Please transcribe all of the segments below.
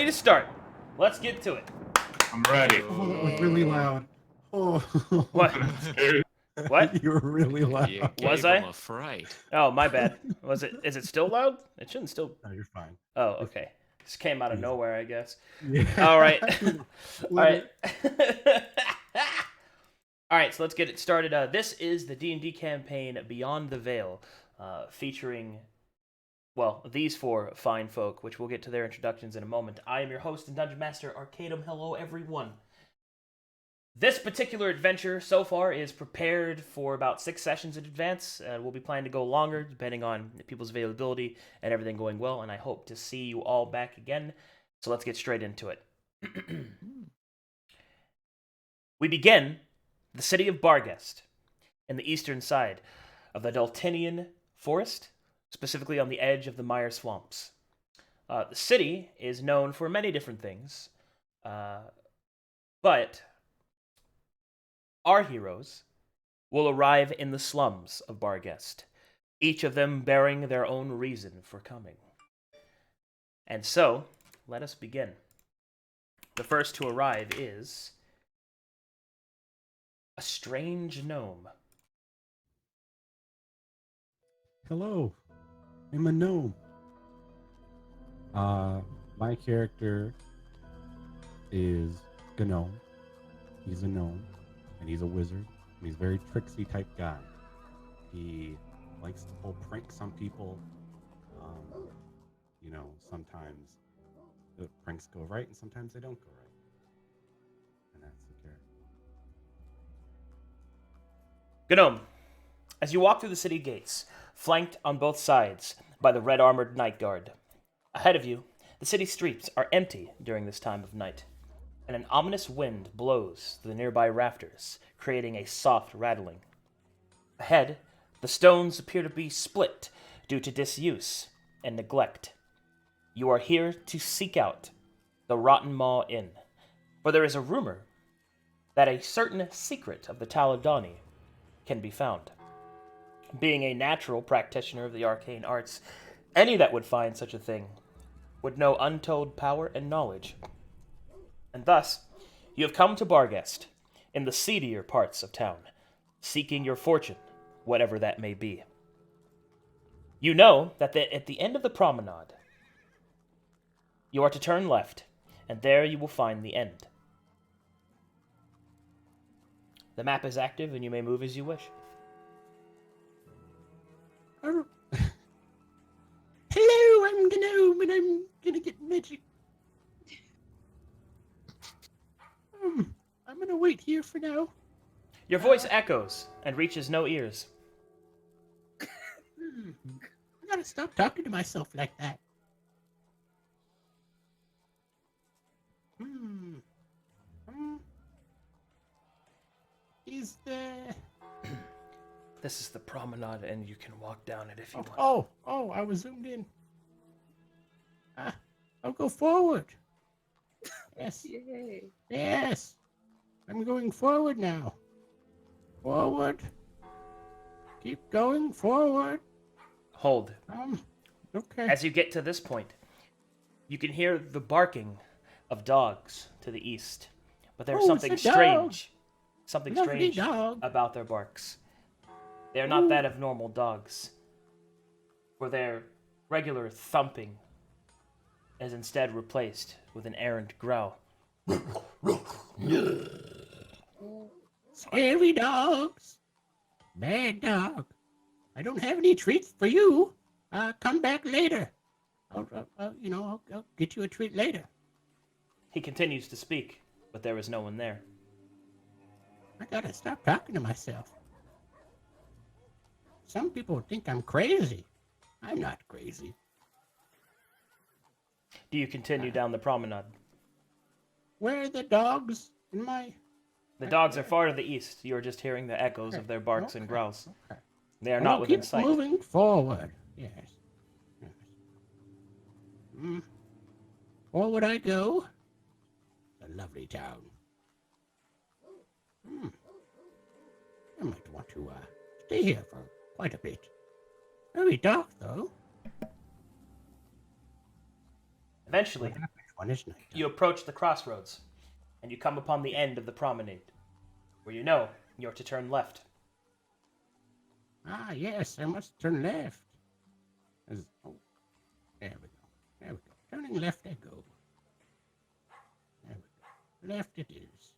to start. Let's get to it. I'm ready. Oh, that was really loud. Oh. What? What? You were really loud. You Was gave I? him a fright. Oh, my bad. Was it? Is it still loud? It shouldn't still. No, you're fine. Oh, okay. This came out of Easy. nowhere, I guess. Yeah. All right. All right. Literally. All right. So let's get it started. This is the D&D campaign Beyond the Veil, featuring, well, these four fine folk, which we'll get to their introductions in a moment. I am your host and Dungeon Master, Arcadum. Hello, everyone. This particular adventure so far is prepared for about 6 sessions in advance. We'll be planning to go longer, depending on people's availability and everything going well, and I hope to see you all back again. So let's get straight into it. We begin the city of Barghest, in the eastern side of the Daltinian forest, specifically on the edge of the Mire Swamps. The city is known for many different things, but our heroes will arrive in the slums of Barghest, each of them bearing their own reason for coming. And so, let us begin. The first to arrive is a strange gnome. Hello. I'm a gnome. My character is Gnome. He's a gnome. And he's a wizard, and he's a very tricksy type guy. He likes to pull pranks on people. Sometimes the pranks go right, and sometimes they don't go right. And that's the character. Gnome, as you walk through the city gates, flanked on both sides by the red-armored night guard, ahead of you, the city streets are empty during this time of night, and an ominous wind blows through the nearby rafters, creating a soft rattling. Ahead, the stones appear to be split due to disuse and neglect. You are here to seek out the Rotten Maw Inn, for there is a rumor that a certain secret of the Taladani can be found. Being a natural practitioner of the arcane arts, any that would find such a thing would know untold power and knowledge. And thus, you have come to Barghest, in the seedier parts of town, seeking your fortune, whatever that may be. You know that at the end of the promenade, you are to turn left, and there you will find the end. The map is active, and you may move as you wish. Hello, I'm the gnome, and I'm gonna get magic. I'm gonna wait here for now. Your voice echoes and reaches no ears. I gotta stop talking to myself like that. Is there... This is the promenade, and you can walk down it if you want. Oh, I was zoomed in. I'll go forward. Yes. Yay. Yes. I'm going forward now. Forward. Keep going forward. Hold. Okay. As you get to this point, you can hear the barking of dogs to the east. But there's something it's a strange. dog. Something Lovely strange dog. about their barks. They are not that of normal dogs, for their regular thumping is instead replaced with an errant growl. Scary dogs. Bad dog. I don't have any treats for you. Come back later. I'll get you a treat later. He continues to speak, but there is no one there. I gotta stop talking to myself. Some people think I'm crazy. I'm not crazy. Do you continue down the promenade? Where are the dogs in my... The dogs are far to the east. You are just hearing the echoes of their barks and growls. Okay. They are not within sight. Moving forward. Yes. Forward I go. A lovely town. I might want to stay here for quite a bit. Very dark, though. Eventually, When is nighttime? You approach the crossroads, and you come upon the end of the promenade, where you know you're to turn left. Ah, yes, I must turn left. Oh, there we go. There we go. Turning left I go. There we go. Left it is.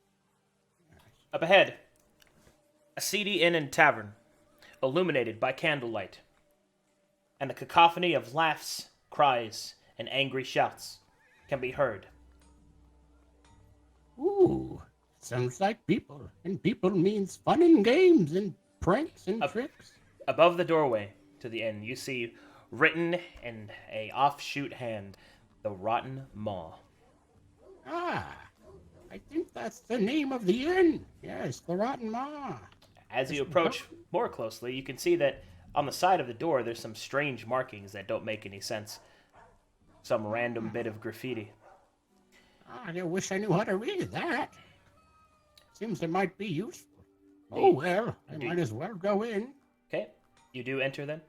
Yes. Up ahead, a seedy inn and tavern, illuminated by candlelight, and a cacophony of laughs, cries, and angry shouts can be heard. Ooh, sounds like people. And people means fun and games and pranks and tricks. Above the doorway to the inn, you see written in a offshoot hand, the Rotten Maw. Ah, I think that's the name of the inn. Yes, the Rotten Maw. As you approach more closely, you can see that on the side of the door there's some strange markings that don't make any sense. Some random bit of graffiti. I wish I knew how to read that. Seems it might be useful. Oh well, I might as well go in. Okay, you do enter then?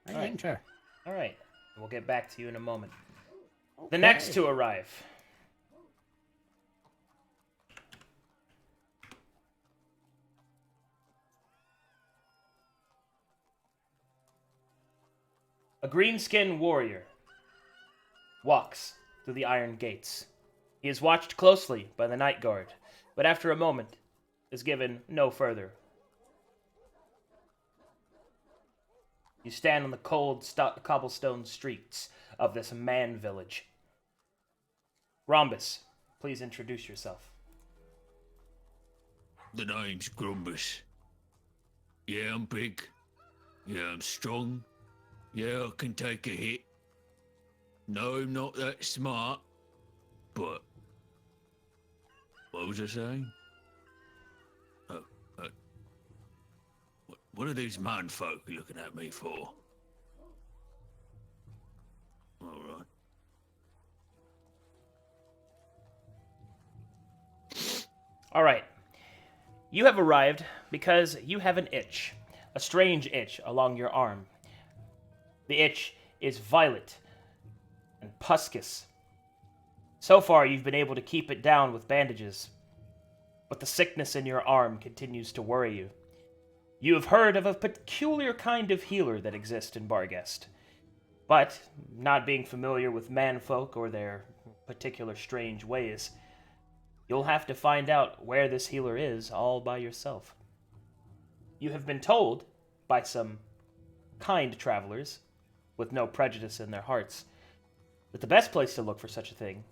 I enter. All right, we'll get back to you in a moment. Okay. The next to arrive. A green-skinned warrior walks through the iron gates. He is watched closely by the night guard, but after a moment is given no further. You stand on the cold cobblestone streets of this man village. Grombus, please introduce yourself. The name's Grombus. Yeah, I'm big. Yeah, I'm strong. Yeah, I can take a hit. No, I'm not that smart. But... what was I saying? What are these man folk looking at me for? Alright. All right. You have arrived because you have an itch, a strange itch along your arm. The itch is violet and puscous. So far, you've been able to keep it down with bandages, but the sickness in your arm continues to worry you. You have heard of a peculiar kind of healer that exists in Barghest, but, not being familiar with manfolk or their particular strange ways, you'll have to find out where this healer is all by yourself. You have been told by some kind travelers, with no prejudice in their hearts, that the best place to look for such a thing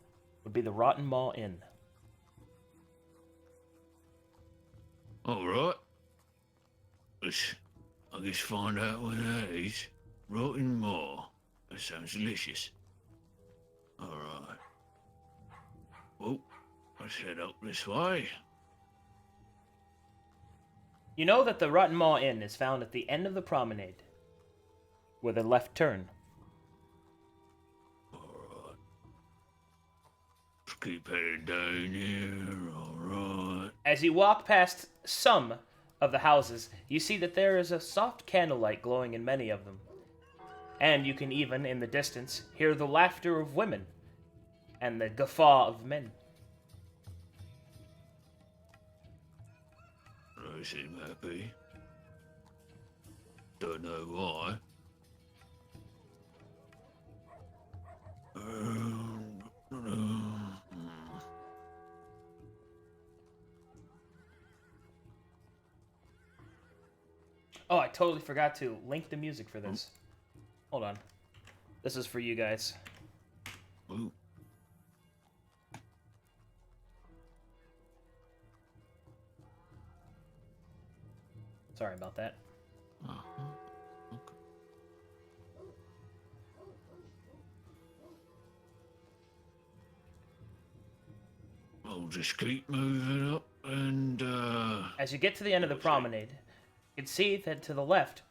would be the Rotten Maw Inn. Alright. I guess find out where that is. Rotten Maw. That sounds delicious. Alright. Well, let's head up this way. You know that the Rotten Maw Inn is found at the end of the promenade, with a left turn. Alright. Let's keep heading down here, alright. As you walk past some of the houses, you see that there is a soft candlelight glowing in many of them. And you can even, in the distance, hear the laughter of women and the guffaw of men. They seem happy. Don't know why. Oh, I totally forgot to link the music for this. Hold on. This is for you guys. Ooh. Sorry about that. Uh-huh. Okay. I'll just keep moving up and, As you get to the end of the promenade, you can see that to the left,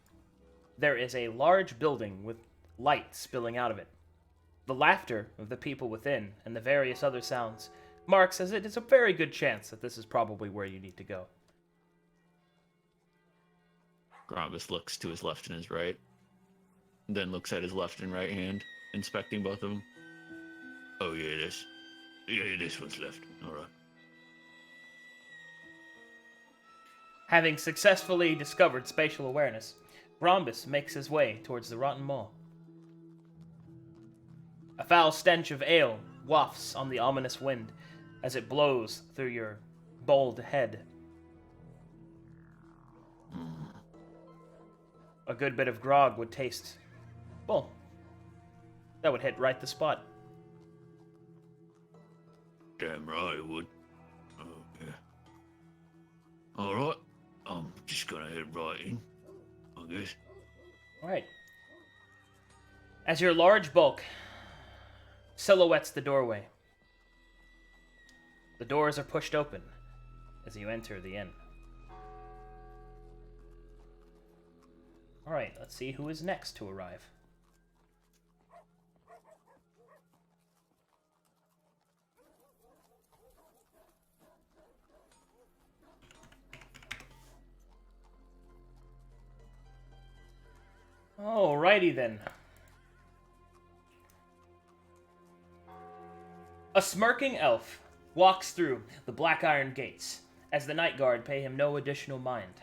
there is a large building with light spilling out of it. The laughter of the people within and the various other sounds marks as it is a very good chance that this is probably where you need to go. Grombus looks to his left and his right, then looks at his left and right hand, inspecting both of them. Oh, yeah, this one's left. All right. Having successfully discovered spatial awareness, Grombus makes his way towards the rotten maw. A foul stench of ale wafts on the ominous wind as it blows through your bald head. A good bit of grog would taste, well, that would hit right the spot. Damn right it would. Oh, yeah. All right. I'm just gonna head right in, I guess. Alright. As your large bulk silhouettes the doorway, the doors are pushed open as you enter the inn. Alright, let's see who is next to arrive. Alrighty then. A smirking elf walks through the black iron gates as the night guard pay him no additional mind.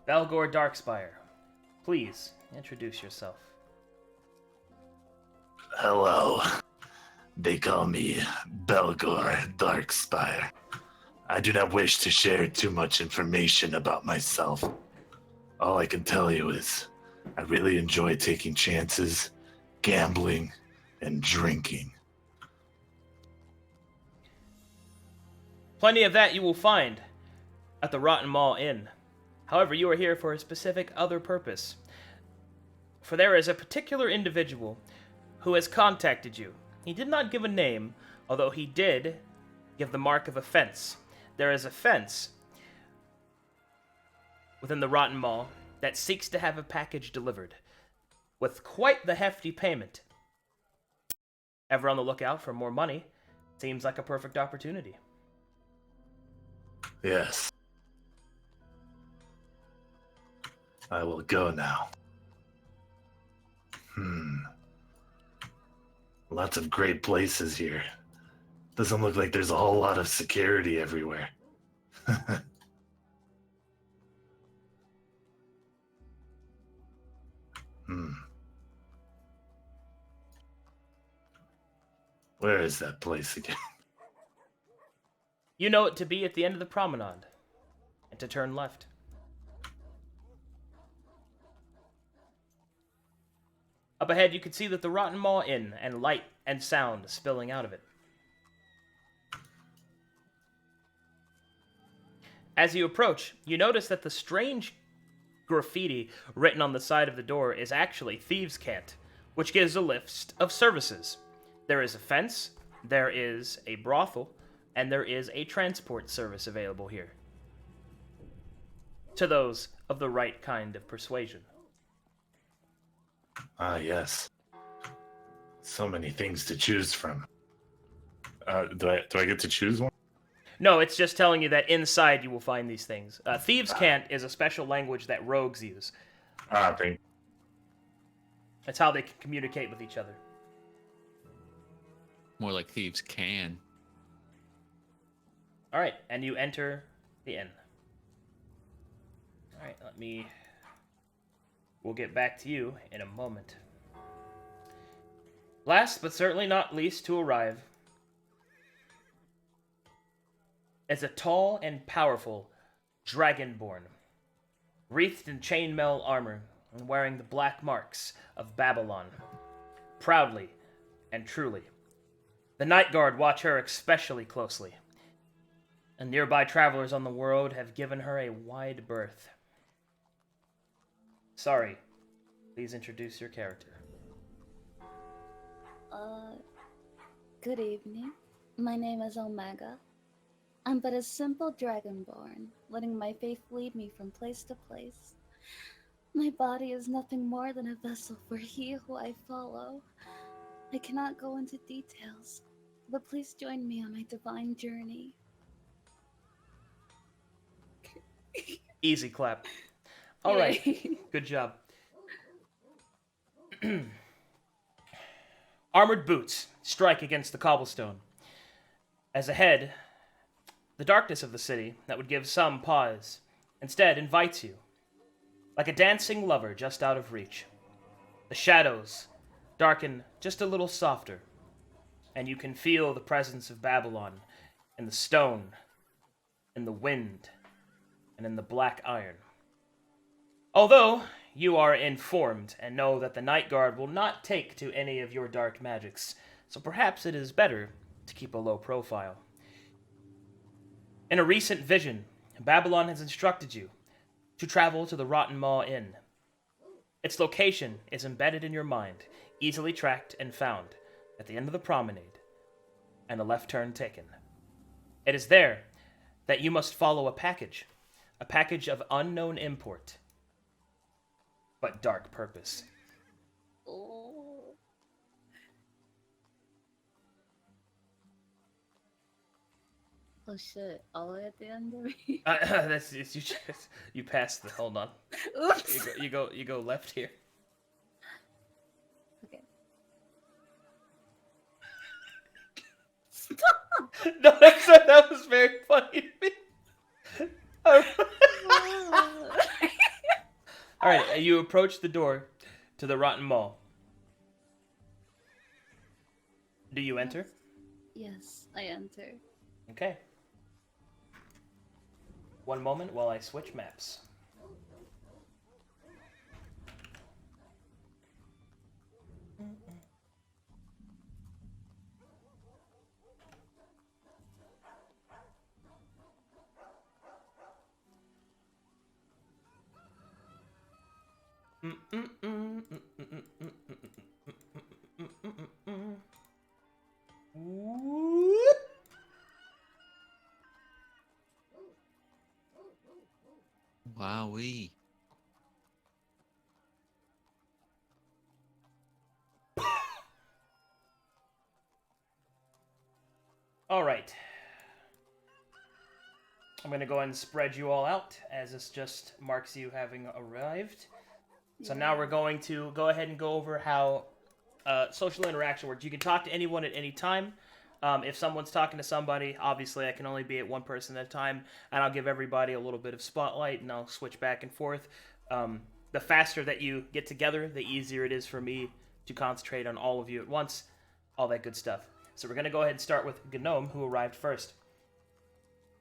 Belgore Darkspire, please introduce yourself. Hello. They call me Belgore Darkspire. I do not wish to share too much information about myself. All I can tell you is I really enjoy taking chances, gambling, and drinking. Plenty of that you will find at the Rotten Maw Inn. However, you are here for a specific other purpose. For there is a particular individual who has contacted you. He did not give a name, although he did give the mark of a fence. There is a fence within the Rotten Maw that seeks to have a package delivered, with quite the hefty payment. Ever on the lookout for more money, seems like a perfect opportunity. Yes. I will go now. Lots of great places here. Doesn't look like there's a whole lot of security everywhere. Where is that place again? You know it to be at the end of the promenade, and to turn left. Up ahead, you can see that the Rotten Maw Inn and light and sound spilling out of it. As you approach, you notice that the strange graffiti written on the side of the door is actually Thieves' Cant, which gives a list of services. There is a fence, there is a brothel, and there is a transport service available here. To those of the right kind of persuasion. Ah, yes. So many things to choose from. Do I get to choose one? No, it's just telling you that inside you will find these things. Thieves' Cant is a special language that rogues use. Thank. That's how they can communicate with each other. More like thieves can. Alright, and you enter the inn. Alright, we'll get back to you in a moment. Last, but certainly not least to arrive, is a tall and powerful dragonborn, wreathed in chainmail armor and wearing the black marks of Babylon. Proudly and truly. The Night Guard watch her especially closely, and nearby travelers on the world have given her a wide berth. Sorry, please introduce your character. Good evening. My name is Omega. I'm but a simple dragonborn, letting my faith lead me from place to place. My body is nothing more than a vessel for he who I follow. I cannot go into details, but please join me on my divine journey. Easy clap. All right, good job. Armored boots strike against the cobblestone. As ahead, the darkness of the city that would give some pause instead invites you, like a dancing lover just out of reach. The shadows darken just a little softer, and you can feel the presence of Babylon in the stone, in the wind, and in the black iron. Although you are informed and know that the Night Guard will not take to any of your dark magics, so perhaps it is better to keep a low profile. In a recent vision, Babylon has instructed you to travel to the Rotten Maw Inn. Its location is embedded in your mind, easily tracked and found at the end of the promenade, and a left turn taken. It is there that you must follow a package of unknown import, but dark purpose. Oh. Oh shit! All the way at the end of me. That's you passed the. Hold on. Oops. You go left here. Okay. No, that was very funny to me. All right, you approach the door to the Rotten Mall. Do you enter? Yes, I enter. Okay. One moment while I switch maps. Wowee. All right. I'm going to go ahead and spread you all out, as this just marks you having arrived. So now we're going to go ahead and go over how social interaction works. You can talk to anyone at any time. If someone's talking to somebody, obviously I can only be at one person at a time, and I'll give everybody a little bit of spotlight, and I'll switch back and forth. The faster that you get together, the easier it is for me to concentrate on all of you at once, all that good stuff. So we're going to go ahead and start with G-nome, who arrived first.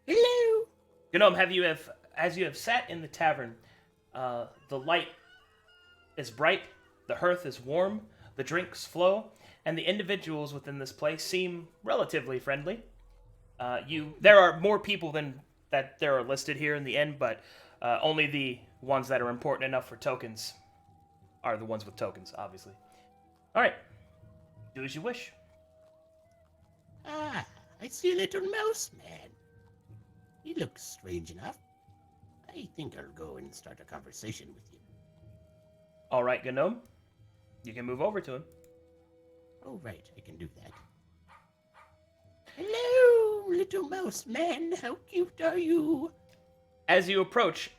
Hello. G-nome, as you have sat in the tavern, the light is bright, the hearth is warm, the drinks flow, and the individuals within this place seem relatively friendly. There are more people than that there are listed here in the inn, but only the ones that are important enough for tokens are the ones with tokens, obviously. All right, do as you wish. Ah, I see a little mouse man. He looks strange enough. I think I'll go and start a conversation with him. All right, G-nome, you can move over to him. Oh, right, I can do that. Hello, little mouse man. How cute are you? As you approach,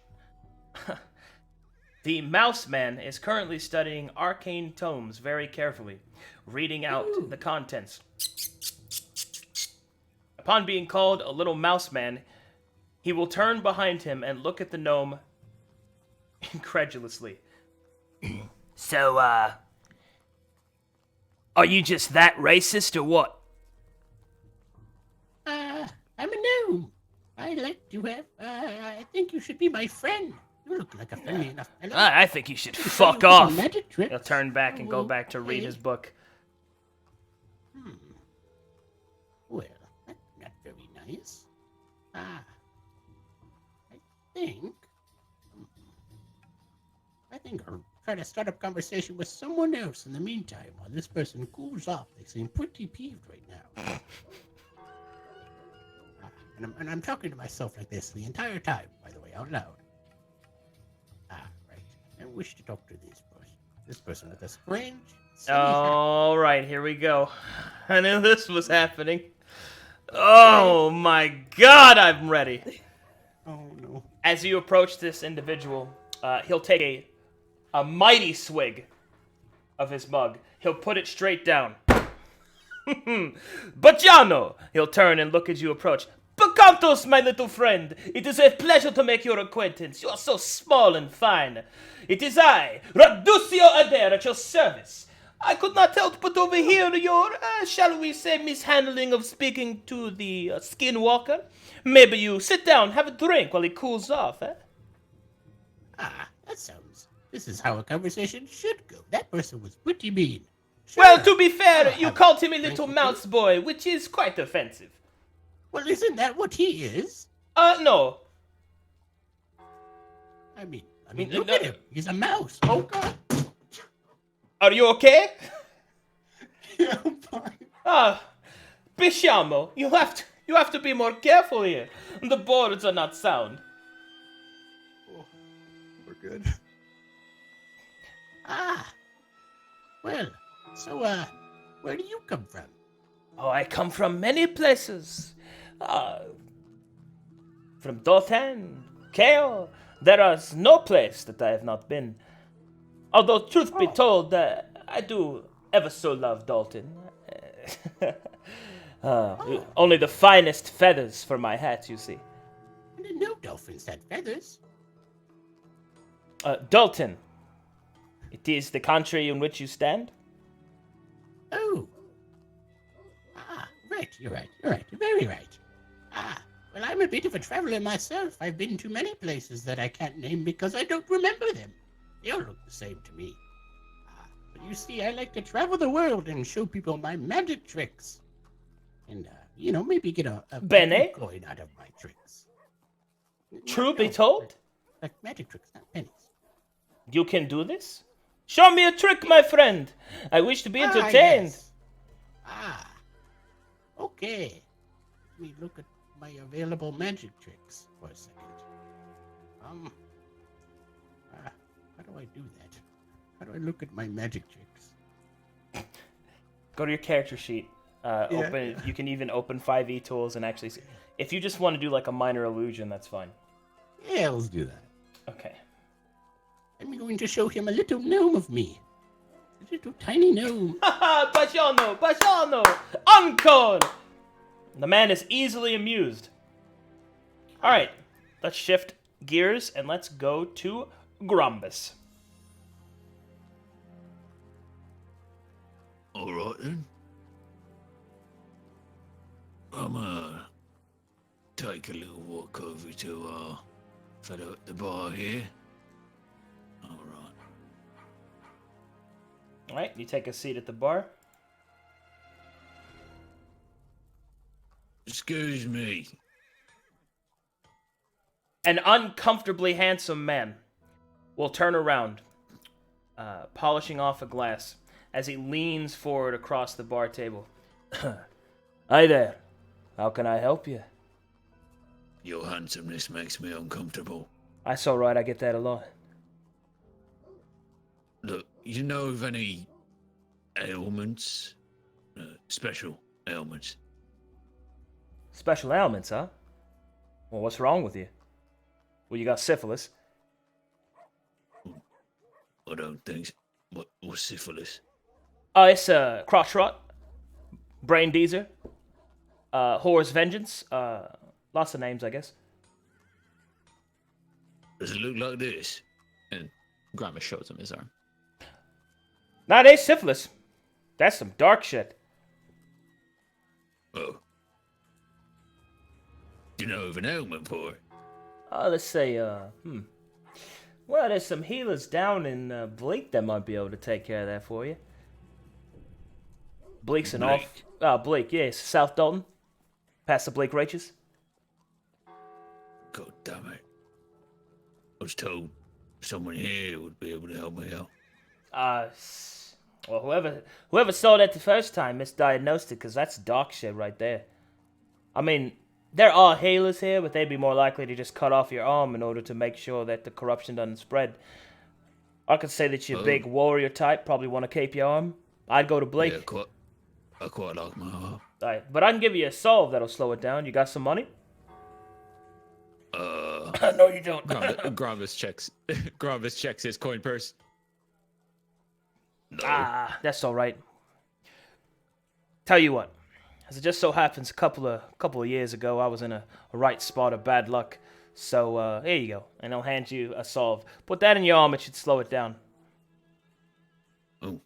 the mouse man is currently studying arcane tomes very carefully, reading out the contents. Upon being called a little mouse man, he will turn behind him and look at the gnome incredulously. So, are you just that racist or what? I'm a gnome. I like to have, I think you should be my friend. You look like a friendly enough fellow. I think you should Should fuck try off. some magic tricks. He'll turn back and go Oh, back to read okay. his book. Well, that's not very nice. I think I'll try to start up conversation with someone else in the meantime while this person cools off. They seem pretty peeved right now. And I'm talking to myself like this the entire time, by the way, out loud. Right. I wish to talk to this person. This person with a strange, silly hat. All right, here we go. I knew this was happening. Oh my God, I'm ready. Oh, no. As you approach this individual, he'll take a mighty swig of his mug. He'll put it straight down. Bajano! He'll turn and look as you approach. Bacantos, my little friend! It is a pleasure to make your acquaintance. You are so small and fine. It is I, Raducio Adair, at your service. I could not help but overhear your, shall we say, mishandling of speaking to the skinwalker. Maybe you sit down, have a drink while he cools off, eh? Ah, that sounds... This is how a conversation should go. That person was pretty mean. Sure. Well, to be fair, I'll you have called him a drink little with mouse boy, which is quite offensive. Well, isn't that what he is? No. I mean, look at him. He's a mouse. Oh, God. Are you okay? Yeah, I'm fine. Bisciamo, you have to be more careful here. The boards are not sound. Oh, we're good. Ah. Well, so, where do you come from? Oh, I come from many places. From Dothan, Kale, there is no place that I have not been. Although, truth be told, I do ever so love Dalton. Only the finest feathers for my hat, you see. I didn't know dolphins had feathers. Dalton. It is the country in which you stand? Oh. Ah, right, you're right, you're very right. Ah, well, I'm a bit of a traveler myself. I've been to many places that I can't name because I don't remember them. They all look the same to me. But you see, I like to travel the world and show people my magic tricks. And, maybe get a Bene? coin out of my tricks. True be told? Like magic tricks, not pennies. You can do this? Show me a trick, my friend. I wish to be entertained. Yes. Okay. Let me look at my available magic tricks for a second. How do I do that? How do I look at my magic tricks? Go to your character sheet. Open. You can even open 5e tools and actually see. If you just want to do like a minor illusion, that's fine. Yeah, let's do that. Okay. I'm going to show him a little gnome of me. A little tiny gnome. Haha, Bajano, encore! The man is easily amused. Alright, let's shift gears and let's go to Grombus. All right then. I'm take a little walk over to fellow at the bar here. All right. Alright, you take a seat at the bar. Excuse me. An uncomfortably handsome man will turn around, polishing off a glass as he leans forward across the bar table. Hi there. How can I help you? Your handsomeness makes me uncomfortable. That's all right. I get that a lot. Look, you know of any ailments? Special ailments? Special ailments, huh? Well, what's wrong with you? Well, you got syphilis. I don't think so. What's syphilis? It's crotch rot, brain deezer, whore's vengeance, lots of names, I guess. Does it look like this? And Grombus shows him his arm. Nah, they syphilis. That's some dark shit. Oh. Do you know of an ailment for it? Let's say, well, there's some healers down in Bleak that might be able to take care of that for you. Bleak's an off. Bleak, yes, South Dalton. Past the Bleak Rages. God damn it. I was told someone here would be able to help me out. Well, whoever saw that the first time misdiagnosed it, because that's dark shit right there. I mean, there are healers here, but they'd be more likely to just cut off your arm in order to make sure that the corruption doesn't spread. I could say that you're a big warrior type, probably want to keep your arm. I'd go to Bleak. Yeah, I quite like my arm. Alright, but I can give you a solve that'll slow it down. You got some money? No, you don't. Grombus checks his coin purse. No. That's all right. Tell you what, as it just so happens, a couple of years ago, I was in a right spot of bad luck. So here you go, and I'll hand you a solve. Put that in your arm; it should slow it down. Oh.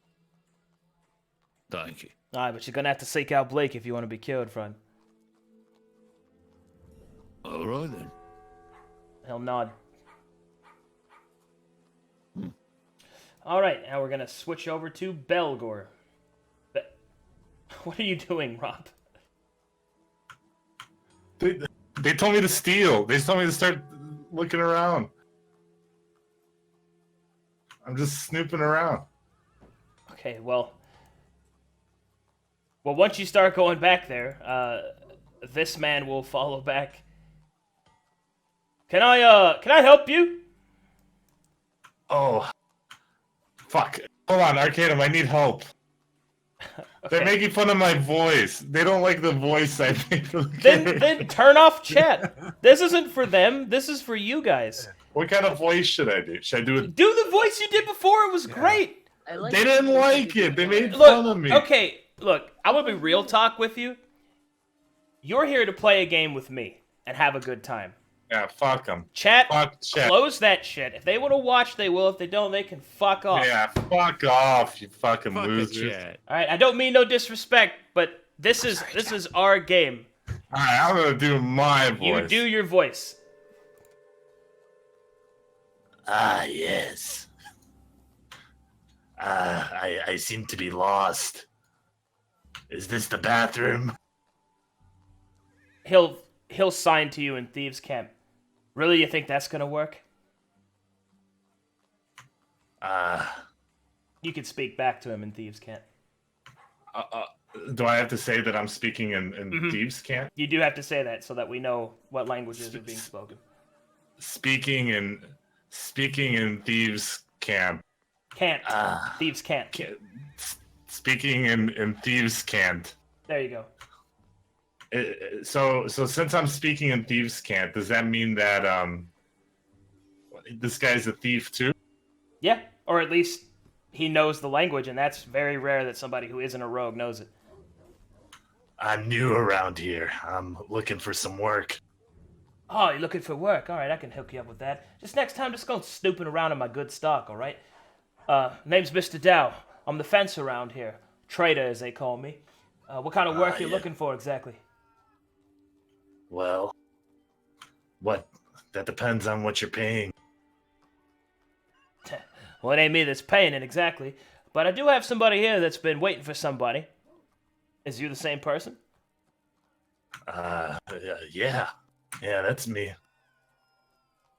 Thank you. All right, but you're gonna have to seek out Bleak if you want to be cured, friend. All right then. He'll nod. All right, now we're gonna switch over to Belgore. What are you doing, Rob? They told me to steal. They told me to start looking around. I'm just snooping around. Okay, well, once you start going back there, this man will follow back. Can I help you? Oh, fuck. Hold on, Arcadum, I need help. Okay. They're making fun of my voice. They don't like the voice I make for the Then turn off chat. This isn't for them. This is for you guys. What kind of voice should I do? Should I do it? Do the voice you did before. It was great. They didn't like it. They made fun Look, of me. okay, look. I want to be real talk with you. You're here to play a game with me and have a good time. Yeah, fuck them. Chat, Fuck chat. close that shit. If they want to watch, they will. If they don't, they can fuck off. Yeah, fuck off, you fucking Fuck the losers. chat. All right, I don't mean no disrespect, but this is our game. Alright, I'm gonna do my voice. You do your voice. Ah, yes. I seem to be lost. Is this the bathroom? He'll sign to you in Thieves' Camp. Really, you think that's gonna work? You could speak back to him in Thieves' Camp. Do I have to say that I'm speaking in Thieves' Camp? You do have to say that so that we know what languages are being spoken. Speaking in Thieves' Camp. Can't. Thieves can't. Speaking in Thieves' Camp. There you go. So since I'm speaking in Thieves' Camp, does that mean that this guy's a thief too? Yeah, or at least he knows the language, and that's very rare that somebody who isn't a rogue knows it. I'm new around here. I'm looking for some work. Oh, you're looking for work? All right, I can hook you up with that. Just next time, just go snooping around in my good stock, all right? Name's Mr. Dow. I'm the fence around here. Trader, as they call me. What kind of work you looking for exactly? Well, that depends on what you're paying. Well, it ain't me that's paying it exactly, but I do have somebody here that's been waiting for somebody. Is you the same person? Yeah, that's me.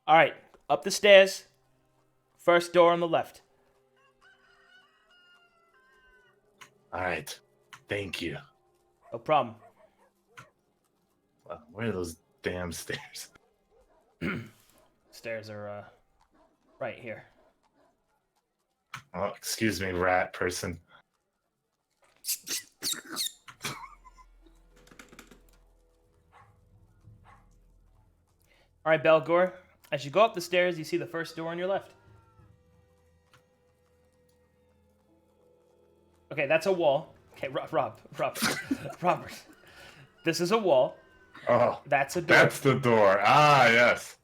All right, up the stairs. First door on the left. All right, thank you. No problem. Where are those damn stairs? Stairs are right here. Oh, excuse me, rat person. All right, Belgore. As you go up the stairs, you see the first door on your left. Okay, that's a wall. Okay, Robert. This is a wall. Oh, That's a door. that's the door. Ah, yes.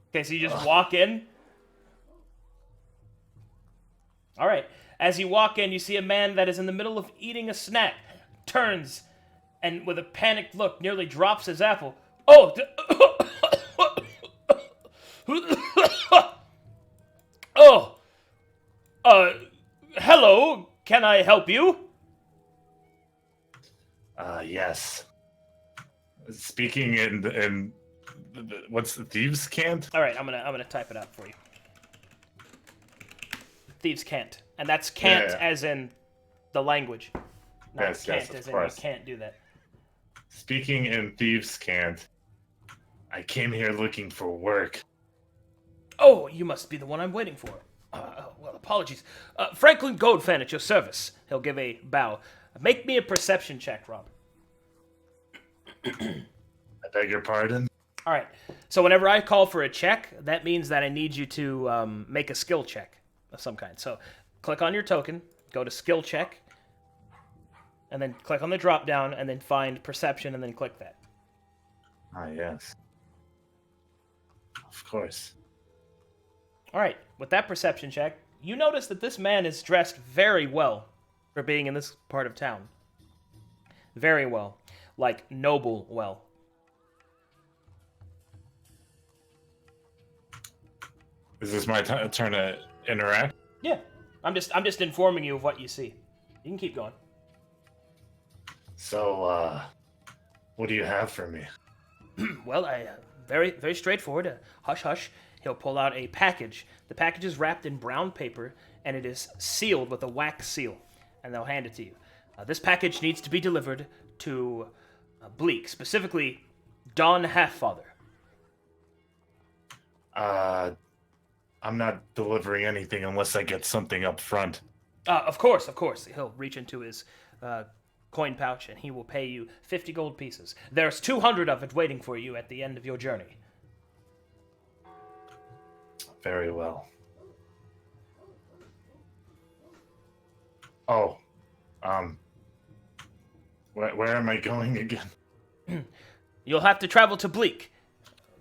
Okay, so you just walk in. All right. As you walk in, you see a man that is in the middle of eating a snack, turns, and with a panicked look, nearly drops his apple. Oh! Hello. Can I help you? Yes. Speaking in what's the Thieves' Camp? All right, I'm gonna type it out for you. Thieves can't, and that's can't Yeah. as in the language, not Yes, can't yes, of as in course. you can't do that. Speaking in Thieves' Camp. I came here looking for work. Oh, you must be the one I'm waiting for. Well, apologies. Franklin Goldfan at your service. He'll give a bow. Make me a perception check, Rob. I beg your pardon? All right. So whenever I call for a check, that means that I need you to make a skill check of some kind. So click on your token, go to skill check. and then click on the drop down, and then find perception, and then click that. Ah, yes. Of course. All right, with that perception check, you notice that this man is dressed very well for being in this part of town. Very well. Like, noble well. Is this my turn to interact? Yeah, I'm just informing you of what you see. You can keep going. So, what do you have for me? Well, very, very straightforward. Hush, hush. He'll pull out a package. The package is wrapped in brown paper, and it is sealed with a wax seal, and they'll hand it to you. This package needs to be delivered to Bleak, specifically Don Halffather. I'm not delivering anything unless I get something up front. Of course. He'll reach into his coin pouch, and he will pay you 50 gold pieces. There's 200 of it waiting for you at the end of your journey. Very well. Oh, where am I going again? You'll have to travel to Bleak.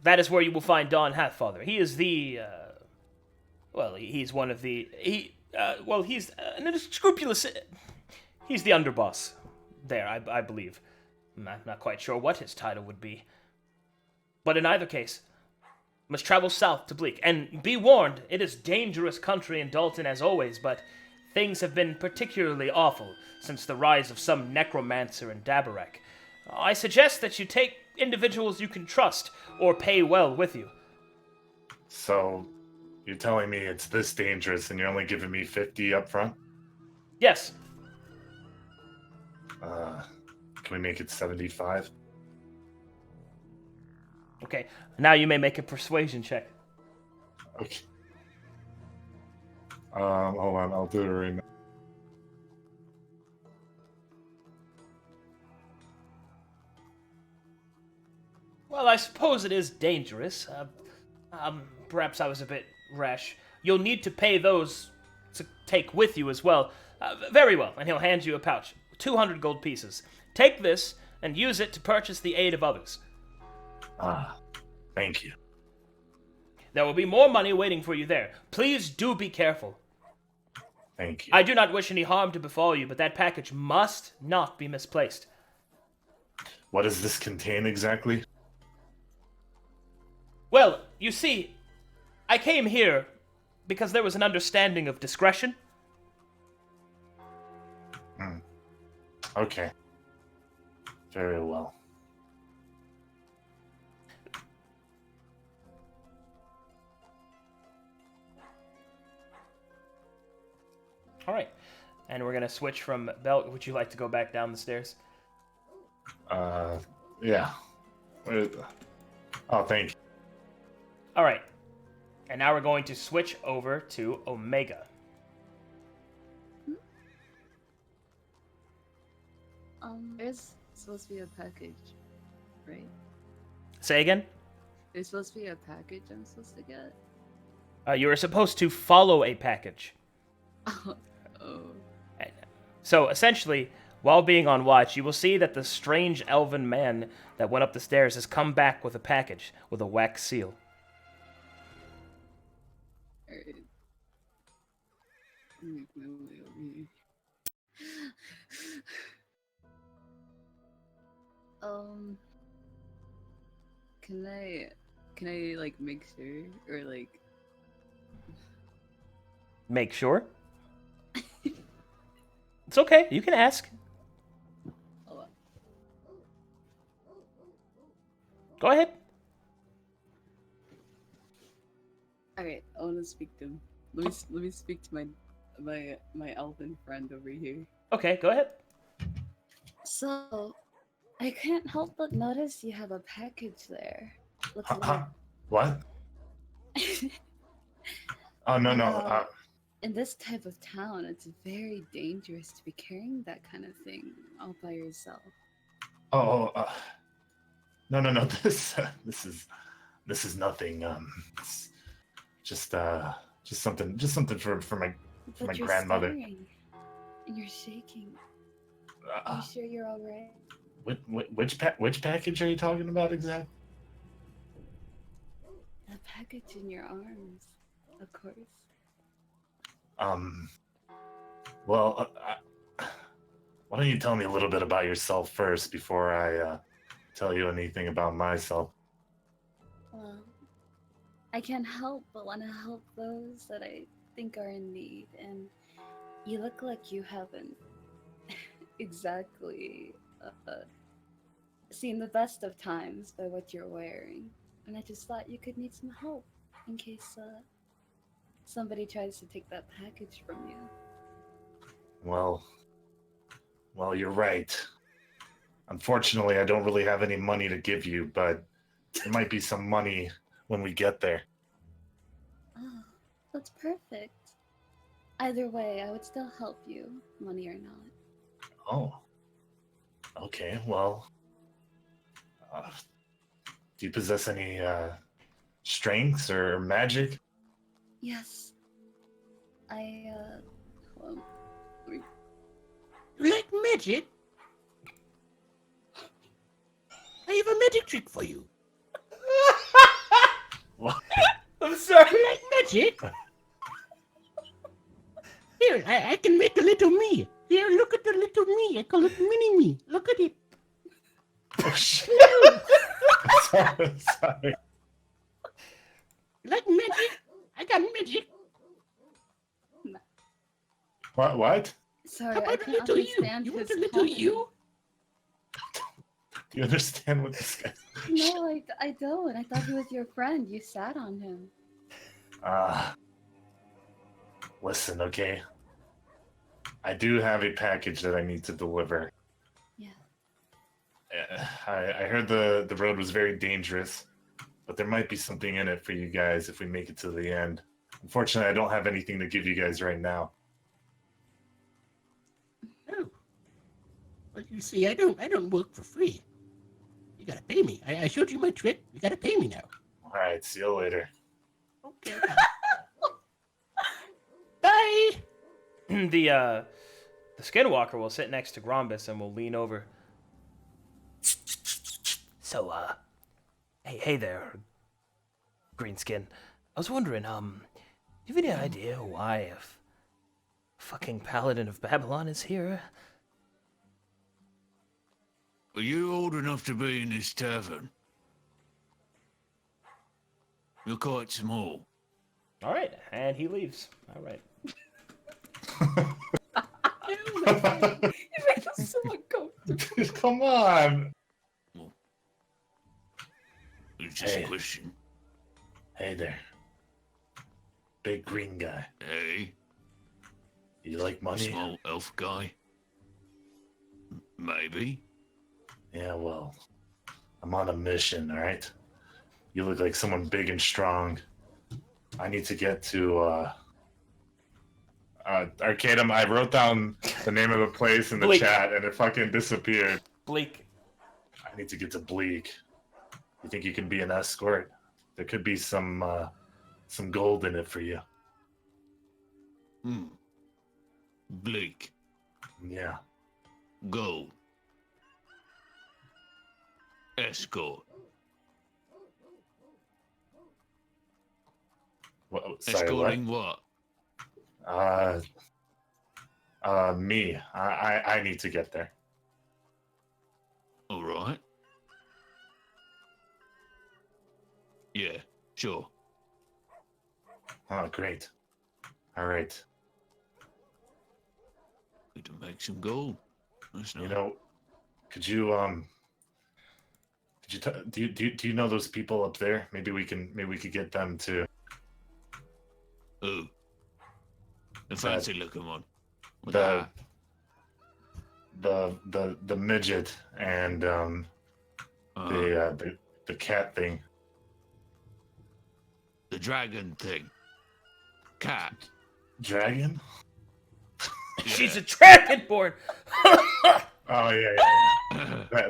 That is where you will find Don Halffather. He is the, he's one of the, he's an unscrupulous, he's the underboss there, I believe. I'm not quite sure what his title would be. But in either case, must travel south to Bleak. And be warned, it is dangerous country in Dalton as always, but things have been particularly awful since the rise of some necromancer in Dabarak. I suggest that you take individuals you can trust or pay well with you. So, you're telling me it's this dangerous and you're only giving me 50 up front? Yes. Can we make it 75? Okay, now you may make a persuasion check. Okay. Hold on, I'll do it right now. Well, I suppose it is dangerous. Perhaps I was a bit rash. You'll need to pay those to take with you as well. Very well, and he'll hand you a pouch. 200 gold pieces. Take this and use it to purchase the aid of others. Thank you. There will be more money waiting for you there. Please do be careful. Thank you. I do not wish any harm to befall you, but that package must not be misplaced. What does this contain exactly? Well, you see, I came here because there was an understanding of discretion. Okay. Very well. All right. And we're going to switch from Belgore. Would you like to go back down the stairs? Yeah. Oh, thank you. All right. And now we're going to switch over to Omega. There's supposed to be a package, right? Say again? There's supposed to be a package I'm supposed to get. You are supposed to follow a package. Oh. So, essentially, while being on watch, you will see that the strange elven man that went up the stairs has come back with a package with a wax seal. Alright. Make my way over here. Can I like make sure or like Make sure? It's okay, you can ask. hold on. Go ahead. Alright, I wanna speak to him. Let me speak to my elven friend over here. Okay, go ahead. So, I can't help but notice you have a package there. Looks like... What? Oh, no. In this type of town, it's very dangerous to be carrying that kind of thing all by yourself. No. This is nothing. It's just something for my But you're grandmother. staring, and you're shaking. Are you sure you're alright? Which package are you talking about exactly? The package in your arms, of course. Well, why don't you tell me a little bit about yourself first before I tell you anything about myself? Well, I can't help but want to help those that I think are in need, and you look like you haven't exactly seen the best of times by what you're wearing, and I just thought you could need some help in case somebody tries to take that package from you. Well, you're right. Unfortunately, I don't really have any money to give you, but there might be some money when we get there. Oh, that's perfect. Either way, I would still help you, money or not. Oh. Okay, well, do you possess any strengths or magic? Yes. Well, You like magic? I have a magic trick for you. I'm sorry. You like magic? Here, I can make a little me. Here, look at the little me. I call it mini me. Look at it. Oh, shit. Sorry. You like magic? I got magic. What? sorry, How I about a can't little you? understand You want his a little comment. you? Do you understand what this guy? No, I don't. I thought he was your friend. You sat on him. Listen, okay? I do have a package that I need to deliver. Yeah. I heard the road was very dangerous, but there might be something in it for you guys if we make it to the end. Unfortunately, I don't have anything to give you guys right now. Oh. Well, you see, I don't work for free. You gotta pay me. I showed you my trick. You gotta pay me now. All right, see you later. Okay. Bye. The skinwalker will sit next to Grombus and will lean over. So, hey there, Greenskin. I was wondering, do you have any idea why a fucking paladin of Babylon is here? Are you old enough to be in this tavern? You're quite small. All right, and he leaves. All right. Oh my God. You made us so uncomfortable. Come on. It's just Hey. a question. Hey there. Big green guy. Hey, You like money? small elf guy? Maybe. Yeah, well, I'm on a mission, all right? You look like someone big and strong. I need to get to Arcadum. I wrote down the name of the place in the Bleak. chat and it fucking disappeared. Bleak. I need to get to Bleak. You think you can be an escort? There could be some gold in it for you. Bleak. Yeah. Gold. Escort. Sorry, Escorting what? Me. I need to get there. All right. Yeah, sure. Oh, great. All right. Good to make some gold. That's You nice. know, could you do you know those people up there? Maybe we could get them to. Who? The fancy looking one. With The the the midget and the cat thing. the dragon thing. Cat. Dragon? She's a dragonborn. Oh yeah.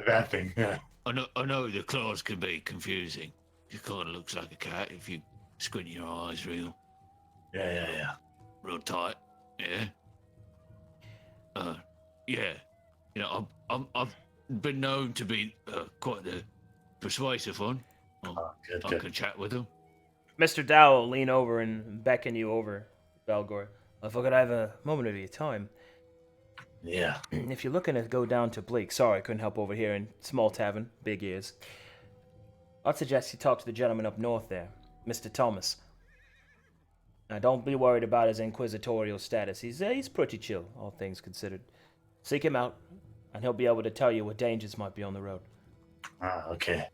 that thing. Yeah. I know the claws can be confusing. It kind of looks like a cat if you squint your eyes real Yeah. tight. Yeah. Yeah. You know, I've been known to be quite the persuasive one. I can chat with him. Mr. Dow will lean over and beckon you over, Belgore. If I could have a moment of your time. Yeah. If you're looking to go down to Bleak, sorry I couldn't help over here in small tavern, big ears. I'd suggest you talk to the gentleman up north there, Mr. Thomas. Now don't be worried about his inquisitorial status. He's pretty chill, all things considered. Seek him out, and he'll be able to tell you what dangers might be on the road. Ah, okay.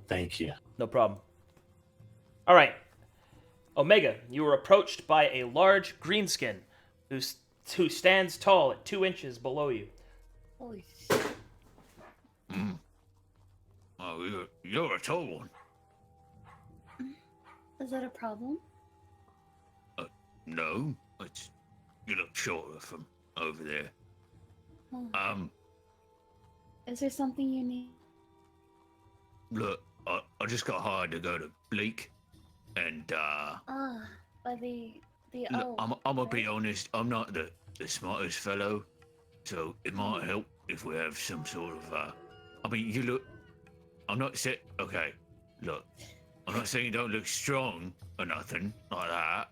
Thank you. No problem. All right. Omega, you were approached by a large greenskin who stands tall at 2 inches below you. Holy shit. Oh, you're a tall one. Is that a problem? No, you look shorter from over there. Oh. Is there something you need? Look, I just got hired to go to Bleak, and By the look, owl. I'm gonna be honest. I'm not the smartest fellow, so it might help if we have some sort of. I mean, you look. I'm not saying. Okay, look. I'm not saying you don't look strong or nothing like that,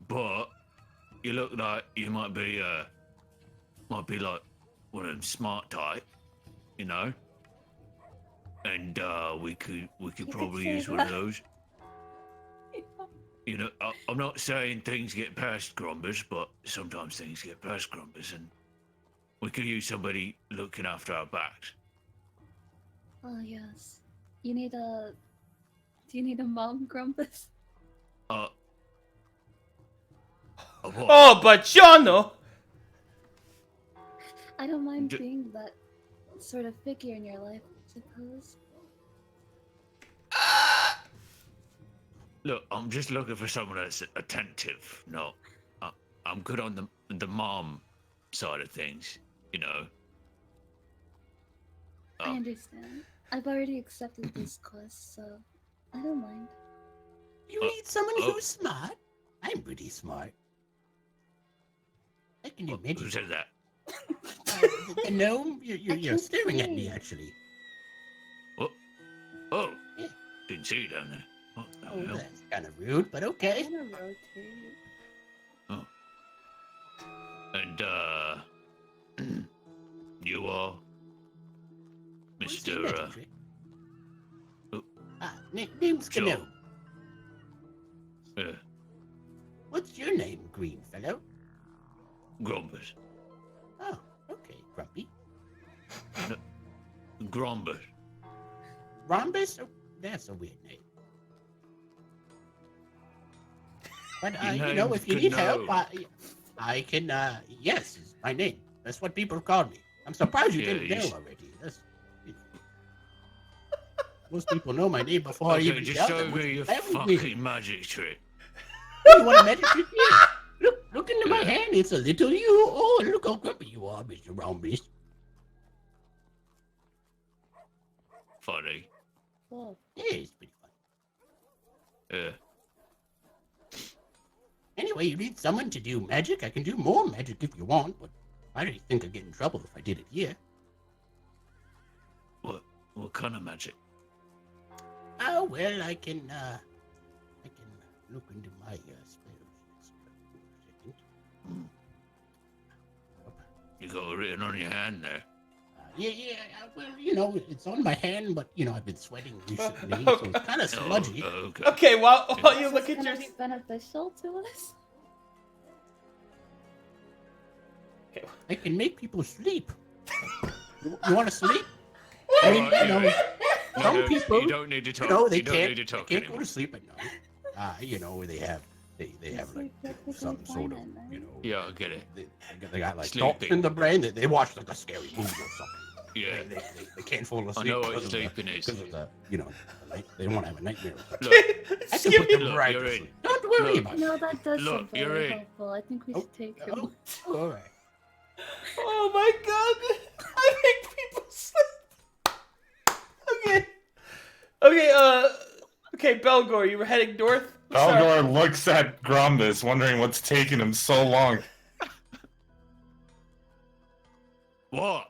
but you look like you might be like one of them smart type, you know. And we could probably use one of those. You know, I'm not saying things get past Grombus, but sometimes things get past Grombus, and we could use somebody looking after our backs. Oh yes. Do you need a mom, Grombus? What? Oh, Baciano! I don't mind being that sort of figure in your life, I suppose. Look, I'm just looking for someone that's attentive. No, I'm good on the mom side of things, you know. I understand. I've already accepted this quest, so I don't mind. You need someone who's smart? I'm pretty smart. I can do magic. Who said that? The gnome? You're staring at me, actually. What? Oh, Yeah. didn't see you down there. What the Oh, hell? that's kind of rude, but okay. I'm gonna rotate. Oh. And, you are What's your Mr. magic trick? oh. Name's Sure. Gnome. Yeah, What's your name, green fellow? Grombus. Oh, okay, Grumpy. Grombus. Rhombus? Oh, that's a weird name. But, you know, if you need help, I can, yes, is my name. That's what people call me. I'm surprised you Yeah, didn't you know s- already. Most people know my name before I Okay, even just tell show them. me your That was fucking weird. magic trick. You want a magic trick? Yeah. Look into my Yeah. hand. It's a little you. Oh, look how grumpy you are, Mr. Rhombus. Funny. Whoa. Yeah, it's pretty fun. Yeah. Anyway, you need someone to do magic. I can do more magic if you want, but I don't think I'd get in trouble if I did it here. What kind of magic? Oh, well, I can look into my spells. You got it written on your hand there. Well, you know, it's on my hand, but, you know, I've been sweating recently, so it's kind of smudgy. Oh, okay. Okay, while you Is look this at your... gonna be beneficial to us? I can make people sleep. You want to sleep? I All mean, right, you know, No, some no, people, You don't need to talk. you know, they you don't can't, need to talk they can't go anymore. to sleep at night. You know, they have like some sort of, you know, Yeah, I get it. they got like Sleeping. thoughts in the brain that they watch like a scary movie or something. Yeah. They can't fall I asleep know what because of the- sleeping is. because of the, you know, they want to have a nightmare. Look, I can put them Look, right you're to in. sleep. Don't worry Look. about it. No, that does Look, seem you're very in. helpful. I think we should take him. Oh, all right. Oh my god! I make people sleep. Okay, Belgore, you were heading north? Sorry. Belgore looks at Grombus, wondering what's taking him so long. what?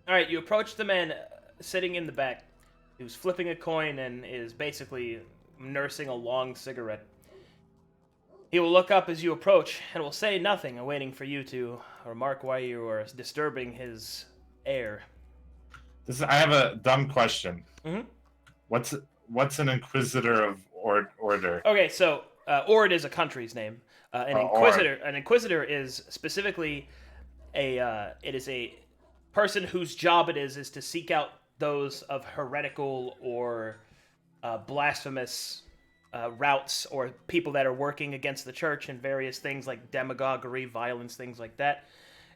All right, you approach the man sitting in the back, who's flipping a coin and is basically nursing a long cigarette. He will look up as you approach and will say nothing, waiting for you to remark why you are disturbing his air. I have a dumb question. Mhm. What's an Inquisitor of Order? Okay, so Ord is a country's name. An Inquisitor is specifically it is a person whose job it is to seek out those of heretical or blasphemous routes or people that are working against the church and various things like demagoguery, violence, things like that,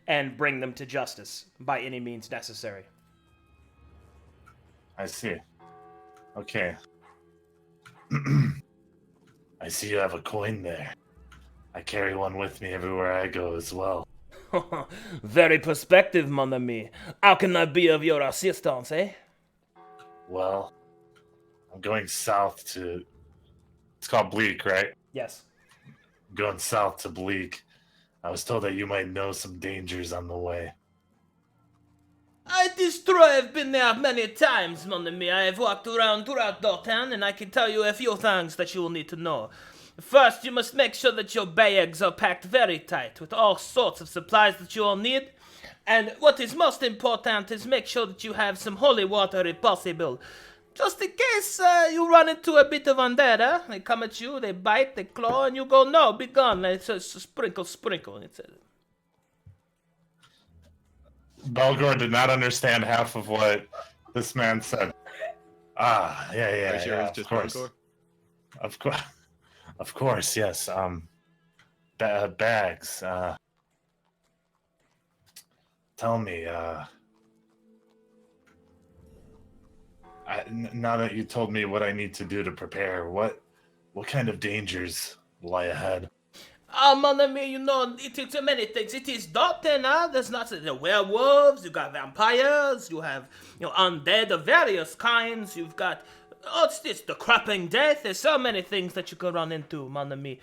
and bring them to justice by any means necessary. I see. Okay. I see you have a coin there. I carry one with me everywhere I go as well. Very perspective, mon ami. How can I be of your assistance, eh? Well, I'm going south to... It's called Bleak, right? Yes. I'm going south to Bleak. I was told that you might know some dangers on the way. I've been there many times, mon ami. I have walked around throughout Dortan, and I can tell you a few things that you will need to know. First, you must make sure that your bags are packed very tight with all sorts of supplies that you will need. And what is most important is make sure that you have some holy water if possible. Just in case you run into a bit of undead, huh? They come at you, they bite, they claw, and you go, no, be gone. It's a sprinkle. It's a... Belgore did not understand half of what this man said. Yeah, of course. Of course, yes. Bags. Tell me, now that you told me what I need to do to prepare, what kind of dangers lie ahead? Mon ami, you know, it is many things. It is Dortan, huh? There's not the werewolves, you got vampires, you have, undead of various kinds, you've got, it's this, the cropping death. There's so many things that you could run into, mon ami.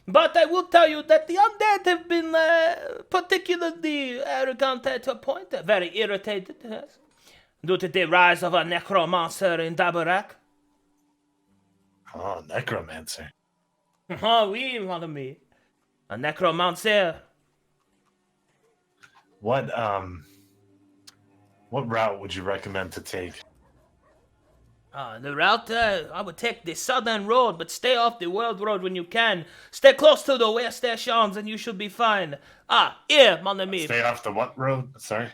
But I will tell you that the undead have been particularly arrogant at a point, very irritated, yes, due to the rise of a necromancer in Dabarak. Oh, necromancer. Oh, oui, mon ami. A necromancer. What route would you recommend to take? The route, I would take the southern road, but stay off the world road when you can. Stay close to the west stations and you should be fine. Here, mon ami. Stay off the what road? Sorry?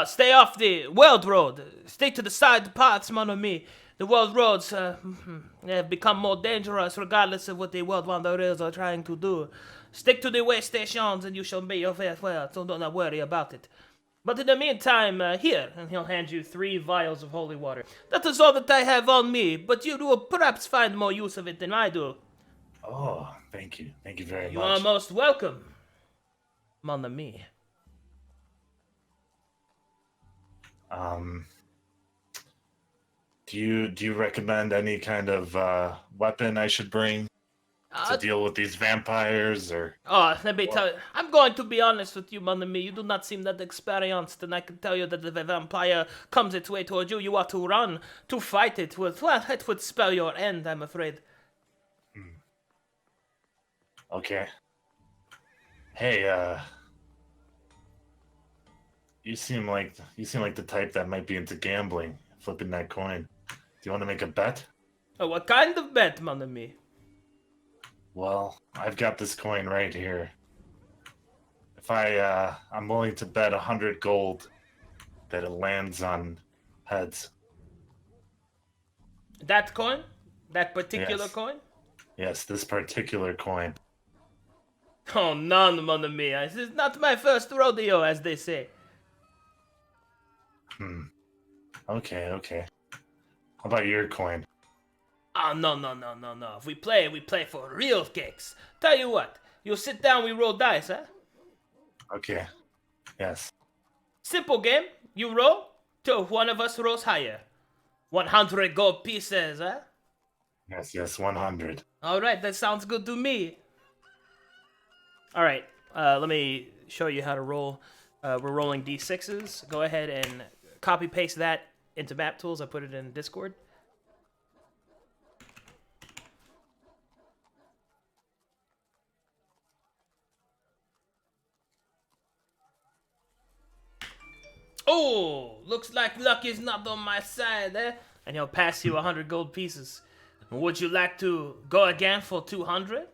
Stay off the world road. Stay to the side paths, mon ami. The world roads have become more dangerous regardless of what the world wanderers are trying to do. Stick to the way stations and you shall be very well, so do not worry about it. But in the meantime, here, and he'll hand you 3 vials of holy water. That is all that I have on me, but you will perhaps find more use of it than I do. Oh, thank you. Thank you very much. You are most welcome, mon ami. Do you recommend any kind of weapon I should bring to deal with these vampires, or? Let me tell you. I'm going to be honest with you, mon ami. You do not seem that experienced, and I can tell you that if a vampire comes its way towards you, you ought to run. To fight it would spell your end, I'm afraid. Okay. Hey, you seem like the type that might be into gambling, flipping that coin. Do you want to make a bet? What kind of bet, mon ami? Well, I've got this coin right here. If I'm willing to bet 100 gold that it lands on heads. That coin? That particular Yes. coin? Yes, this particular coin. Oh, none, mon ami. This is not my first rodeo, as they say. Okay. How about your coin? Oh, no. If we play for real kicks. Tell you what, you sit down, we roll dice, huh? Okay. Yes. Simple game. You roll, till one of us rolls higher. 100 gold pieces, huh? Yes, 100. All right, that sounds good to me. All right, let me show you how to roll. We're rolling d6s. Go ahead and copy paste that into map tools. I put it in Discord. Oh, looks like luck is not on my side, eh? And he'll pass you 100 gold pieces. Would you like to go again for 200?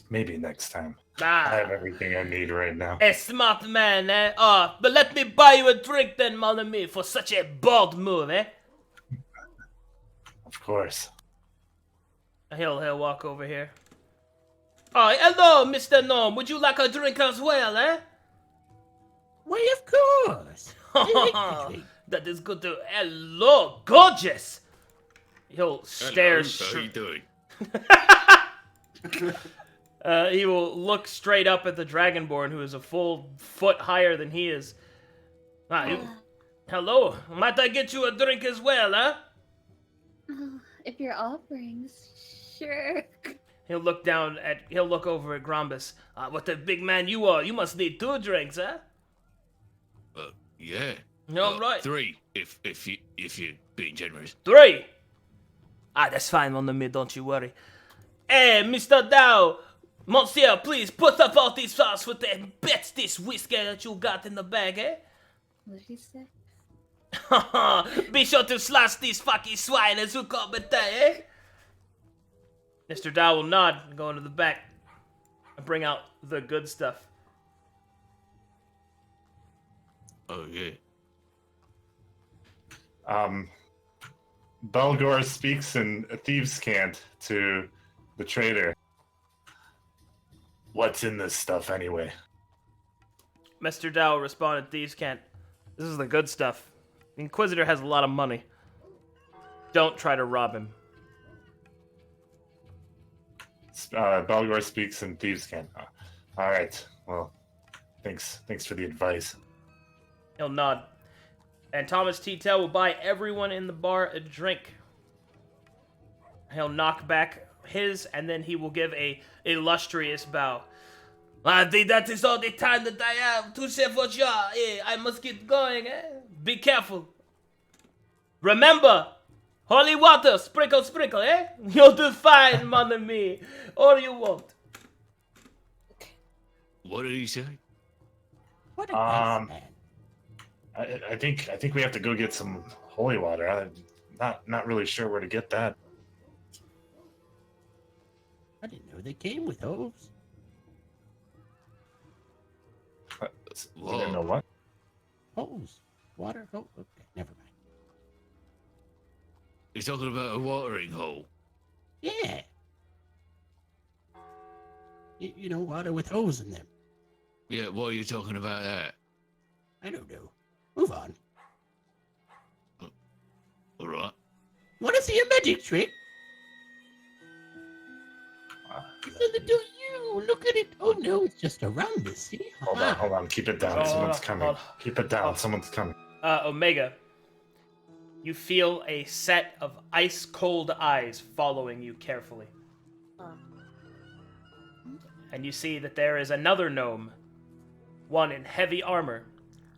Maybe next time. Ah, I have everything I need right now. a smart man, eh? Oh, but let me buy you a drink then, mon ami, for such a bold move, eh? Of course. He'll walk over here. Oh, hello, Mr. Gnome. Would you like a drink as well, eh? Why, of course. I like the drink. That is good to... Hello, gorgeous! He'll stare Hello, how you doing? He will look straight up at the Dragonborn, who is a full foot higher than he is. Hello, might I get you a drink as well, huh? If you're offering, sure. He'll look over at Grombus. What a big man you are. You must need 2 drinks, huh? Yeah. All right. 3, if you're being generous. 3! That's fine, mon ami, don't you worry. Hey, Mr. Dow! Monsieur, please put up all these sauce with that bets this whiskey that you got in the bag, eh? What did he say? Be sure to slash these fucking swine as you call it, eh? Mr. Dow will nod and go into the back and bring out the good stuff. Oh, yeah. Belgore speaks in a thieves' cant to the trader. What's in this stuff anyway? Mr. Dow responded, thieves can't. This is the good stuff. The Inquisitor has a lot of money. Don't try to rob him. Belgore speaks in thieves' cant. All right. Well, thanks for the advice. He'll nod. And Thomas T. Tell will buy everyone in the bar a drink. He'll knock back his, and then he will give a illustrious bow. I think that is all the time that I have to say for sure. I must get going, eh? Be careful. Remember, holy water, sprinkle, sprinkle, eh? You'll do fine, mon ami. All you want. What did he say? What a nice man. I think we have to go get some holy water. I'm not really sure where to get that. I didn't know they came with hose. You didn't know what? Hose. Water hose. Okay, never mind. You're talking about a watering hole? Yeah. You know, water with hose in them. Yeah, why are you talking about that? I don't know. Move on. All right. Want to see a magic trick? It's a little you. Look at it. Oh no, it's just a rhombus. See? Hold on. Keep it down. Someone's coming. Keep it down. Someone's coming. Omega, you feel a set of ice-cold eyes following you carefully. And you see that there is another gnome, one in heavy armor,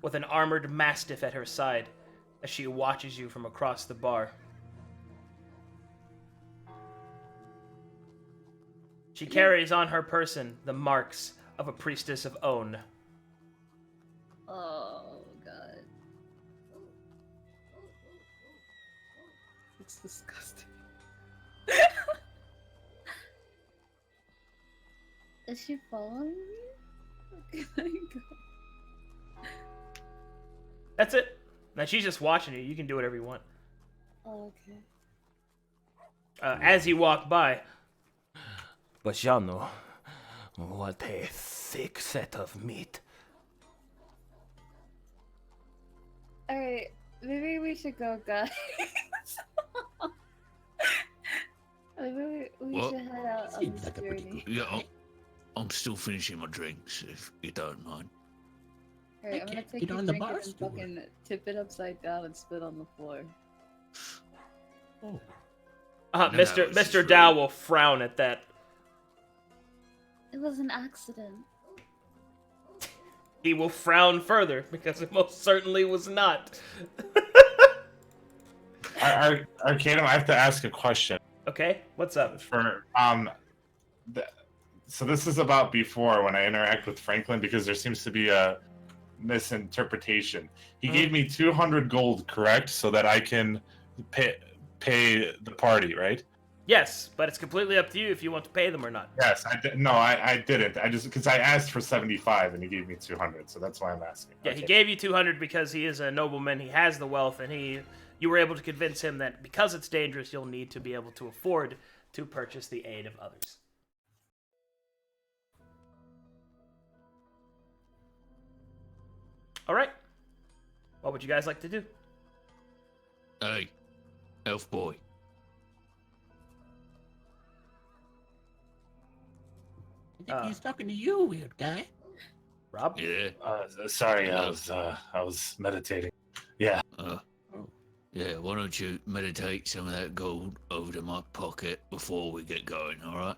with an armored mastiff at her side, as she watches you from across the bar. She carries on her person the marks of a priestess of Own. Oh, God. It's disgusting. Is she following me? Where can I go? That's it. Now she's just watching you. You can do whatever you want. Oh, okay. As you walk by, Bajano, what a thick set of meat. Alright, maybe we should go, guys. Maybe we What? should head out on Seems this like a pretty journey. good. Yeah, I'm still finishing my drinks, if you don't mind. Alright, I I'm gonna can't take get your on the drink bar and then stool. fucking Tip it upside down and spit on the floor. Oh. No, Mr. it's just Mr. Dow will frown at that. It was an accident. He will frown further because it most certainly was not. Arcadum, I have to ask a question. Okay, what's up? So this is about before when I interact with Franklin because there seems to be a misinterpretation. He gave me 200 gold, correct, so that I can pay the party, right? Yes, but it's completely up to you if you want to pay them or not. Yes, I did. No, I didn't. I just because I asked for 75 and he gave me 200, so that's why I'm asking. Yeah, he gave you 200 because he is a nobleman. He has the wealth, and you were able to convince him that because it's dangerous, you'll need to be able to afford to purchase the aid of others. All right. What would you guys like to do? Hey, elf boy. I think he's talking to you, weird guy. Rob? Yeah. Sorry, I was meditating. Yeah. Yeah, why don't you meditate some of that gold over to my pocket before we get going, alright?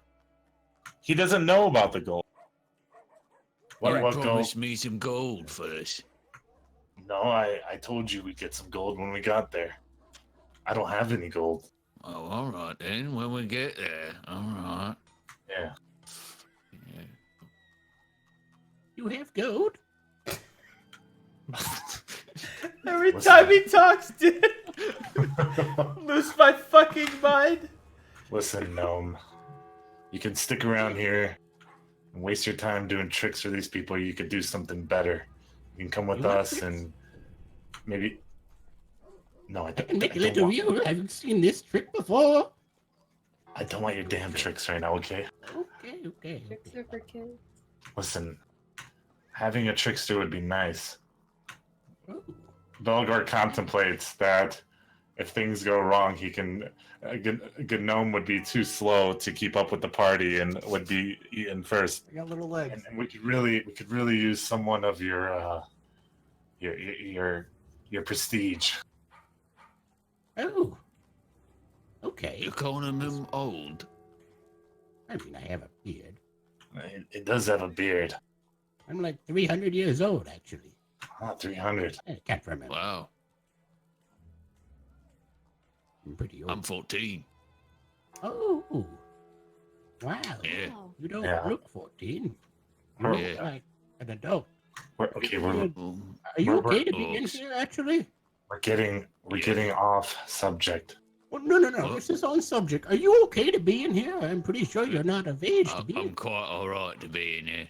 He doesn't know about the gold. You What promised gold? me some gold for this. No, I told you we'd get some gold when we got there. I don't have any gold. Oh, alright then, when we get there, alright. Yeah. Yeah. You have gold? Every Listen. time he talks, dude. Lose my fucking mind. Listen, gnome. You can stick around here and waste your time doing tricks for these people. You could do something better. You can come with You want us tricks? and maybe. No, I I don't. can make a I don't little want- you. Haven't seen this trick before. I don't want your damn tricks right now, okay? Okay. Tricks are for kids. Listen, having a trickster would be nice. Oh, Belgore contemplates that if things go wrong, he can. A gnome would be too slow to keep up with the party and would be eaten first. I got little legs. And we could really use someone of your prestige. Oh. Okay. You're calling him old? I mean, I have a beard. It does have a beard. I'm like 300 years old, actually. 300. I can't remember. Wow, I'm pretty old. I'm 14. Oh. Wow. Yeah. Wow. You don't Yeah. look 14. You We're- look like an adult. We're Are you We're- okay to be in Oops. here, actually? getting off subject. Well, no. What? This is on subject. Are you okay to be in here? I'm pretty sure you're not of age to be I'm in. quite alright to be in here.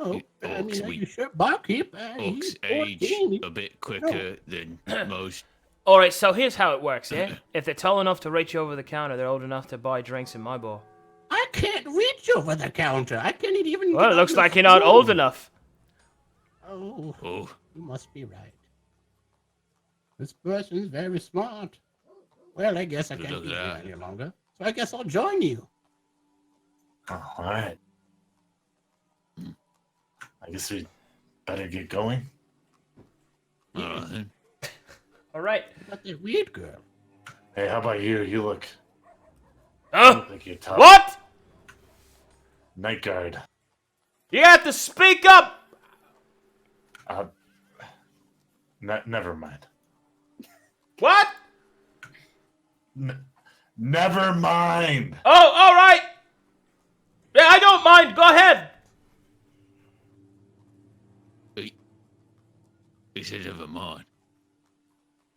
Oh, you- I mean, Orcs, are we- you sure? Barkeep, Orcs he's age 14. a bit quicker than most. All right, so here's how it works, yeah? If they're tall enough to reach over the counter, they're old enough to buy drinks in my bar. I can't reach over the counter. I can't even. Well, get it looks on the like you're not floor. old enough. Oh, Oh, you must be right. This person's very smart. Well, I guess I Look can't at be here that. any longer. So I guess I'll join you. Oh, all right. I guess we better get going. alright then. All right. What about that weird girl? Hey, how about you? You look Huh? like you're tough. What? Night guard. You have to speak up! Never mind. What? Never mind. Oh, all right. Yeah, I don't mind. Go ahead. He said never mind.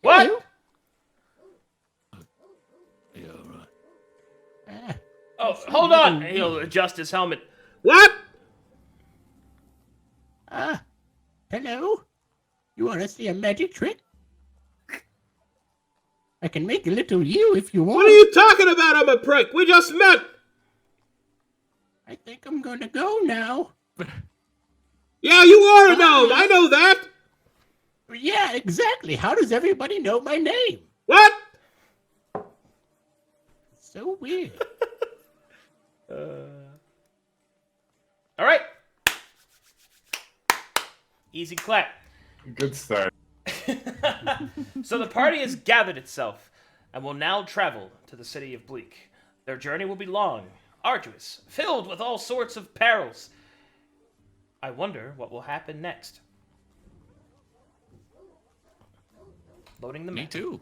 What? Hello? Yeah, alright. Ah, Oh, hold on. He'll adjust his helmet. What? hello? You want to see a magic trick? I can make a little you if you want. What are you talking about? I'm a prick. We just met. I think I'm gonna go now. Yeah, you are a gnome. I know that. Yeah, exactly. How does everybody know my name? What? So weird. All right. Easy clap. Good start. So the party has gathered itself and will now travel to the city of Bleak. Their journey will be long, arduous, filled with all sorts of perils. I wonder what will happen next. Loading the Me map. too.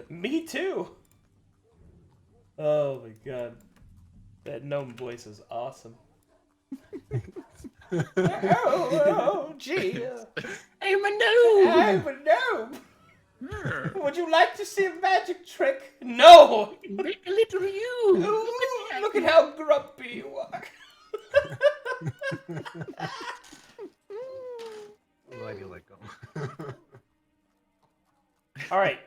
Me too. Oh my god. That gnome voice is awesome. Oh, gee. I'm a gnome! I'm a gnome. Would you like to see a magic trick? No. Make a little you! Ooh, look at how grumpy you are. Glad you like him. All right.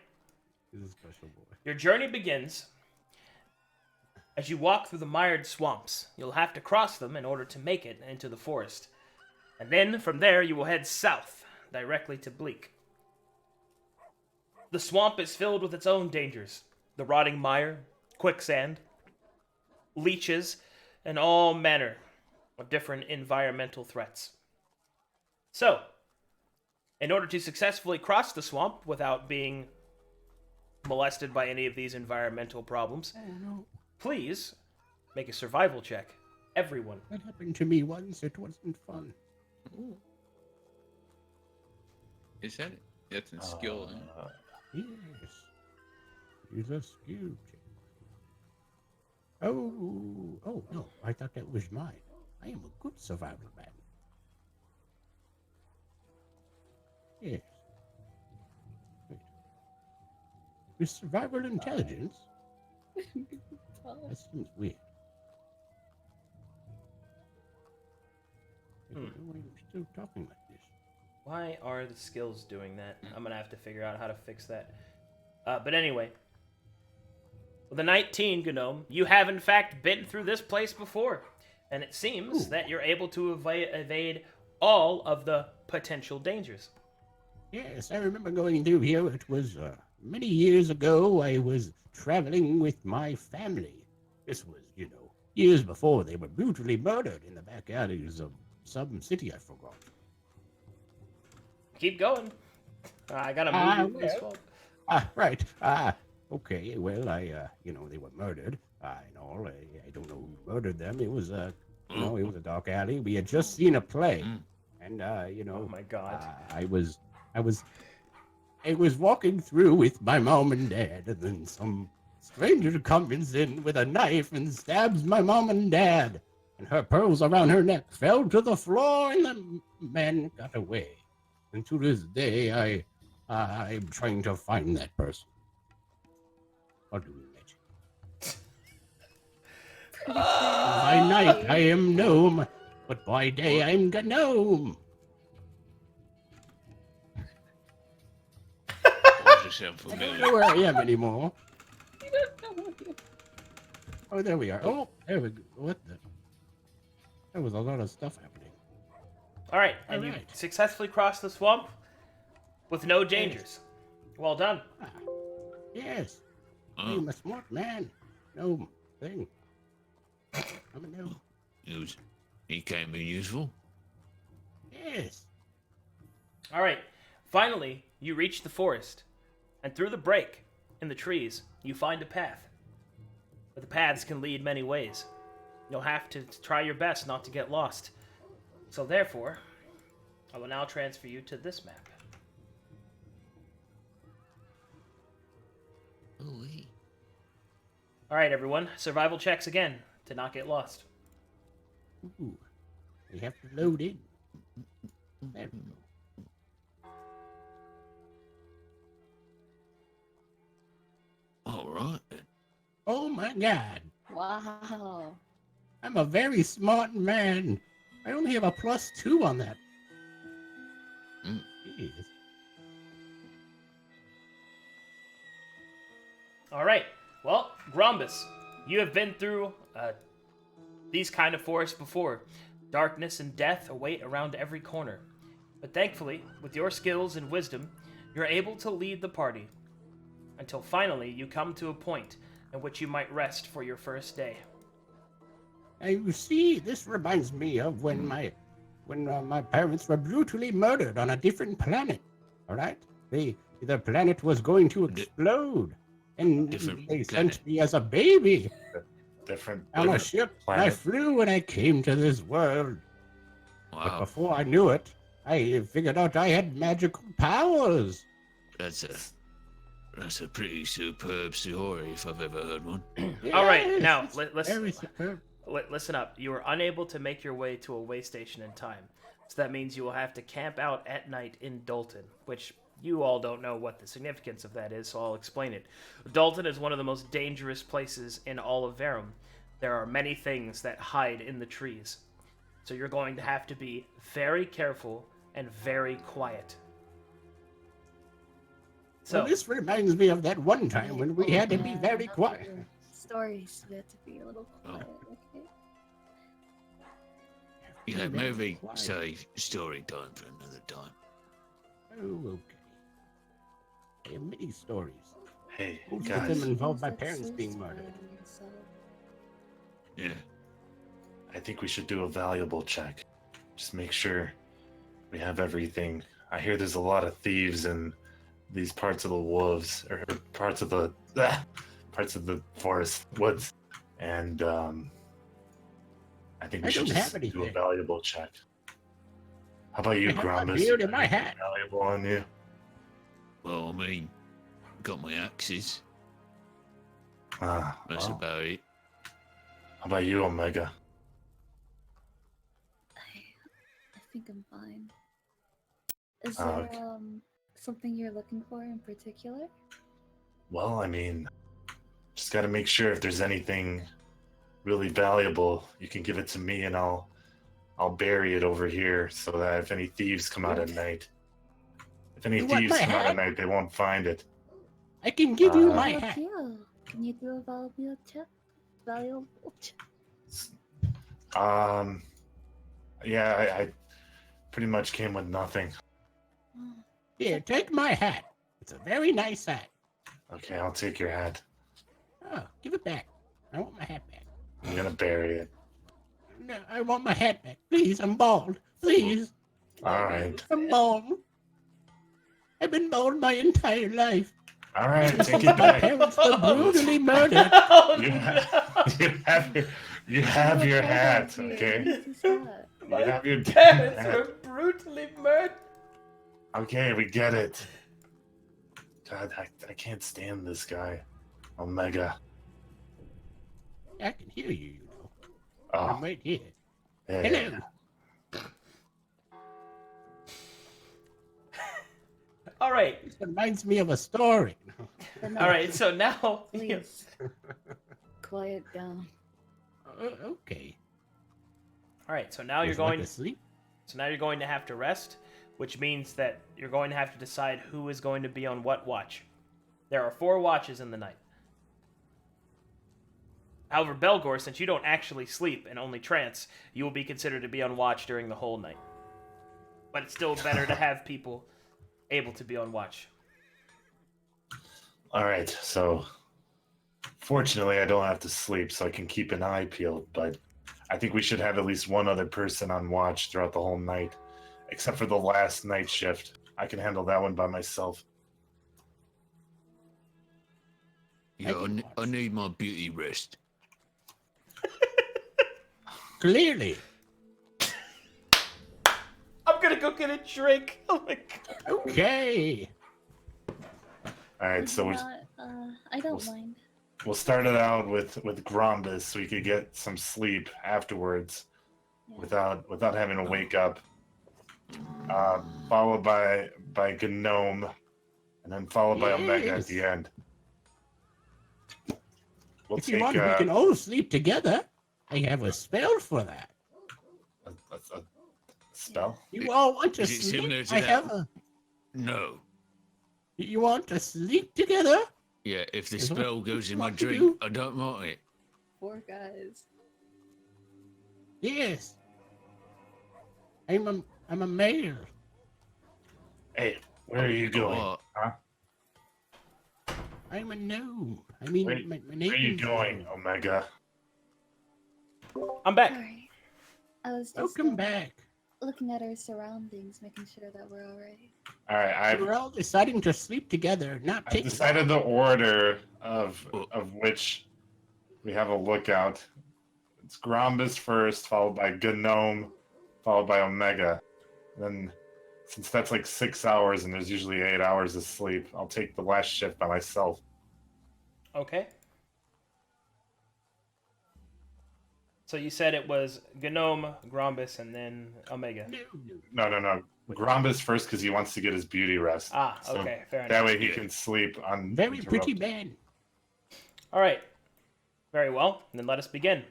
He's a special boy. Your journey begins. As you walk through the mired swamps, you'll have to cross them in order to make it into the forest. And then, from there, you will head south, directly to Bleak. The swamp is filled with its own dangers. The rotting mire, quicksand, leeches, and all manner of different environmental threats. So, in order to successfully cross the swamp without being molested by any of these environmental problems, please make a survival check. Everyone. That happened to me once. It wasn't fun. Ooh. Is that it? That's a skill. Yes. It's a skill check. Oh, no. I thought that was mine. I am a good survival man. Yes. Wait. With survival intelligence? That seems weird. I don't know why I'm still talking like this. Why are the skills doing that? I'm going to have to figure out how to fix that. But anyway. With a 19, Gnome, you have in fact been through this place before. And it seems that you're able to evade all of the potential dangers. Yes, I remember going through here. It was many years ago. I was traveling with my family. This was, years before they were brutally murdered in the back alleys of some city I forgot. Keep going. I gotta move this one. Right. Okay. Well, they were murdered. And all. I don't know who murdered them. It was it was a dark alley. We had just seen a play, and Oh my god. I was walking through with my mom and dad, and then some stranger comes in with a knife and stabs my mom and dad, and her pearls around her neck fell to the floor, and the man got away. And to this day, I'm trying to find that person. I'll do magic. By night, I am gnome, but by day, I'm gnome. Doesn't sound I don't familiar. know where I am anymore. Oh, there we are. Oh, there we go. What the? There was a lot of stuff happening. All right, and you Alright. successfully crossed the swamp with no dangers. Well done. Yes, Oh, I'm a smart man. Gnome thing. I'm a gnome. he came in useful. Yes. All right, finally, you reach the forest, and through the break in the trees, you find a path. But the paths can lead many ways. You'll have to try your best not to get lost. So therefore, I will now transfer you to this map. Ooh-wee. All right, everyone, survival checks again to not get lost. Ooh. We have to load in. There we go. All right. Then. Oh my God. Wow. I'm a very smart man. I only have a +2 on that. Mm. Jeez. All right. Well, Grombus, you have been through these kind of forests before. Darkness and death await around every corner. But thankfully, with your skills and wisdom, you're able to lead the party. Until finally you come to a point in which you might rest for your first day. Now, you see, this reminds me of when my parents were brutally murdered on a different planet. All right, the planet was going to explode, and Different they planet. sent me as a baby Different on a ship. I planet. flew and I came to this world, But Wow, before I knew it, I figured out I had magical powers. that's a pretty superb story if I've ever heard one. All right, Yes, now it's let's very superb. listen up. You were unable to make your way to a way station in time, so that means you will have to camp out at night in Dalton, which you all don't know what the significance of that is, so I'll explain it. Dalton is one of the most dangerous places in all of Verum. There are many things that hide in the trees, so you're going to have to be very careful and very quiet. So, Well, this reminds me of that one time when we had to be very quiet. Stories, we have to be a little quiet, okay? Yeah, Be very maybe quiet. save story time for another time. Oh, okay. I have many stories. Hey, Most of guys, them involve my That parents Zeus being died murdered. on yourself. Yeah. I think we should do a valuable check. Just make sure we have everything. I hear there's a lot of thieves in these parts of the wolves, or parts of the forest woods, and I think we I should don't just have do a anything. valuable check. How about you, I have my Grombus? beard You in got my anything hat. valuable on you? Well, I mean, got my axes. Ah, That's well, about it. how about you, Omega? I think I'm fine. Is Oh, there okay. something you're looking for in particular? Well, I mean, just got to make sure if there's anything really valuable, you can give it to me, and I'll bury it over here so that if any thieves come out at night, You want my hat? they won't find it. I can give you Uh, my How hat. deal? Can you do a valuable check? Valuable check. Yeah, I pretty much came with nothing. Here, take my hat. It's a very nice hat. Okay, I'll take your hat. Oh, give it back. I want my hat back. I'm gonna bury it. No, I want my hat back. Please, I'm bald. Please, All right, I'm bald. I've been bald my entire life. all right, take My it back. parents were brutally murdered. Oh, You no. you have your Hold on hat, to it. okay? Who's that? You have your Parents hat. were brutally murdered. Okay, we get it. God, I can't stand this guy, Omega. I can hear you, you know. Oh, I'm right here. yeah. Hello. All right, This reminds me of a story. all right. So now, Please. Quiet down. Okay. all right. So now you're Would you like going. to sleep? So now you're going to have to rest, which means that you're going to have to decide who is going to be on what watch. There are 4 watches in the night. However, Belgore, since you don't actually sleep and only trance, you will be considered to be on watch during the whole night. But it's still better to have people able to be on watch. All right, so fortunately, I don't have to sleep, so I can keep an eye peeled. But I think we should have at least one other person on watch throughout the whole night, except for the last night shift. I can handle that one by myself. Yeah, I need my beauty rest. Clearly. I'm gonna go get a drink. Oh my god. Okay. All right, so I don't we'll- mind. we'll start it out with Grombus, so we could get some sleep afterwards, Yeah. without having to wake up. Followed by Gnome, and then followed by Omega at the Yes. end. We'll If you take want, we can all sleep together. I have a spell for that. a spell. You all want to Is it similar sleep? to I that? have a. No. You want to sleep together? Yeah, if the Is what spell goes you in my want to drink, do? I don't want it. 4 guys. Yes. I'm a male. Hey, where are you going? What? Huh? I'm a gnome. I mean, Where- my name Where are you is going, gnome. Omega? I'm back. Sorry. I was just Welcome back. looking at our surroundings, making sure that we're alright. All right, We're all deciding to sleep together, not I've take. decided the order of which we have a lookout. It's Grombus first, followed by Gnome, followed by Omega. Then, since that's like 6 hours and there's usually 8 hours of sleep, I'll take the last shift by myself. Okay. So you said it was Gnome, Grombus, and then Omega. No. Grombus first because he wants to get his beauty rest. Ah, So okay, fair enough. that way he can sleep Very pretty uninterrupted. man. All right. Very well. Then let us begin.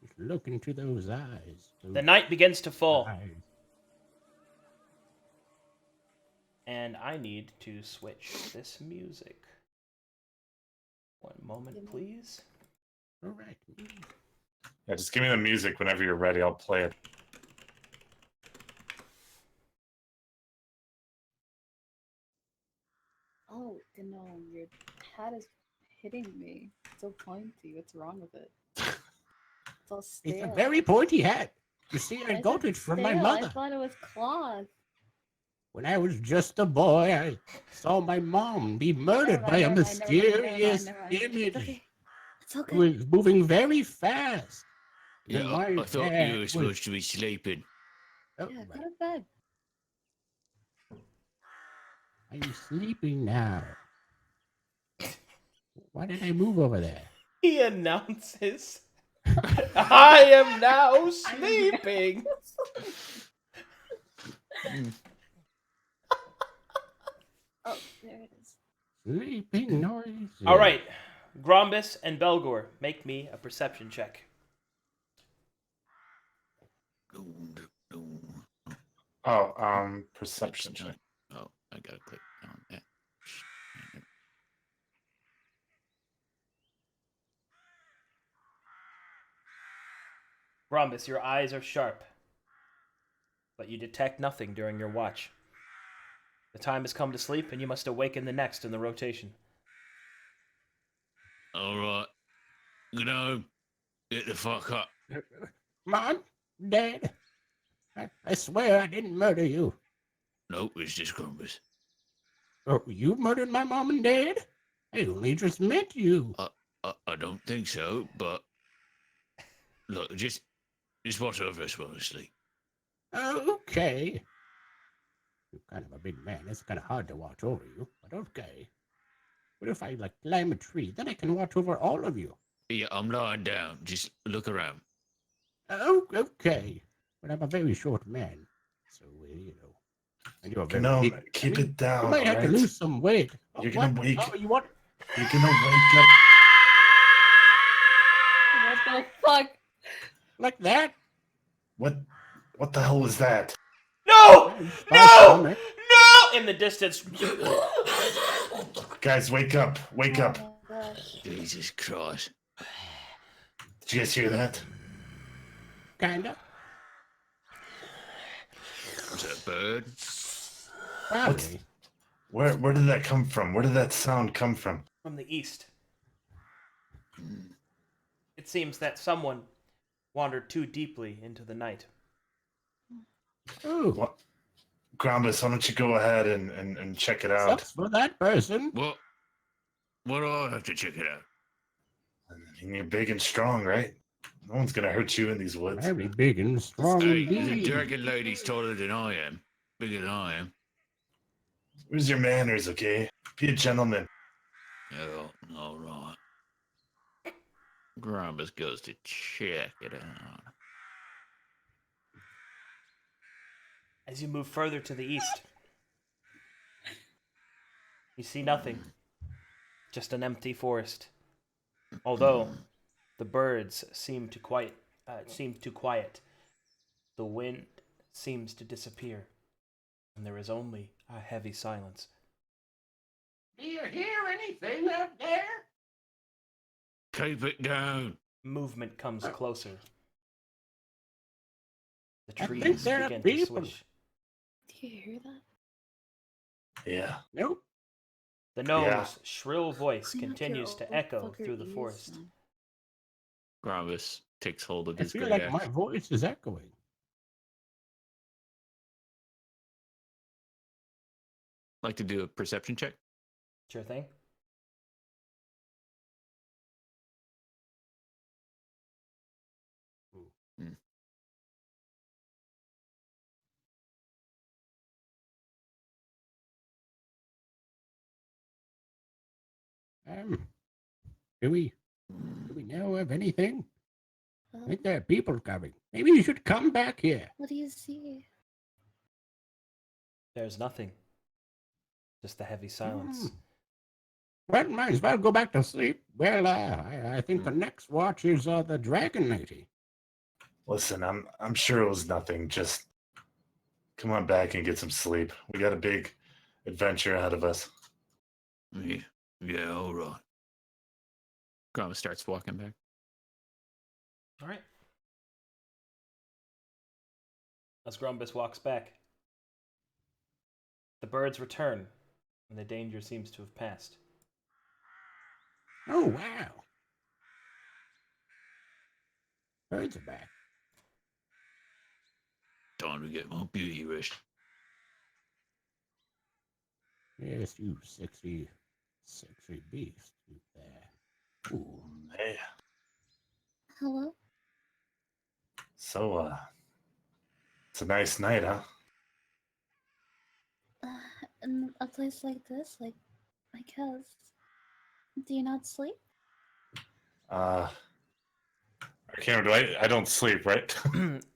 Just look into those eyes. The night begins to fall, eyes. and I need to switch this music. One moment, please. All right. Yeah, just give me the music whenever you're ready. I'll play it. Oh, Gnome, your hat is hitting me. It's so pointy. What's wrong with it? It's all stale. It's a very pointy hat. You see, I Why is got it from my stale? mother. I thought it was cloth. When I was just a boy, I saw my mom be murdered by a Never mind, mysterious never mind. image. It's okay. It's okay. It was moving very fast. Yeah, And my I thought dad you were was- supposed to be sleeping. Oh, Yeah, go right. to bed. I'm sleeping now. Why did I move over there? He announces, I am now sleeping. Oh, there it is. Sleeping noise. All right. Grombus and Belgore, make me a perception check. Oh, perception check. Oh, I gotta click on that. Grombus, your eyes are sharp, but you detect nothing during your watch. The time has come to sleep, and you must awaken the next in the rotation. All right, Gnome, get the fuck up. Mom, Dad, I swear I didn't murder you. No, it's just Grombus. Oh, you murdered my mom and dad? I only just met you. I don't think so, but look, just watch over us while we sleep. Okay. You're kind of a big man. It's kind of hard to watch over you, but okay. What if I climb a tree? Then I can watch over all of you. Yeah, I'm lying down. Just look around. Oh, okay. But I'm a very short man, so you know. And you're very Gnome, big. keep it down, You might have to alright? lose some weight. Oh, You're gonna what? wake- Oh, you want? You're gonna wake up. What the fuck? Like that? What the hell was that? No! No! No! In the distance. Guys, wake up! Wake up! Oh my gosh. Jesus Christ. Did you guys hear that? Kinda. Was that a bird? Probably. Where did that come from? Where did that sound come from? From the east. It seems that someone wandered too deeply into the night. Ooh, What? Grombus, why don't you go ahead and check it out? sucks for that person. What? What do I have to check it out? And you're big and strong, right? No one's gonna hurt you in these woods. Very big and strong Hey, the indeed. dragon lady's taller than I am. Bigger than I am. Where's your manners, okay? Be a gentleman. Oh, all right. Grombus goes to check it out. As you move further to the east, you see nothing. Just an empty forest. Although the birds seem too quiet, the wind seems to disappear, and there is only a heavy silence. Do you hear anything up there? Keep it down. Movement comes closer. The I think trees there are begin to people. swish. Do you hear that? Yeah. Nope. The gnome's Yeah. shrill voice Clean up your continues to old echo fucker through the ears, forest. son. Grombus takes hold of I his feel great like axe. my voice is echoing. Like to do a perception check? Sure thing. Do we know of anything? I Oh, think there are people coming. Maybe you should come back here. what do you see? There's nothing. Just the heavy silence. Well, might as well go back to sleep. Well, I think the next watch is the dragon lady. Listen, I'm sure it was nothing. Just come on back and get some sleep. We got a big adventure ahead of us. Yeah, all right. Grombus starts walking back. All right. As Grombus walks back, the birds return, and the danger seems to have passed. Oh, wow. Birds are back. Time to get my beauty rest. Yes, you sexy beast. You there. Ooh. Hey, Hello? so it's a nice night, huh? In a place like this, like, I guess. Do you not sleep? Cameron, I don't sleep, right?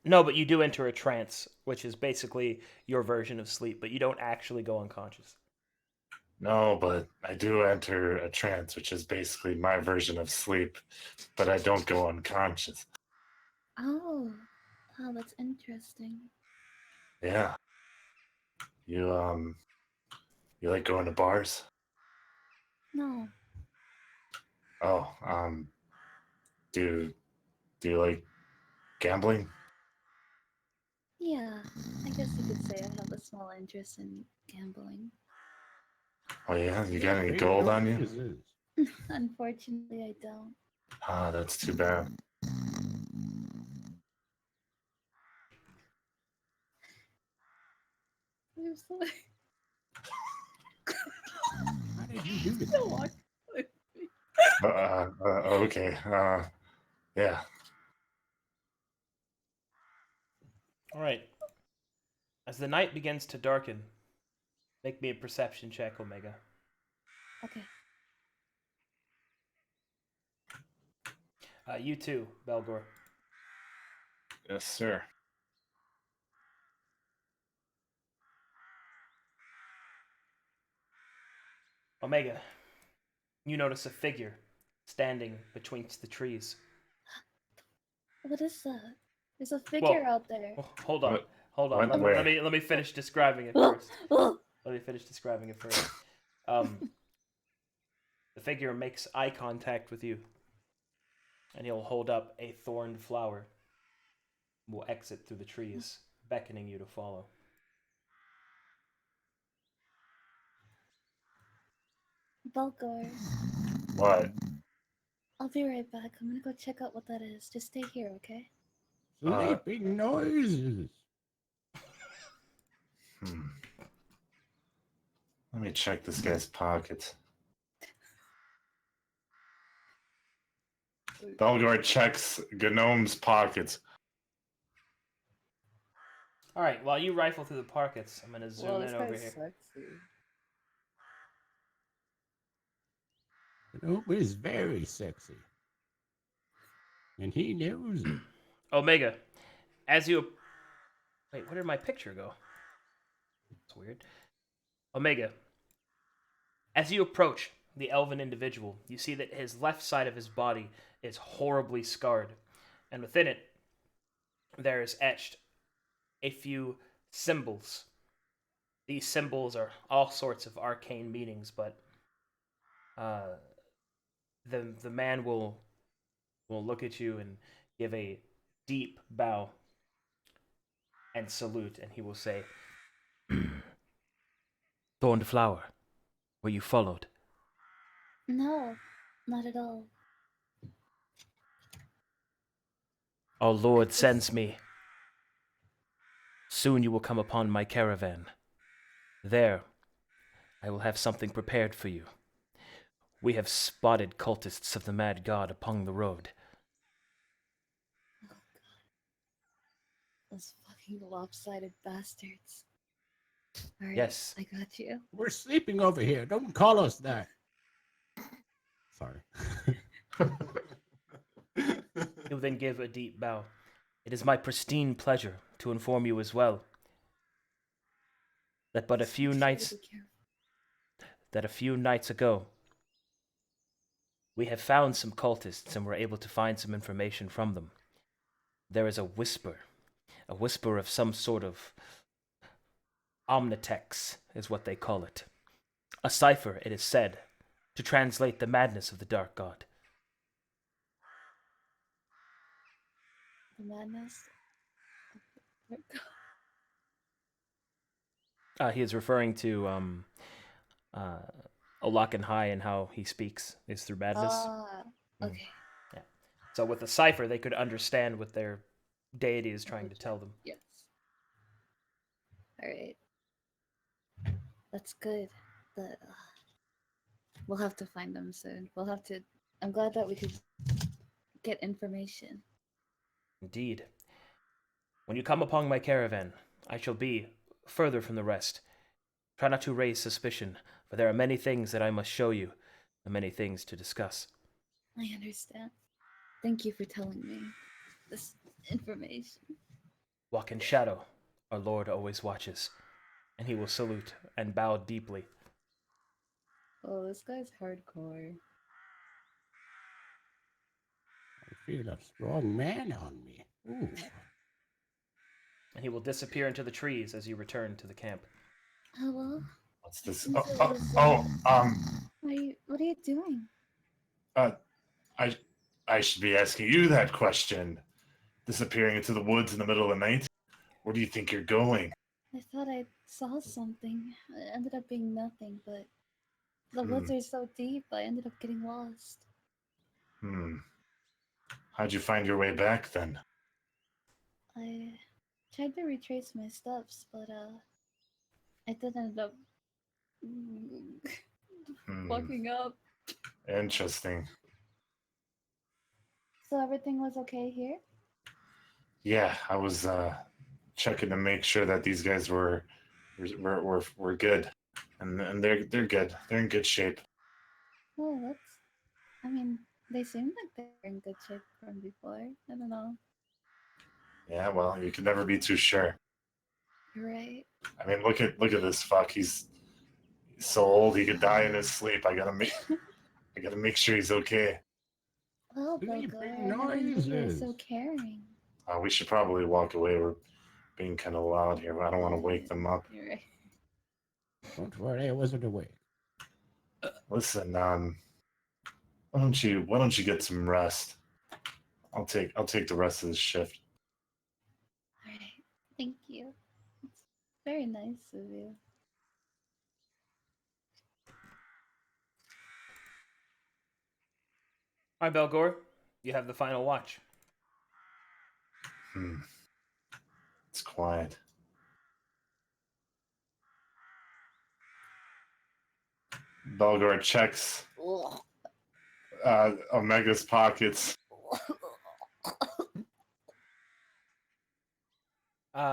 No, but you do enter a trance, which is basically your version of sleep, but you don't actually go unconscious. No, but I do enter a trance, which is basically my version of sleep, but I don't go unconscious. Oh, that's interesting. Yeah. You like going to bars? No, Oh, do you like gambling? yeah, I guess you could say I have a small interest in gambling. Oh yeah, you got any Big gold on you? noises. Unfortunately, I don't. Ah, that's too bad. I'm sorry. How did you do Don't that? walk with me. Okay. Yeah. All right. As the night begins to darken, make me a perception check, Omega. Okay. You too, Belgore. Yes, sir. Omega, you notice a figure standing betwixt the trees. What is that? There's a figure Well, out there. Hold on. What? Hold on. What? Let me finish describing it first. Let me finish describing it first. The figure makes eye contact with you, and he'll hold up a thorned flower. Will exit through the trees, beckoning you to follow. Belgore, What? I'll be right back. I'm gonna go check out what that is. Just stay here, okay? Sleeping noises. Let me check this guy's pockets. Belgore checks Gnome's pockets. All right. While you rifle through the pockets, I'm gonna zoom Well, in this over guy's here. sexy. Gnome is very sexy. And he knows it. Omega, as you wait, where did my picture go? It's weird. Omega, as you approach the elven individual, you see that his left side of his body is horribly scarred, and within it there is etched a few symbols. These symbols are all sorts of arcane meanings, but the man will look at you and give a deep bow and salute, and he will say, "Thorned flower, were you followed?" No, not at all. Our Lord sends me. Soon you will come upon my caravan. There, I will have something prepared for you. We have spotted cultists of the Mad God upon the road. Oh god. Those fucking lopsided bastards. Alright, Yes. I got you. We're sleeping over here. Don't call us that. sorry. He will then give a deep bow. It is my pristine pleasure to inform you as well that but a few nights ago we have found some cultists and were able to find some information from them. There is a whisper of some sort of omnitex is what they call it. A cipher, it is said, to translate the madness of the Dark God. The madness. He is referring to Olokenhai and how he speaks is through madness. Okay. Yeah. So with the cipher, they could understand what their deity is trying to tell them. Yes. All right. That's good. We'll have to find them soon. We'll have to. I'm glad that we could get information. Indeed. When you come upon my caravan, I shall be further from the rest. Try not to raise suspicion, for there are many things that I must show you, and many things to discuss. I understand. Thank you for telling me this information. Walk in shadow, our Lord always watches. And he will salute and bow deeply. Oh, this guy's hardcore. I feel a strong man on me. Ooh. And he will disappear into the trees as you return to the camp. Hello? What's this? What are you doing? I should be asking you that question. Disappearing into the woods in the middle of the night? Where do you think you're going? I thought I saw something. It ended up being nothing, but the woods are so deep, I ended up getting lost. How'd you find your way back then? I tried to retrace my steps, but I did end up fucking up. Interesting. So everything was okay here? Yeah, I was checking to make sure that these guys were good, and they're good. They're in good shape. Oh, I mean, they seem like they're in good shape from before. I don't know. Yeah, well, you can never be too sure. You're right. I mean, look at this fuck. He's so old he could die in his sleep. I gotta make sure he's okay. Well, Belgore, I never knew you were so caring. We should probably walk away. We're being kind of loud here. I don't want to wake them up. You're right. Don't worry, I wasn't awake. Listen, why don't you get some rest? I'll take the rest of the shift. All right. Thank you. It's very nice of you. All right, Belgore, you have the final watch. It's quiet. Belgore checks Omega's pockets.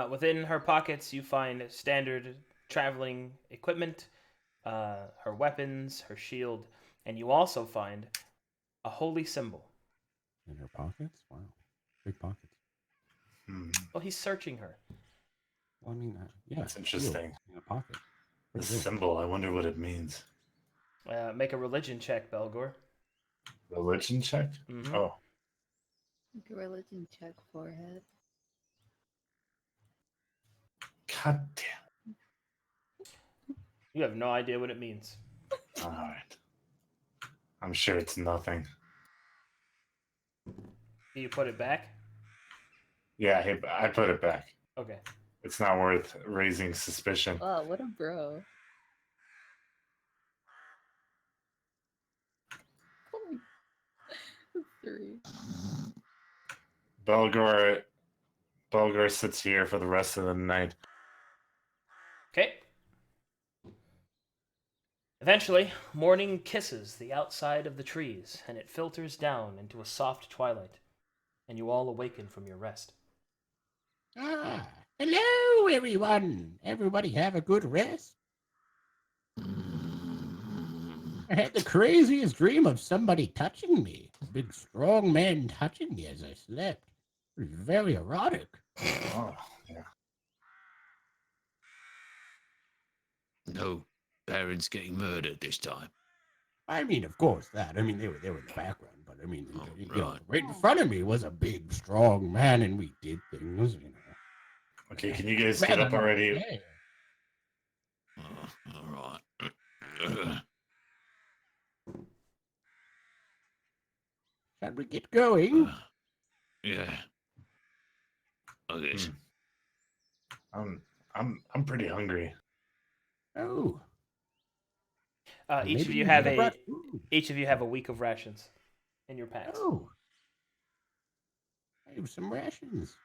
Within her pockets, you find standard traveling equipment, her weapons, her shield, and you also find a holy symbol. In her pockets? Wow. Big pockets. Well, he's searching her. Well, I mean, yeah. That's interesting. In a pocket. The symbol, I wonder what it means. Make a religion check, Belgore. Religion check? Mm-hmm. Oh. Make a religion check, forehead. God damn. You have no idea what it means. All right. I'm sure it's nothing. Do you put it back? Yeah, I put it back. Okay. It's not worth raising suspicion. Wow, what a bro. Three. Belgore sits here for the rest of the night. Okay. Eventually, morning kisses the outside of the trees, and it filters down into a soft twilight, and you all awaken from your rest. Ah, hello, everyone. Everybody have a good rest? I had the craziest dream of somebody touching me. A big, strong man touching me as I slept. It was very erotic. Oh, yeah. No parents getting murdered this time. I mean, of course, that. I mean, they were in the background, but I mean, Oh, you know, right. right in front of me was a big, strong man, and we did things, you know. Okay, can you guys get up already? Yeah. All right. Shall we get going? Yeah. I guess. I'm pretty hungry. Oh. Each of maybe you you have should've a brought food. week of rations in your packs. Oh. I have some rations.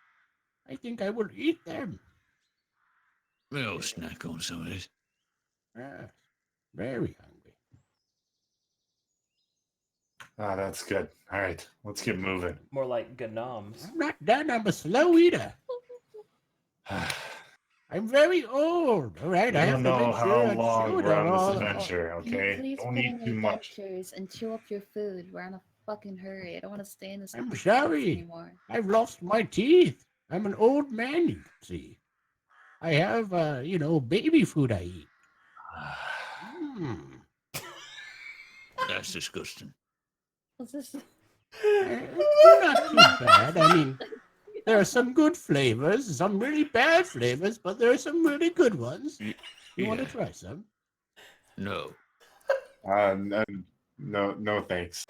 I think I will eat them. We'll snack on some of this. Yes. Very hungry. Ah, that's good. All right, let's get moving. More like gnomes. I'm not done. I'm a slow eater. I'm very old. All right, I I have don't to know make how sure I long chew it we're on this all. adventure, Can okay? you please Don't put eat in too much. adventures and chew up your food? We're in a fucking hurry. I don't want to stay in this I'm place sorry. anymore. I've lost my teeth. I'm an old man, you can see. I have, baby food I eat. That's disgusting. What's this? Not too bad. I mean, there are some good flavors, some really bad flavors, but there are some really good ones. You want to try some? No. No, thanks.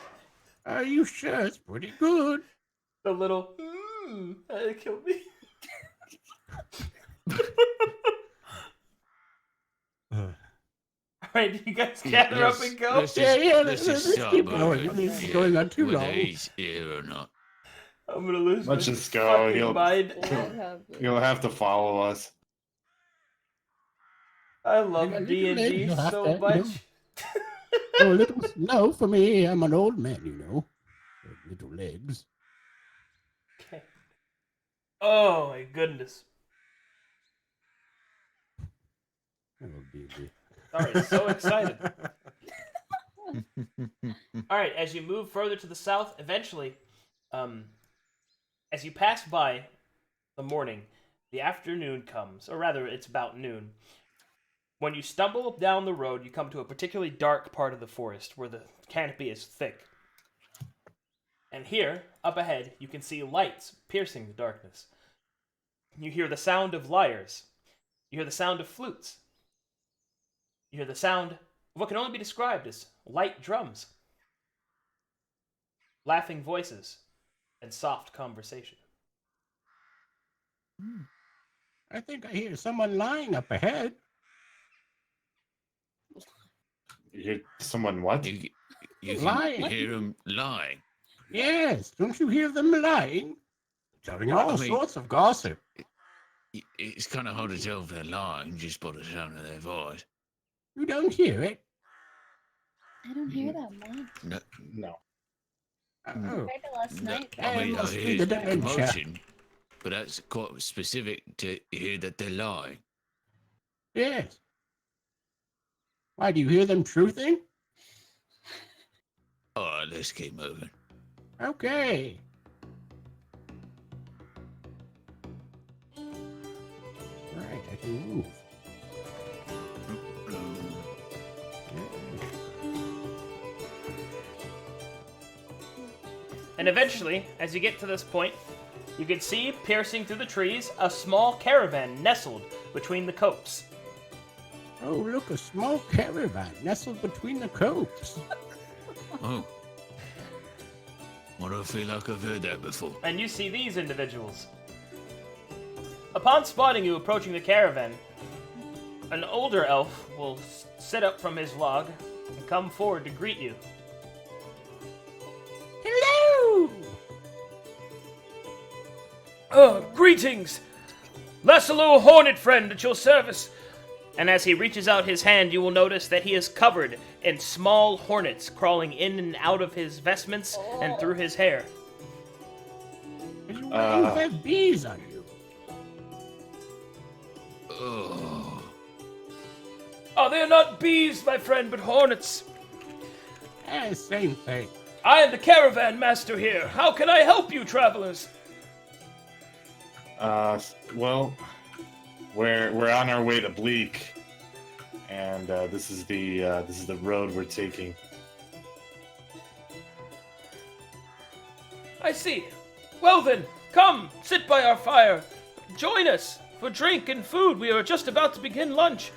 Are you sure? It's pretty good. The little that killed me. All right, you guys gather up and go. Let's just start keep moving. going. This is going on too Whether long. he's here or not. I'm gonna lose Let's my just go. fucking mind. You'll have to follow us. I You love got little D&D legs, you'll have so to, much. Oh, a little slow for me. I'm an old man, you know. Little legs. Okay. Oh my goodness. Oh, baby. Sorry, so excited. All right, as you move further to the south, eventually, as you pass by the morning, the afternoon comes, or rather, it's about noon. When you stumble down the road, you come to a particularly dark part of the forest where the canopy is thick. And here, up ahead, you can see lights piercing the darkness. You hear the sound of lyres. You hear the sound of flutes. You hear the sound of what can only be described as light drums, laughing voices, and soft conversation. I think I hear someone lying up ahead. You hear someone what? You Lying. can hear him lying. Yes, don't you hear them lying? Telling all sorts of gossip. It's kind of hard to tell if they're lying just by the sound of their voice. You don't hear it? I don't hear that much. No. Oh. Compared to last night. I mean, I must be hear the dementia. commotion, but that's quite specific to hear that they're lying. Yes. Why, do you hear them truthing? All right, let's keep moving. Okay. Right, I can move. And eventually, as you get to this point, you can see, piercing through the trees, a small caravan nestled between the copse. Oh, look, a small caravan nestled between the copes. Oh. Why do I feel like I've heard that before? And you see these individuals. Upon spotting you approaching the caravan, an older elf will sit up from his log and come forward to greet you. Hello! Greetings! Laszlo Hornet Friend at your service! And as he reaches out his hand, you will notice that he is covered in small hornets crawling in and out of his vestments and through his hair. You have bees on you. Oh. Oh, they are not bees, my friend, but hornets. Same thing. I am the caravan master here. How can I help you, travelers? Well, we're on our way to Bleak, and this is the road we're taking. I see. Well then, come, sit by our fire. Join us for drink and food. We are just about to begin lunch.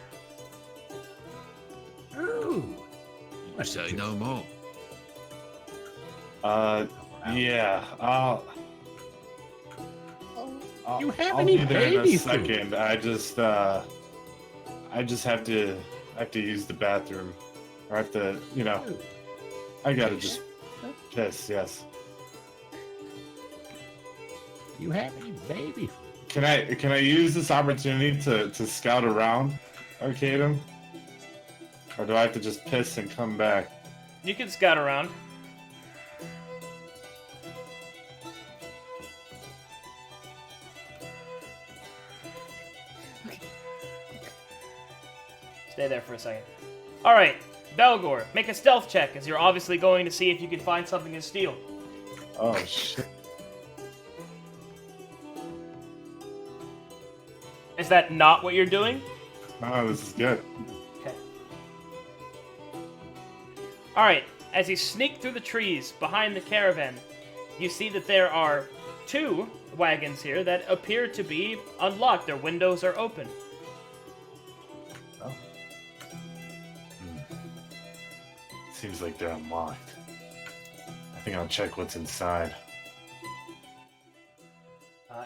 Ooh. Say no more. Yeah. You have I'll any be there in a baby food? second. I just have to use the bathroom, or I have to, I gotta just piss. Yes. You have any baby food? Can I use this opportunity to scout around Arcadum, or do I have to just piss and come back? You can scout around. Stay there for a second. Alright, Belgore, make a stealth check, as you're obviously going to see if you can find something to steal. Oh shit. Is that not what you're doing? No, this is good. Okay. Alright, as you sneak through the trees behind the caravan, you see that there are 2 wagons here that appear to be unlocked. Their windows are open. Oh. Seems like they're unlocked. I think I'll check what's inside.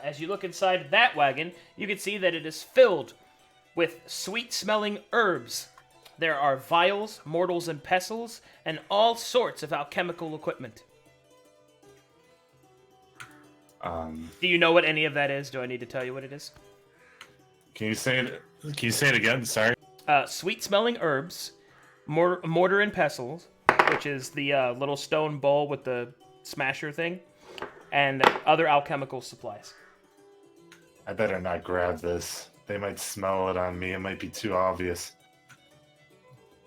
As you look inside that wagon, you can see that it is filled with sweet-smelling herbs. There are vials, mortals and pestles, and all sorts of alchemical equipment. Do you know what any of that is? Do I need to tell you what it is? Can you say it again? Sorry. Sweet-smelling herbs, mortar and pestles, which is the little stone bowl with the smasher thing, and other alchemical supplies. I better not grab this. They might smell it on me. It might be too obvious.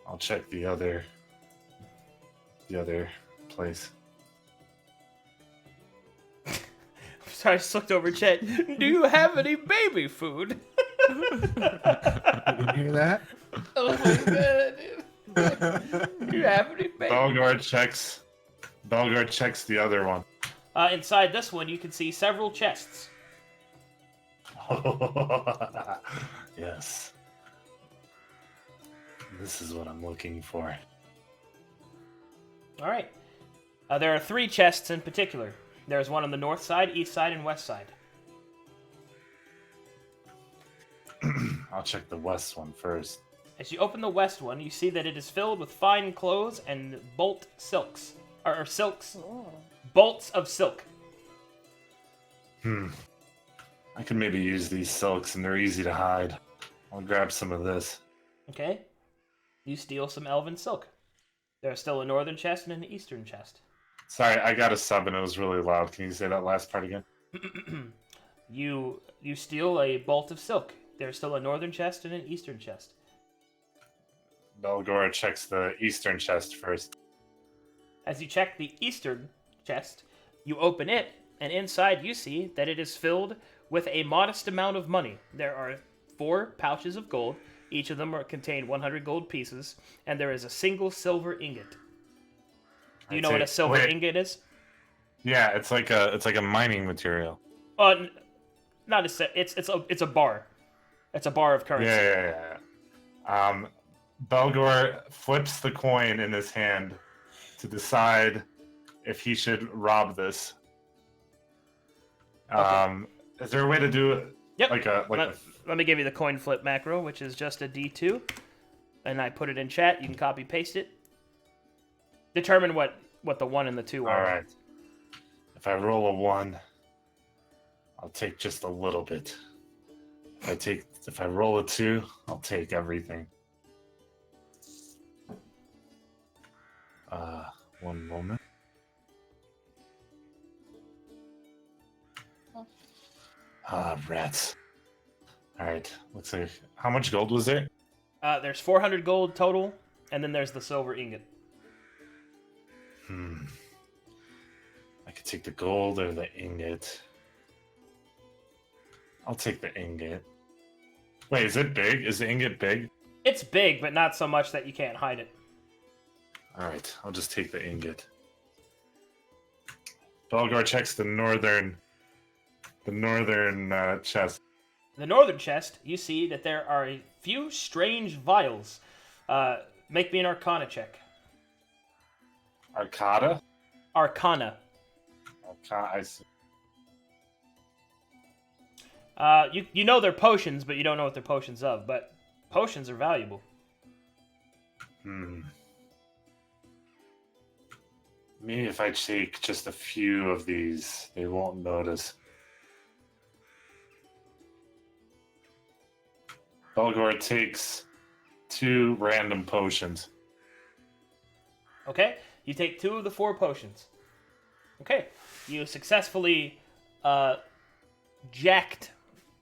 I'll check the other place. Sorry, I just looked over Chet. Do you have any baby food? You hear that? Oh my god, dude. Do you have any baby Belgore checks the other one. Inside this one, you can see several chests. Yes. This is what I'm looking for. All right. There are 3 chests in particular. There's one on the north side, east side, and west side. I'll check the west one first. As you open the west one, you see that it is filled with fine clothes and bolts of silk. I can maybe use these silks, and they're easy to hide. I'll grab some of this. Okay. You steal some elven silk. There's still a northern chest and an eastern chest. Sorry, I got a sub and it was really loud. Can you say that last part again? You steal a bolt of silk. There's still a northern chest and an eastern chest. Belgore checks the eastern chest first. As you check the eastern chest, you open it, and inside you see that it is filled with a modest amount of money. There are 4 pouches of gold. Each of them contain 100 gold pieces, and there is a single silver ingot. Do you know what a silver ingot is? Yeah, it's like a mining material. Not a it's a bar. It's a bar of currency. Yeah. Belgore flips the coin in his hand to decide if he should rob this. Okay. Is there a way to do it? Yep. Let me give you the coin flip macro, which is just a D2, and I put it in chat. You can copy paste it. Determine what the 1 and the 2 are. All right. If I roll a 1, I'll take just a little bit. If I roll a 2, I'll take everything. One moment. Rats. Alright, let's see. How much gold was there? There's 400 gold total, and then there's the silver ingot. I could take the gold or the ingot. I'll take the ingot. Wait, is it big? Is the ingot big? It's big, but not so much that you can't hide it. All right, I'll just take the ingot. Belgore checks the northern chest. The northern chest, you see that there are a few strange vials. Make me an Arcana check. Arcana? Arcana. I see. You know they're potions, but you don't know what they're potions of. But potions are valuable. Maybe if I take just a few of these, they won't notice. Belgore takes 2 random potions. Okay, you take 2 of the 4 potions. Okay, you successfully jacked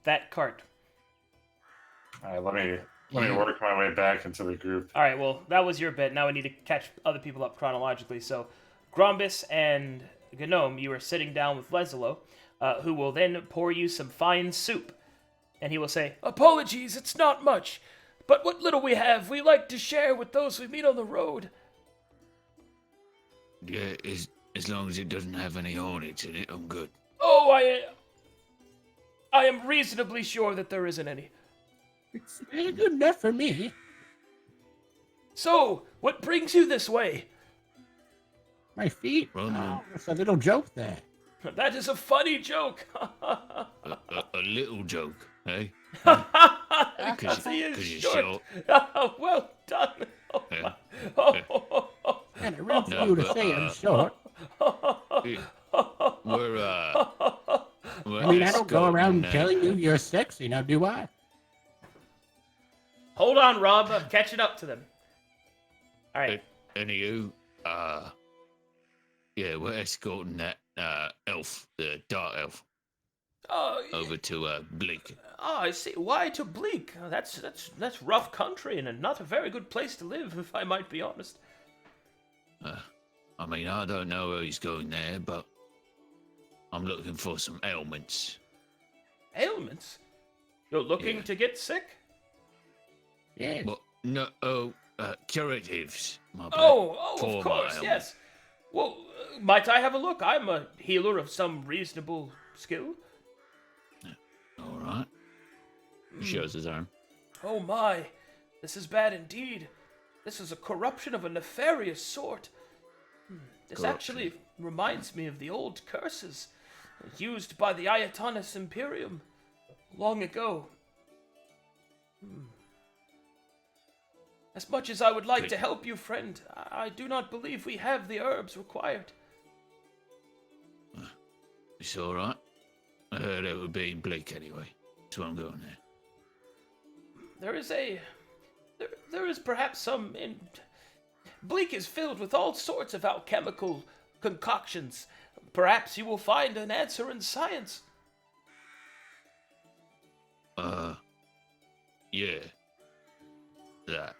that cart. All right, let me work my way back into the group. All right, well, that was your bit. Now we need to catch other people up chronologically. So, Grombus and G-nome, you are sitting down with Leslo, who will then pour you some fine soup. And he will say, "Apologies, it's not much, but what little we have, we like to share with those we meet on the road." Yeah, as long as it doesn't have any hornets in it, I'm good. Oh, I am reasonably sure that there isn't any. It's very good enough for me. So, what brings you this way? My feet. Well, Oh, there's a little joke there. That is a funny joke. a little joke, eh? Because he is short. Well done. Yeah. Kind of rude for you to say I'm short. We're I mean, I don't go around escorting, telling you you're sexy, now do I? Hold on, Rob. I'm catching up to them. All right. Anywho, yeah, we're escorting that elf, the dark elf, over to Bleak. Oh, I see. Why to Bleak? That's rough country and not a very good place to live, if I might be honest. I mean, I don't know where he's going there, but I'm looking for some ailments. Ailments? You're looking Yeah. to get sick? Yes. Well, no, curatives. My bad. Oh, For of my course, ailment. yes. Well, might I have a look? I'm a healer of some reasonable skill. All right. He shows his arm. Oh my, this is bad indeed. This is a corruption of a nefarious sort. This actually reminds me of the old curses used by the Ayatanus Imperium long ago. As much as I would like to help you, friend, I do not believe we have the herbs required. It's all right. I heard it would be in Bleak anyway. So I'm going there. There is perhaps some in... Bleak is filled with all sorts of alchemical concoctions. Perhaps you will find an answer in science. Yeah. That.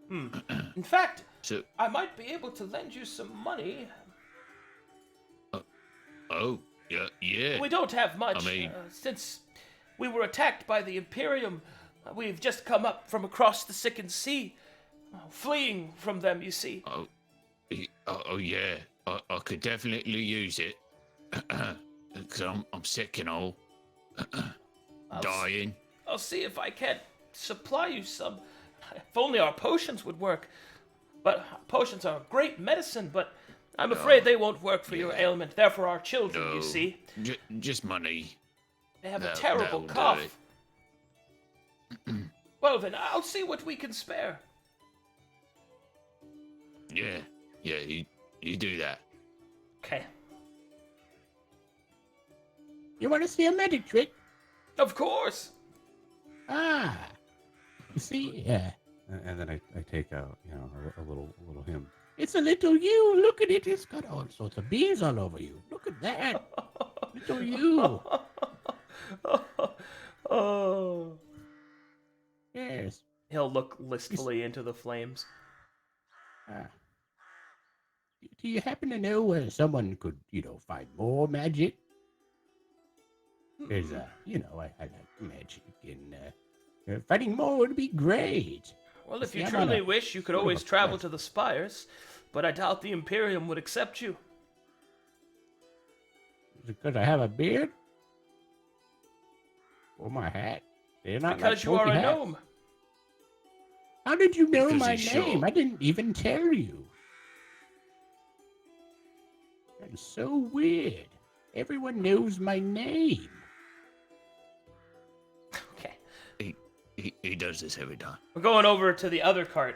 In fact, So, I might be able to lend you some money. oh, yeah. We don't have much. I mean- Since we were attacked by the Imperium, we've just come up from across the Sickened Sea, fleeing from them, you see. Oh, yeah. I could definitely use it. Because I'm sick and all. Dying. I'll see if I can't supply you some. If only our potions would work. But potions are great medicine, but I'm afraid they won't work for your ailment. They're for our children, No. you see. Just money. They have a That- terrible that'll do cough. Well then, I'll see what we can spare. Yeah, you do that. Okay. You want to see a magic trick? Of course. Ah. You see? Yeah. And then I take out, a little hymn. It's a little you. Look at it. It's got all sorts of bees all over you. Look at that. Little you. Oh. Yes. He'll look listfully into the flames. Ah. Do you happen to know where someone could, find more magic? There's, I like magic, and finding more would be great. Well, if See, you I'm on truly a wish, you could sort of a always travel quest. to the spires, but I doubt the Imperium would accept you. Is it because I have a beard? Or my hat? They're not Because like you are pointy a hats. gnome. How did you know Because my he's name? short. I didn't even tell you. That's so weird. Everyone knows my name. Okay. He does this every time. We're going over to the other cart.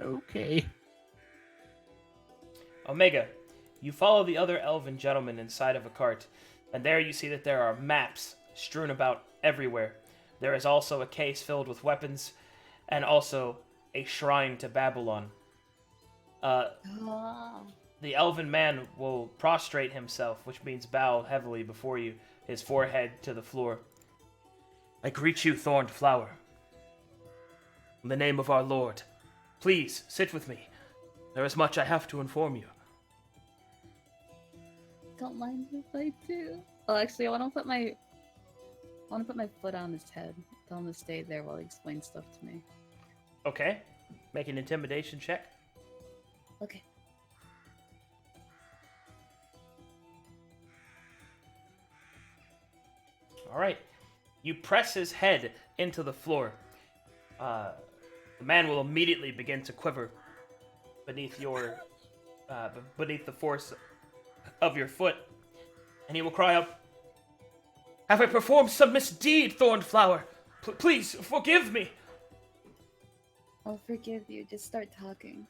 Okay. Omega, you follow the other elven gentleman inside of a cart, and there you see that there are maps strewn about everywhere. There is also a case filled with weapons, and also a shrine to Babylon. Oh. The elven man will prostrate himself, which means bow heavily before you, his forehead to the floor. I greet you, thorned flower. In the name of our Lord, please sit with me. There is much I have to inform you. Don't mind if I do. Oh, actually, I want to put my foot on his head. Tell him to stay there while he explains stuff to me. Okay, make an intimidation check. Okay. All right. You press his head into the floor. The man will immediately begin to quiver beneath beneath the force of your foot, and he will cry out, "Have I performed some misdeed, Thorned Flower? Please forgive me." I'll forgive you. Just start talking.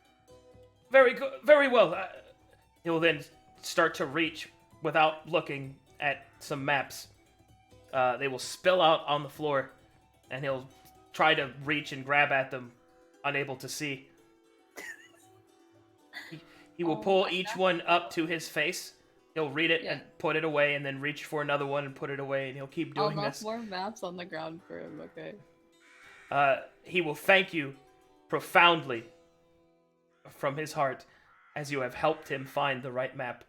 Very good, very well. He will then start to reach without looking at some maps. They will spill out on the floor, and he'll try to reach and grab at them, unable to see. He will pull each one up to his face. He'll read it and put it away, and then reach for another one and put it away, and he'll keep I'll doing knock this. more maps on the ground for him, okay? He will thank you profoundly from his heart as you have helped him find the right map.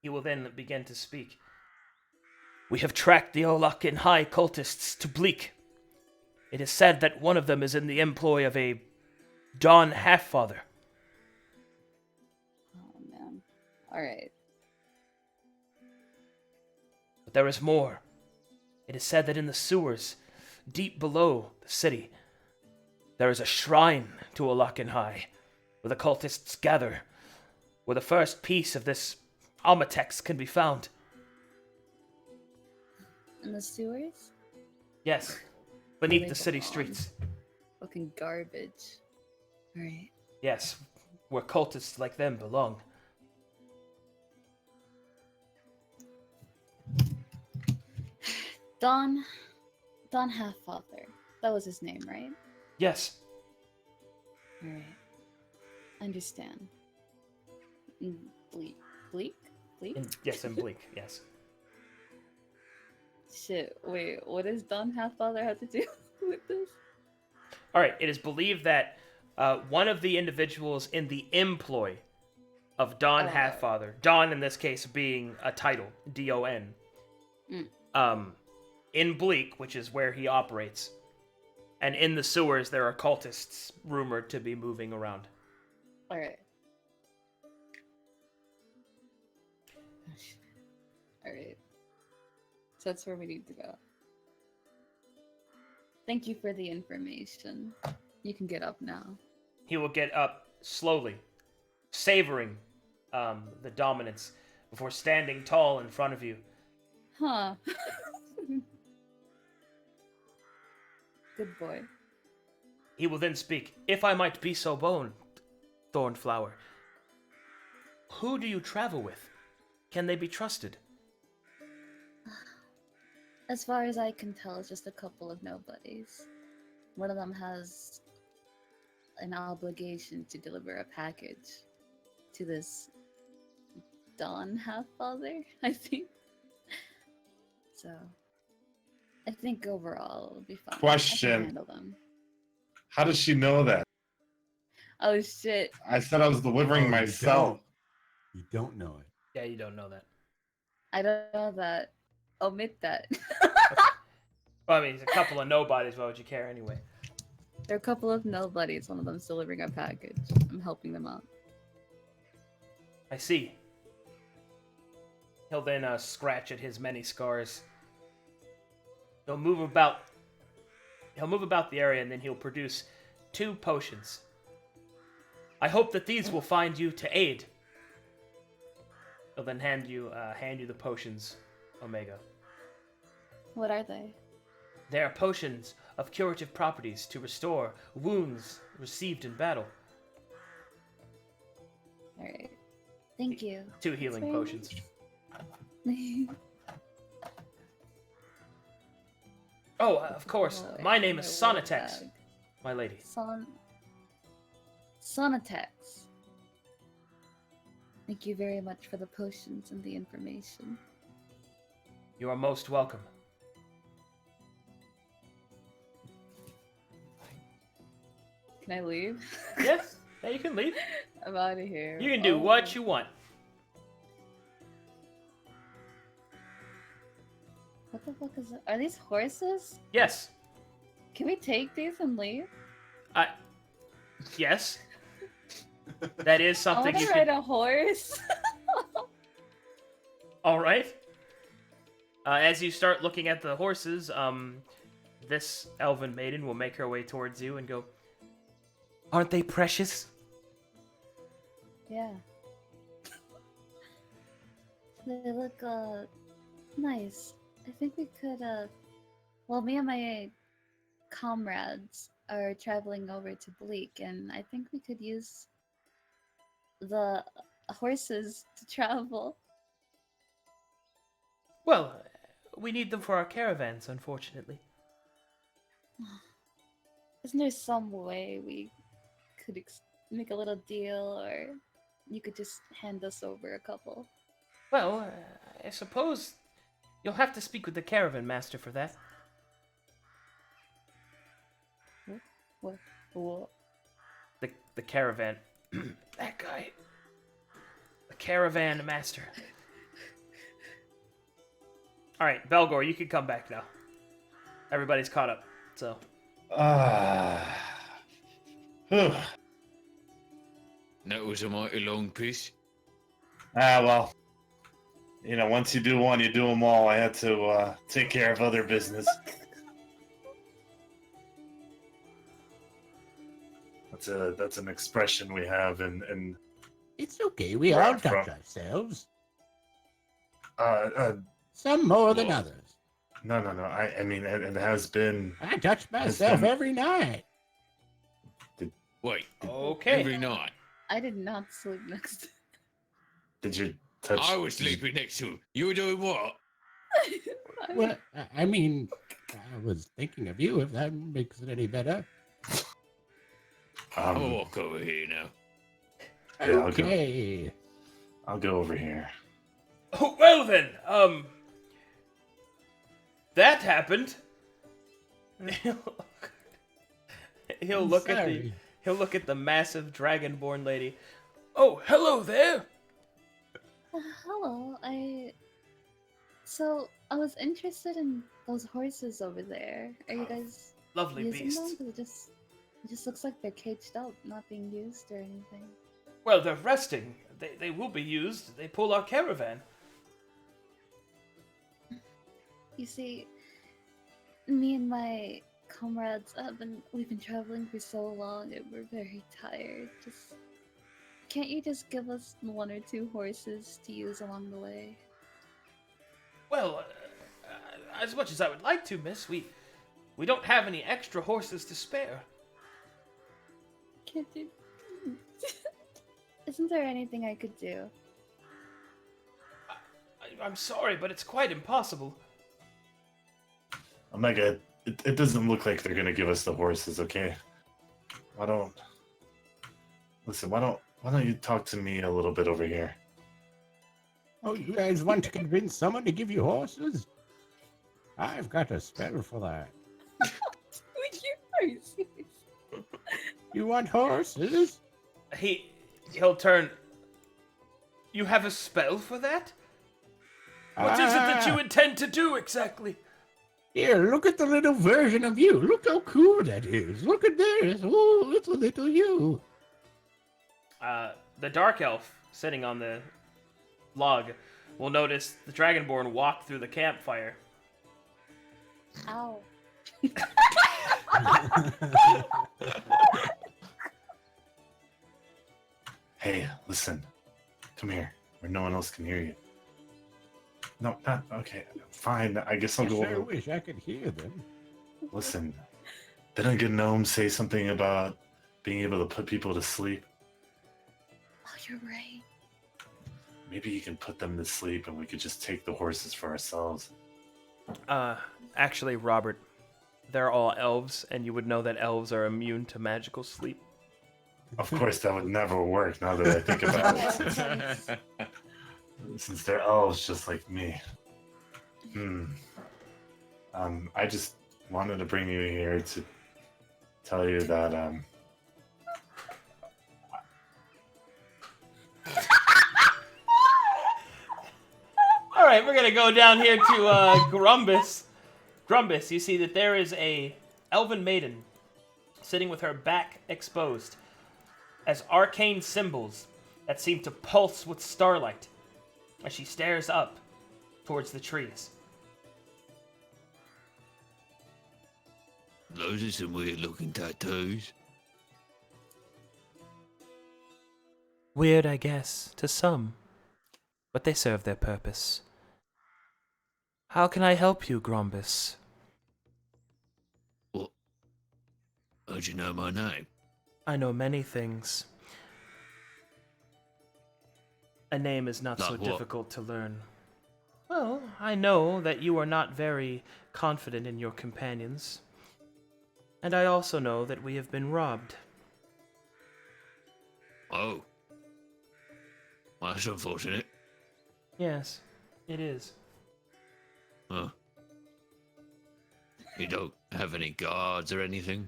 He will then begin to speak. We have tracked the Olokenhai cultists to Bleak. It is said that one of them is in the employ of a Dawn Halffather. Oh, man. Alright. But there is more. It is said that in the sewers, deep below the city, there is a shrine to Olokenhai, where the cultists gather, where the first piece of this Almatex can be found. In the sewers? Yes, beneath the city streets. Fucking garbage. Alright. Yes, where cultists like them belong. Don Halffather. That was his name, right? Yes, Alright. Understand. Bleak? Bleak? yes, in Bleak, yes. Shit, wait, what does Don Halffather have to do with this? All right, it is believed that one of the individuals in the employ of Don Halffather, Don in this case being a title, D-O-N, in Bleak, which is where he operates, and in the sewers there are cultists rumored to be moving around. Alright. Alright. So that's where we need to go. Thank you for the information. You can get up now. He will get up slowly, savoring the dominance before standing tall in front of you. Huh. Good boy. He will then speak. If I might be so bold, Thornflower, who do you travel with? Can they be trusted? As far as I can tell, it's just a couple of nobodies. One of them has an obligation to deliver a package to this Don Halffather, I think. So, I think overall it'll be fine. I Question. can handle them. How does she know that? Oh shit. I said I was delivering Oh, myself. You don't know it. Yeah, you don't know that. I don't know that. Omit that. Well, I mean, it's a couple of nobodies. Why would you care anyway? There are a couple of nobodies. One of them's delivering a package. I'm helping them out. I see. He'll then scratch at his many scars. He'll move about. He'll move about the area, and then he'll produce 2 potions. I hope that these will find you to aid. He'll then hand you the potions, Omega. What are they? They are potions of curative properties to restore wounds received in battle. Alright. Thank you. 2 healing very potions. Oh, of course. Oh, My name is my work Sonatex, bag. my lady. Sonatex. Thank you very much for the potions and the information. You are most welcome. Can I leave? Yes, yeah, you can leave. I'm out of here. You can do Oh. what you want. What the fuck is it? Are these horses? Yes. Can we take these and leave? Yes. That is I something want you to can... ride a horse. All right. As you start looking at the horses, this elven maiden will make her way towards you and go, "Aren't they precious?" Yeah. They look, nice. I think we could, well, me and my comrades are traveling over to Bleak, and I think we could use the horses to travel. Well, we need them for our caravans, unfortunately. Isn't there some way we could make a little deal, or you could just hand us over a couple? Well, I suppose you'll have to speak with the caravan master for that. What? The caravan... that guy. The caravan master. Alright, Belgore, you can come back now. Everybody's caught up, so... That was a mighty long piece. Well, you know, once you do one, you do them all. I had to take care of other business. That's an expression we have in It's okay. We Where all I'm touch from. ourselves. no. Some more than Well, others. I mean, it has been. I touch myself been- every night. Wait, Okay. every night. I did not sleep next to Did you touch? I was sleeping next to him. You were doing what? Well, I mean, I was thinking of you, if that makes it any better. I'll walk over here now. Yeah, I'll go. Okay. I'll go over here. Oh, well then, that happened. He'll I'm look at sorry. he'll look at the massive dragonborn lady. Oh, hello there. Hello, So, I was interested in those horses over there. Are you guys Lovely using beast. them? 'Cause it just looks like they're caged up, not being used or anything. Well, they're resting. They will be used. They pull our caravan. You see, me and my comrades we've been traveling for so long and we're very tired. Can't you just give us 1 or 2 horses to use along the way? Well, as much as I would like to, miss, we don't have any extra horses to spare. Can't you? Isn't there anything I could do? I'm sorry, but it's quite impossible. Omega, it doesn't look like they're gonna give us the horses. Okay. Why don't you talk to me a little bit over here? Oh, you guys want to convince someone to give you horses? I've got a spell for that. Are you serious? You want horses? He'll turn. You have a spell for that? What is it that you intend to do exactly? Here, look at the little version of you. Look how cool that is. Look at this. Oh, it's a little you. The dark elf sitting on the log will notice the dragonborn walk through the campfire. Ow. Hey, listen. Come here, where no one else can hear you. No, not okay. Fine. I guess I'll I go sure over. wish I could hear them. Listen, didn't a gnome say something about being able to put people to sleep? Oh, you're right. Maybe you can put them to sleep, and we could just take the horses for ourselves. Actually, Robert, they're all elves, and you would know that elves are immune to magical sleep. Of course, that would never work. Now that I think about it, since they're elves just like me. I just wanted to bring you here to tell you that All right, we're gonna go down here to Grombus. Grombus, you see that there is a elven maiden sitting with her back exposed, as arcane symbols that seem to pulse with starlight as she stares up towards the trees. Those are some weird looking tattoos. Weird, I guess, to some, but they serve their purpose. How can I help you, Grombus? What? How'd you know my name? I know many things. A name is not Like so what? difficult to learn. Well, I know that you are not very confident in your companions. And I also know that we have been robbed. Oh. Well, that's unfortunate. Yes, it is. Huh. You don't have any guards or anything?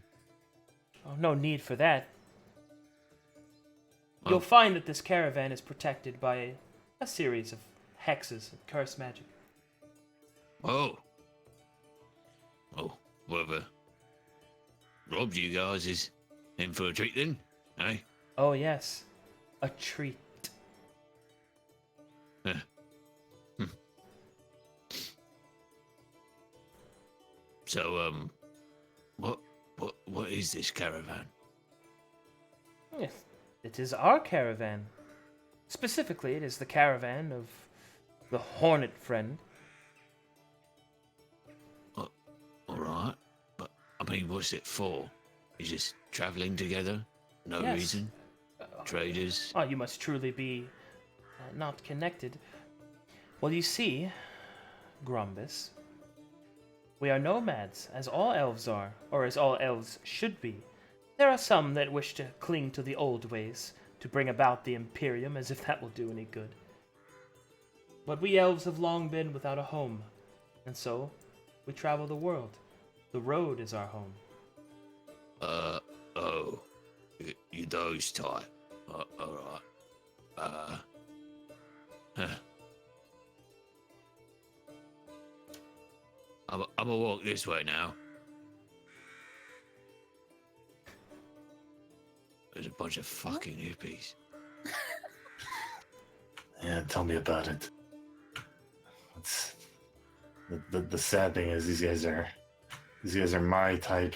Oh, no need for that. Oh. You'll find that this caravan is protected by a series of hexes and curse magic. Oh. Oh, whoever robbed you guys is in for a treat then, eh? Oh, yes. A treat. So, what is this caravan? Yes, it is our caravan. Specifically, it is the caravan of the Hornet Friend. Alright, but, I mean, what's it for? You just travelling together? No Yes. reason? Traders? Oh, you must truly be not connected. Well, you see, Grombus, we are nomads, as all elves are, or as all elves should be. There are some that wish to cling to the old ways, to bring about the Imperium, as if that will do any good. But we elves have long been without a home, and so we travel the world. The road is our home. Oh. You those type. Alright. I'm gonna walk this way now. There's a bunch of fucking hippies. Yeah, tell me about it. It's, the sad thing is these guys are my type.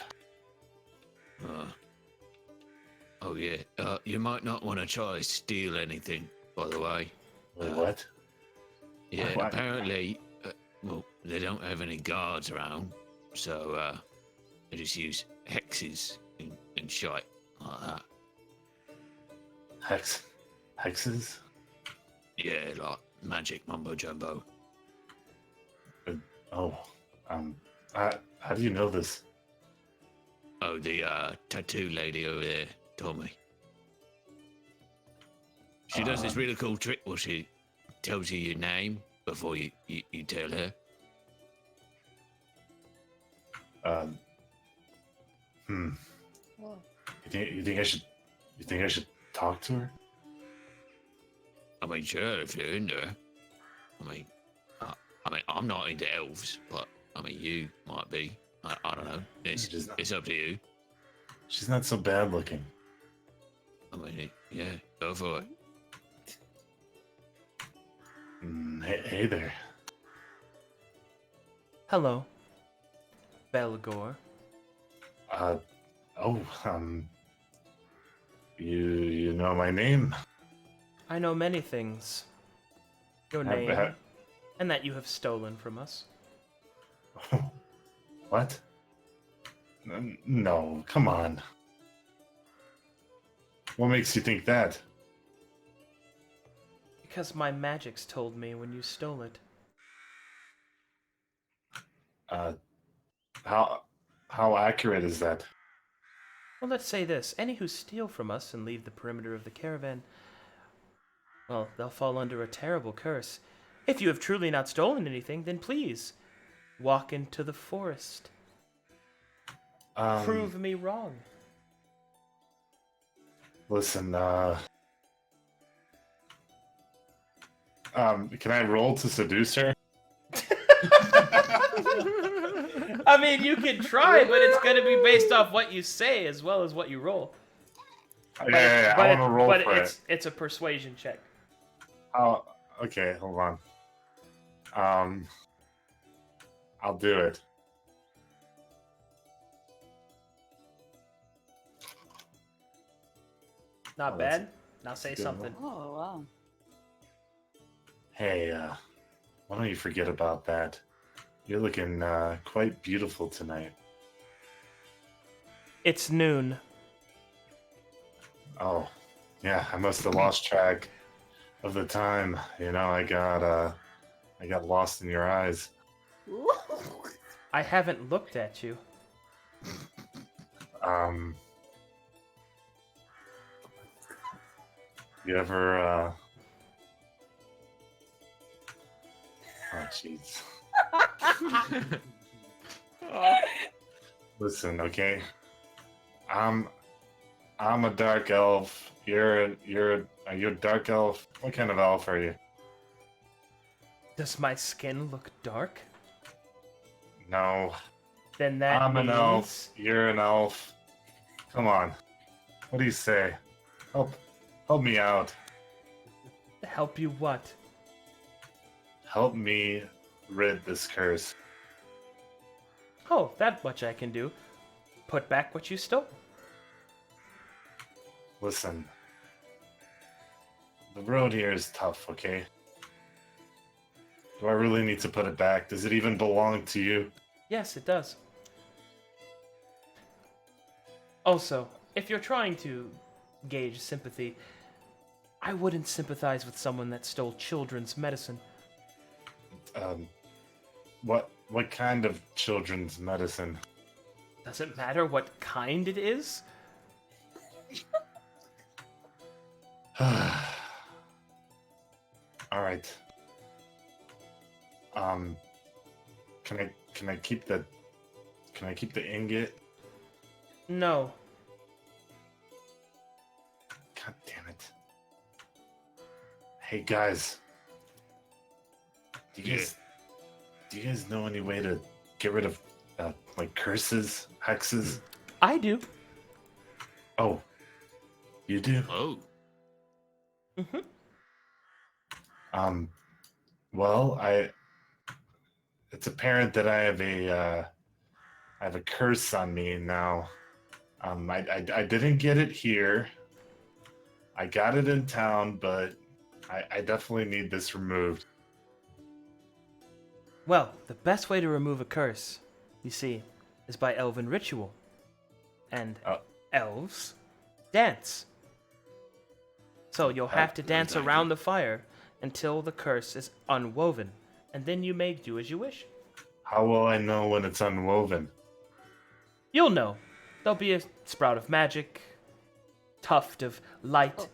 Oh yeah. You might not want to try to steal anything, by the way. Wait, what? Yeah, What? apparently, well, they don't have any guards around, so they just use hexes and shite like that. Hexes? Yeah, like magic mumbo jumbo. Oh, how do you know this? Oh, the tattoo lady over there told me. She does this really cool trick where she tells you your name before you tell her. Whoa. You think I should talk to her? I mean, sure, if you're in there. I mean, I'm not into elves, but I mean, you might be. I don't know. It's up to you. She's not so bad looking. I mean, yeah, go for it. Hey there. Hello, Belgore. You know my name? I know many things. Your Have- name, ha- and that you have stolen from us. What? No, come on. What makes you think that? Because my magics told me when you stole it. How accurate is that? Well, let's say this. Any who steal from us and leave the perimeter of the caravan, well, they'll fall under a terrible curse. If you have truly not stolen anything, then please, walk into the forest. Prove me wrong. Listen, can I roll to seduce her? I mean, you can try, but it's going to be based off what you say as well as what you roll. Yeah, I want to roll but for it. It's a persuasion check. Oh, okay, hold on. I'll do it. Not Oh, bad. Now say good something. Oh, wow. Hey, why don't you forget about that? You're looking quite beautiful tonight. It's noon. Oh, yeah, I must have lost track of the time. You know, I got lost in your eyes. I haven't looked at you. You ever, oh, jeez. Listen, okay? I'm a dark elf. Are you a dark elf? What kind of elf are you? Does my skin look dark? No. Then that I'm means... an elf. You're an elf. Come on. What do you say? Help me out. Help you what? Help me rid this curse. Oh, that much I can do. Put back what you stole. Listen. The road here is tough, okay? Do I really need to put it back? Does it even belong to you? Yes, it does. Also, if you're trying to gauge sympathy, I wouldn't sympathize with someone that stole children's medicine. What kind of children's medicine? Does it matter what kind it is? All right. Can I keep the ingot? No. God damn it. Hey guys. Do you guys know any way to get rid of like curses, hexes? I do. Oh. You do? Oh, Mm-hmm. Well, it's apparent that I have a curse on me now. I didn't get it here. I got it in town, but I definitely need this removed. Well, the best way to remove a curse, you see, is by elven ritual. And elves dance. So you'll have to dance around the fire until the curse is unwoven, and then you may do as you wish. How will I know when it's unwoven? You'll know. There'll be a sprout of magic, tuft of light.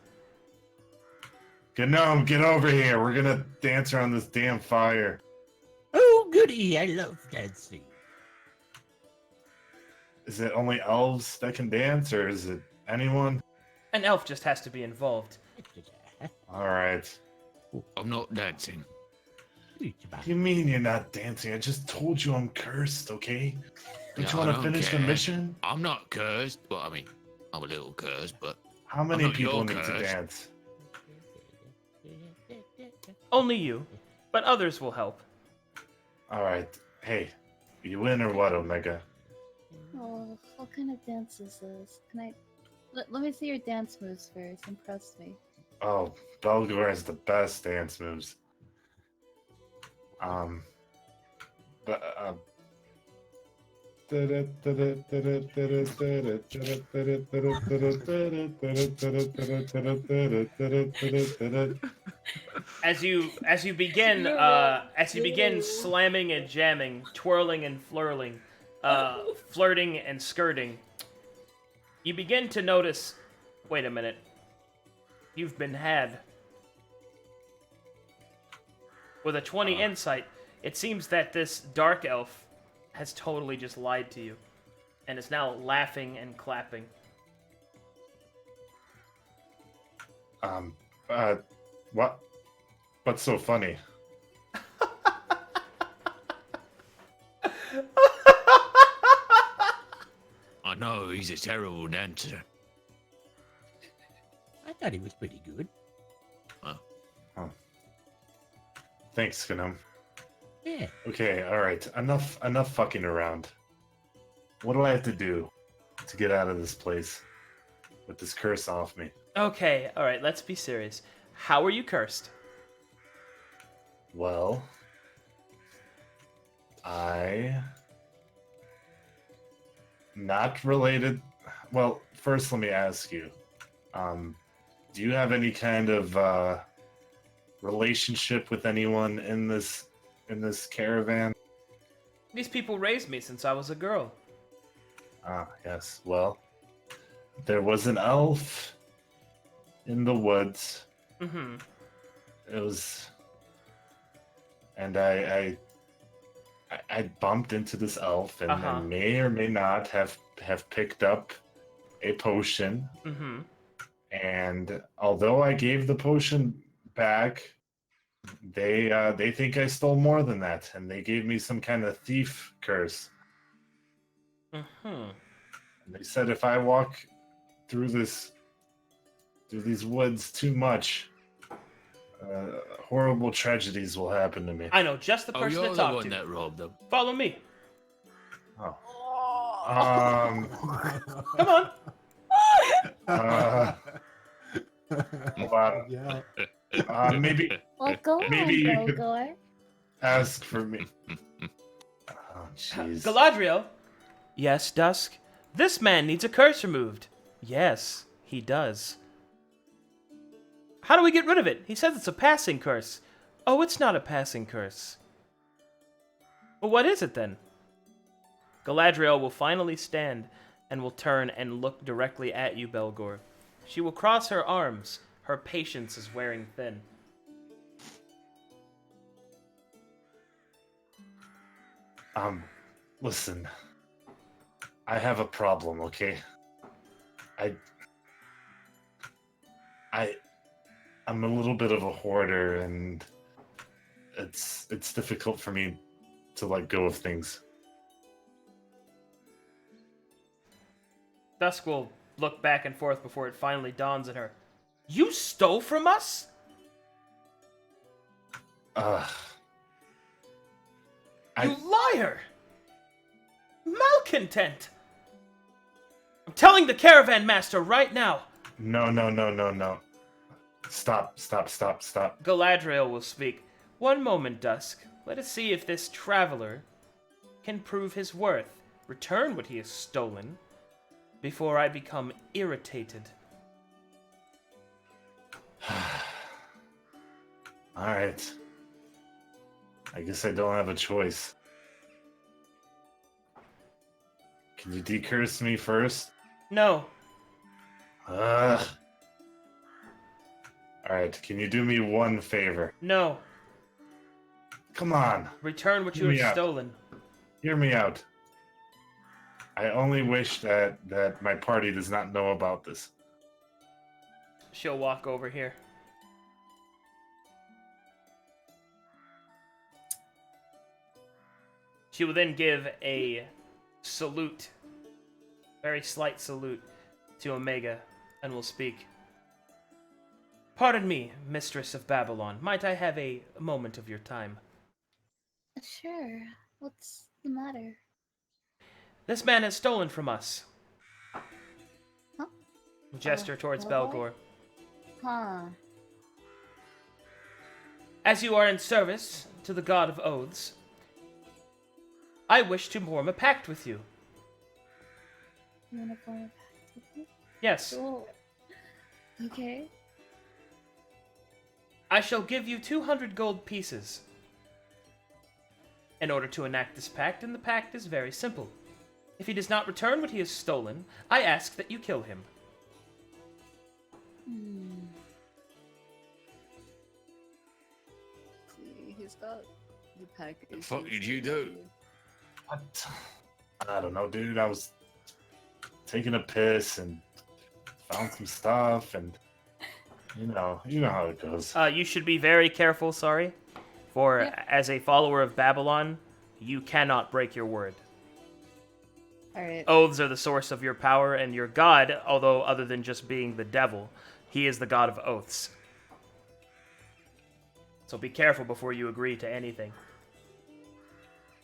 Gnome, get over here. We're gonna dance around this damn fire. Oh, goody, I love dancing. Is it only elves that can dance, or is it anyone? An elf just has to be involved. All right. I'm not dancing. You mean you're not dancing? I just told you I'm cursed, okay? Don't Yeah, you I want to don't finish the care. mission? I'm not cursed, but I mean, I'm a little cursed, but How many not people your need to curse. dance? Only you, but others will help. All right. Hey, you win or what, Omega? Oh, what kind of dance is this? Can I... Let me see your dance moves first. Impress me. Oh, Belgore has the best dance moves. But As you begin slamming and jamming, twirling and flirting and skirting, you begin to notice. Wait a minute. You've been had. With a 20 insight, it seems that this dark elf has totally just lied to you, and is now laughing and clapping. What? What's so funny? I know he's a terrible dancer. I thought he was pretty good. Thanks, Gnome. Yeah. Okay, all right. Enough fucking around. What do I have to do to get out of this place with this curse off me? Okay, alright, let's be serious. How are you cursed? Well, not related. Well, first let me ask you. Do you have any kind of relationship with anyone in this caravan? These people raised me since I was a girl. Ah, yes. Well, there was an elf in the woods. Mm-hmm. It was, and I bumped into this elf, and I may or may not have picked up a potion. Mm-hmm. And although I gave the potion back, they think I stole more than that, and they gave me some kind of thief curse. Mm-hmm. And they said if I walk through these woods too much, horrible tragedies will happen to me. I know just the person you're to the talk one to. that robbed them. Follow me. Oh. Come on. Hold on. Yeah. Maybe Well, go Maybe on, you could- Belgore. ask for me. Oh, jeez. Galadriel? Yes, Dusk? This man needs a curse removed. Yes, he does. How do we get rid of it? He says it's a passing curse. Oh, it's not a passing curse. Well, what is it then? Galadriel will finally stand and will turn and look directly at you, Belgore. She will cross her arms. Her patience is wearing thin. Listen. I have a problem, okay? I'm a little bit of a hoarder, and it's difficult for me to let go of things. Dusk will look back and forth before it finally dawns on her. You stole from us? You liar! Malcontent! I'm telling the caravan master right now. No. Stop. Galadriel will speak. One moment, Dusk. Let us see if this traveler can prove his worth. Return what he has stolen before I become irritated. Alright. I guess I don't have a choice. Can you decurse me first? No. Alright, can you do me one favor? No. Come on. Return what you Hear me have out. stolen. Hear me out. I only wish that my party does not know about this. she'll walk over here. She will then give a salute, very slight salute, to Omega, and will speak. Pardon me, Mistress of Babylon. Might I have a moment of your time? Sure. What's the matter? This man has stolen from us. Huh? Gesture towards Belgore? Belgore. Huh. As you are in service to the god of oaths, I wish to form a pact with you. You wanna form a pact with me? Yes, Cool. Okay. I shall give you 200 gold pieces in order to enact this pact, and the pact is very simple. If he does not return what he has stolen, I ask that you kill him. See, he's got the package. The fuck did you do? What? I don't know, dude. I was taking a piss and found some stuff, and you know how it goes. You should be very careful, sorry, for Yep. as a follower of Babylon, you cannot break your word. Alright. Oaths are the source of your power, and your god, although other than just being the devil, he is the god of oaths. So be careful before you agree to anything.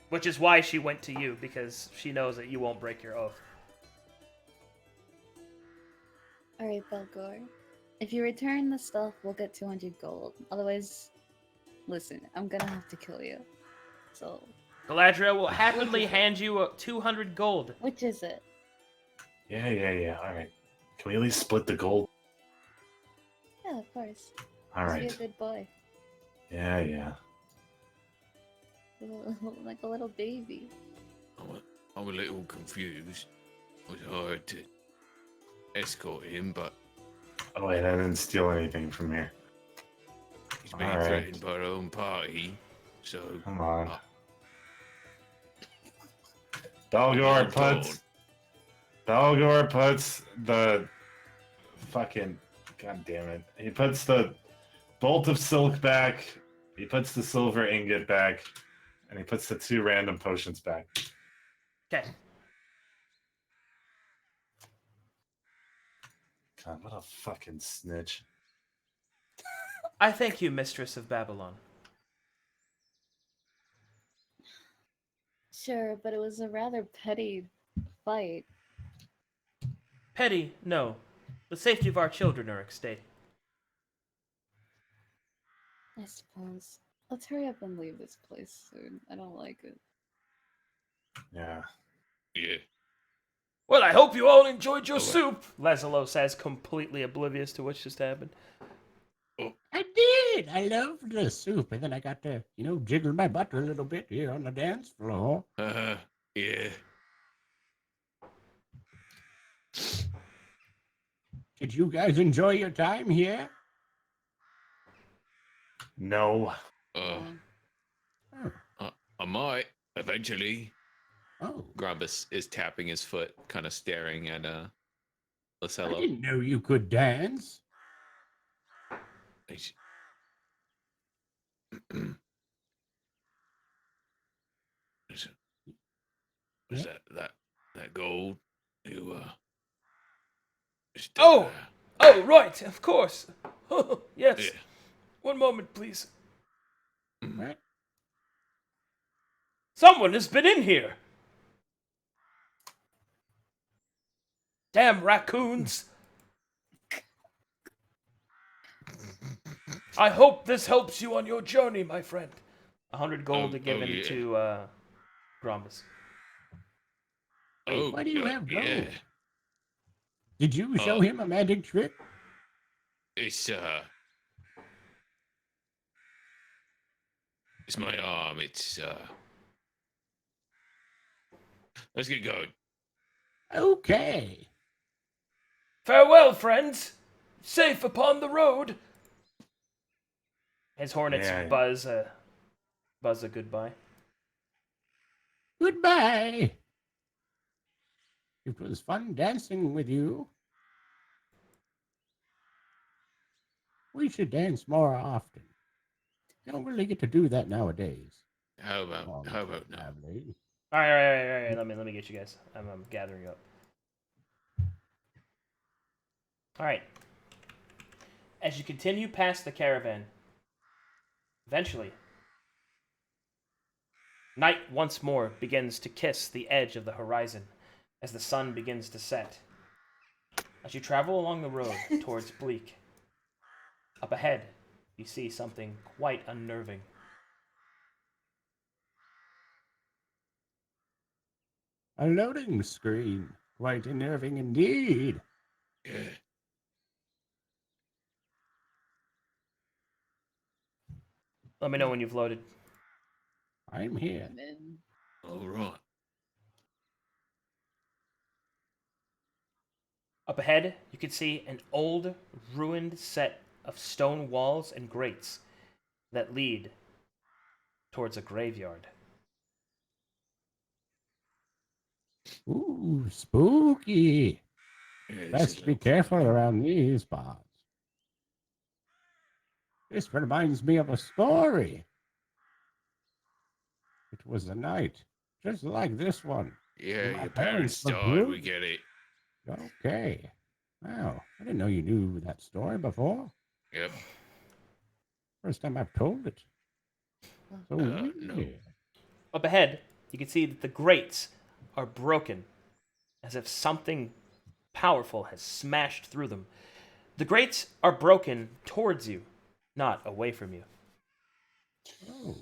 Which is why she went to you, because she knows that you won't break your oath. Alright, Belgore. If you return the stuff, we'll get 200 gold. Otherwise, listen, I'm gonna have to kill you. So, Galadriel will happily hand you 200 gold. which is it? Yeah. All right. Can we at least split the gold? Yeah, of course. All Just be right. a good boy. Yeah. Like a little baby. I'm a little confused. It was hard to escort him, but Oh wait, I didn't steal anything from here. he's being Alright. threatened by our own party, so Come on. Uh, Belgore puts the fucking, god damn it. He puts the bolt of silk back, he puts the silver ingot back, and he puts the 2 random potions back. Okay. God, what a fucking snitch. I thank you, Mistress of Babylon. Sure, but it was a rather petty fight. Petty, no. The safety of our children are at stake. I suppose. Let's hurry up and leave this place soon. I don't like it. Yeah. yeah. Well, I hope you all enjoyed your Oh, wait. soup, Lazalo says, completely oblivious to what just happened. I did. I loved the soup, and then I got to, jiggle my butt a little bit here on the dance floor. Yeah. Did you guys enjoy your time here? No. I might eventually. Oh, Grombus is tapping his foot, kind of staring at I Lacello. didn't know you could dance. He's- Is that gold? You just, Oh! Oh, right, of course. Yes. yeah. One moment, please. Right? Someone has been in here. Damn raccoons. I hope this helps you on your journey, my friend. 100 gold given yeah. to Grombus. Oh, why do you have gold? yeah. Did you show him a magic trick? It's my arm. It's let's get going. Okay. Farewell, friends. Safe upon the road. His hornets Yeah. buzz a goodbye. Goodbye. It was fun dancing with you. We should dance more often. You don't really get to do that nowadays. How about Oh, no? family. All right, all right, all right, all right. Let me get you guys. I'm gathering you up. All right. As you continue past the caravan, eventually, night once more begins to kiss the edge of the horizon as the sun begins to set. As you travel along the road towards Bleak, up ahead, you see something quite unnerving. A loading screen. Quite unnerving indeed. Yeah. Let me know when you've loaded. I'm here. I'm in. All right. Up ahead, you can see an old, ruined set of stone walls and grates that lead towards a graveyard. Ooh, spooky. Yeah, this is Best be look- careful around these parts. This reminds me of a story. It was a night, just like this one. Yeah, My your parents parents were died. We brewed. get it. Okay. Wow, I didn't know you knew that story before. Yep. First time I've told it. So No. weird. Up ahead, you can see that the grates are broken, as if something powerful has smashed through them. The grates are broken towards you, not away from you. Oh.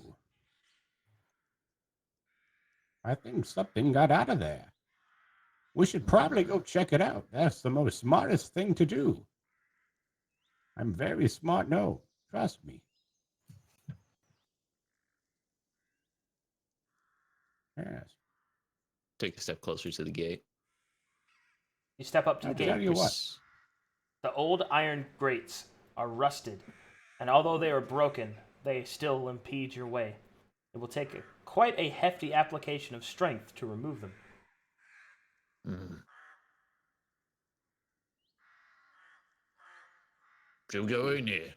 I think something got out of there. We should probably go check it out. That's the most smartest thing to do. I'm very smart, no. Trust me. Yes. Take a step closer to the gate. You step up to I'll the tell gate. you what. The old iron grates are rusted, and although they are broken, they still impede your way. It will take quite a hefty application of strength to remove them. Mm. Should we go in here?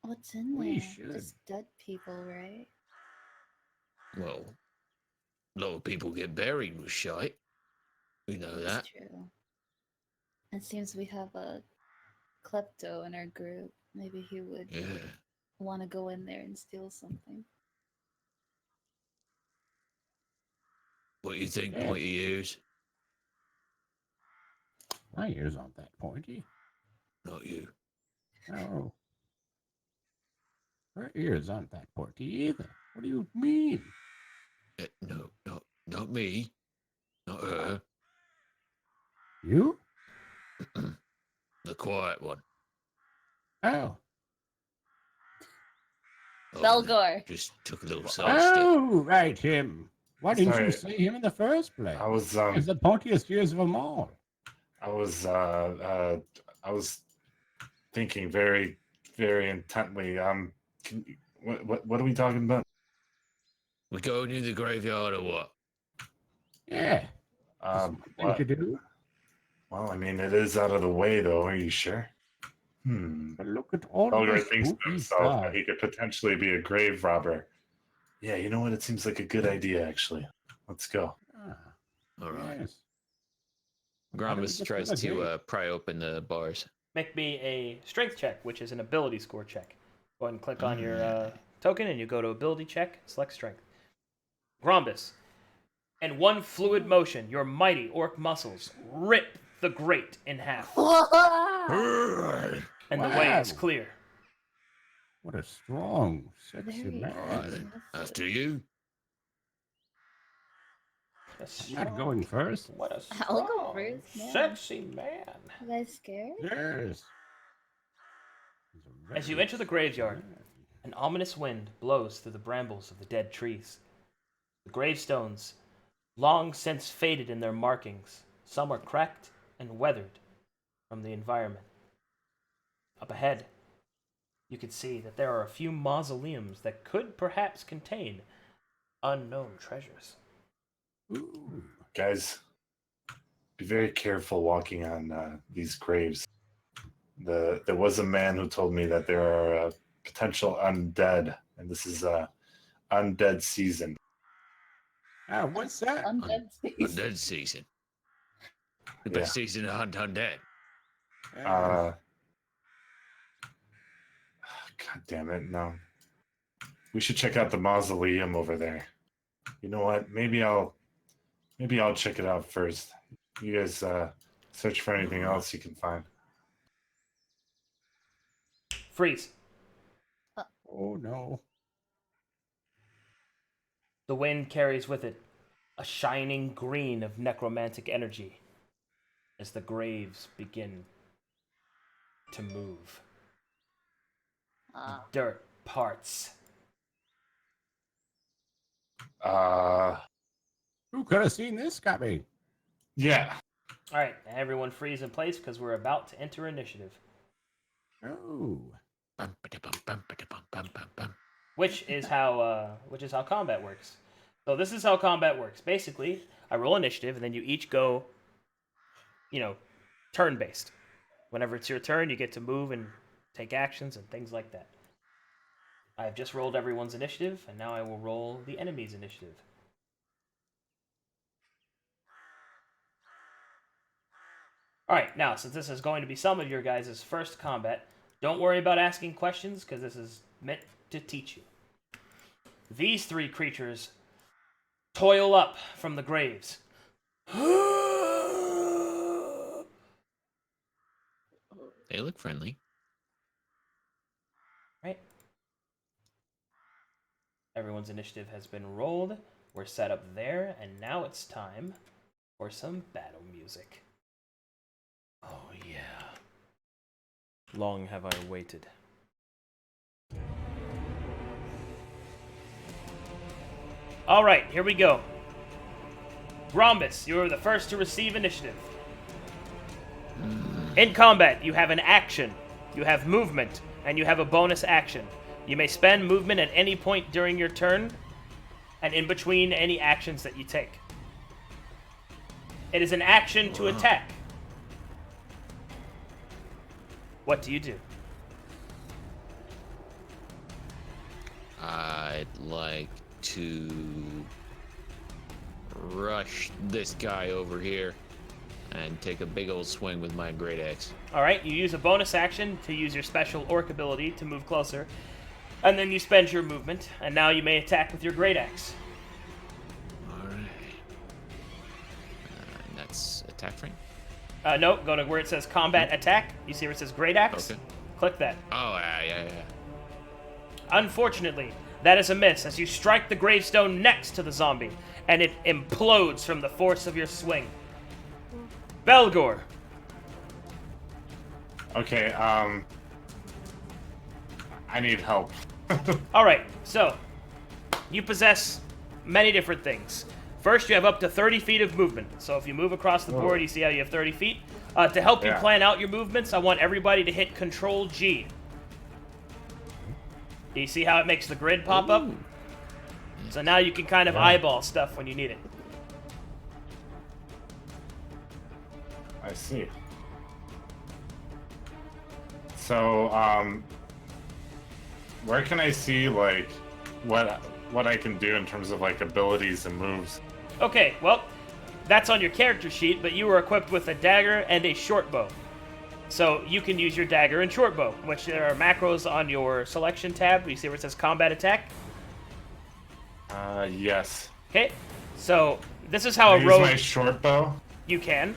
What's in We there? should. Just dead people, right? Well, a lot of people get buried with shite. We know that. That's true. It seems we have a klepto in our group. Maybe he would Yeah. want to go in there and steal something. What do you think, Yes. pointy ears? My ears aren't that pointy. Not you. No. Her ears aren't that pointy either. What do you mean? No, not me. Not her. You? The quiet one. Oh. Oh, Belgore. just took a little sidestep. Oh, right, him. Why didn't you Sorry. say him in the first place? I was He's the pointiest ears of them all. I was thinking very, very intently. What are we talking about? We going in the graveyard or what? Yeah. What? Thing to do. Well, I mean, it is out of the way, though. Are you sure? But look at all Belgore this thinks to spooky himself stuff. that he could potentially be a grave robber. Yeah, you know what? It seems like a good idea, actually. Let's go. Ah, All right. yes. How do we Grombus get tries the to gate? pry open the bars. Make me a strength check, which is an ability score check. Go ahead and click on your token, and you go to ability check, select strength. Grombus, in one fluid motion, your mighty orc muscles rip the grate in half, and the way is Wow. clear. What a strong, sexy Very man. All right, then. impressive. After you. A I'm not going first. What a I'll go strong, first, yeah. sexy man. You guys scared? Yes. He's a As you very enter the graveyard, sexy man. an ominous wind blows through the brambles of the dead trees. The gravestones, long since faded in their markings, some are cracked and weathered from the environment. Up ahead, you can see that there are a few mausoleums that could perhaps contain unknown treasures. Ooh. Guys, be very careful walking on these graves. There was a man who told me that there are potential undead, and this is undead season. What's that? Undead season. Undead season. The Yeah. best season to hunt undead. God damn it! No, we should check out the mausoleum over there. You know what? Maybe I'll check it out first. You guys search for anything else you can find. Freeze. Oh no. The wind carries with it a shining green of necromantic energy as the graves begin to move. Dirt parts. Who could have seen this coming? Yeah. All right, everyone freeze in place because we're about to enter initiative, Oh. Bum, ba-da-bum, bum, ba-da-bum, bum, bum, bum. which is how combat works. So this is how combat works. Basically, I roll initiative, and then you each go, turn-based. Whenever it's your turn, you get to move and take actions and things like that. I've just rolled everyone's initiative, and now I will roll the enemy's initiative. Alright, now, since this is going to be some of your guys' first combat, don't worry about asking questions, because this is meant to teach you. These three creatures toil up from the graves. They look friendly. Right. Everyone's initiative has been rolled. We're set up there, and now it's time for some battle music. Oh, yeah. Long have I waited. All right, here we go. Grombus, you are the first to receive initiative. In combat, you have an action, you have movement, and you have a bonus action. You may spend movement at any point during your turn, and in between any actions that you take. It is an action to attack. What do you do? I'd like to rush this guy over here and take a big old swing with my great axe. All right, you use a bonus action to use your special orc ability to move closer, and then you spend your movement, and now you may attack with your great axe. All right. And that's attack frame? No, go to where it says combat attack. You see where it says great axe? Okay. Click that. Oh, yeah. Unfortunately, that is a miss as you strike the gravestone next to the zombie, and it implodes from the force of your swing. Belgore. Okay. I need help. All right, so you possess many different things. First, you have up to 30 feet of movement. So if you move across the board, you see how you have 30 feet. To help you plan out your movements, I want everybody to hit Control G. Do you see how it makes the grid pop up? So now you can kind of eyeball stuff when you need it. I see. So, where can I see like what I can do in terms of like abilities and moves? Okay, well, that's on your character sheet, but you were equipped with a dagger and a short bow. So you can use your dagger and short bow, which there are macros on your selection tab. You see where it says combat attack? Yes. Okay, so this is how Can I a use rogue... my short bow? You can.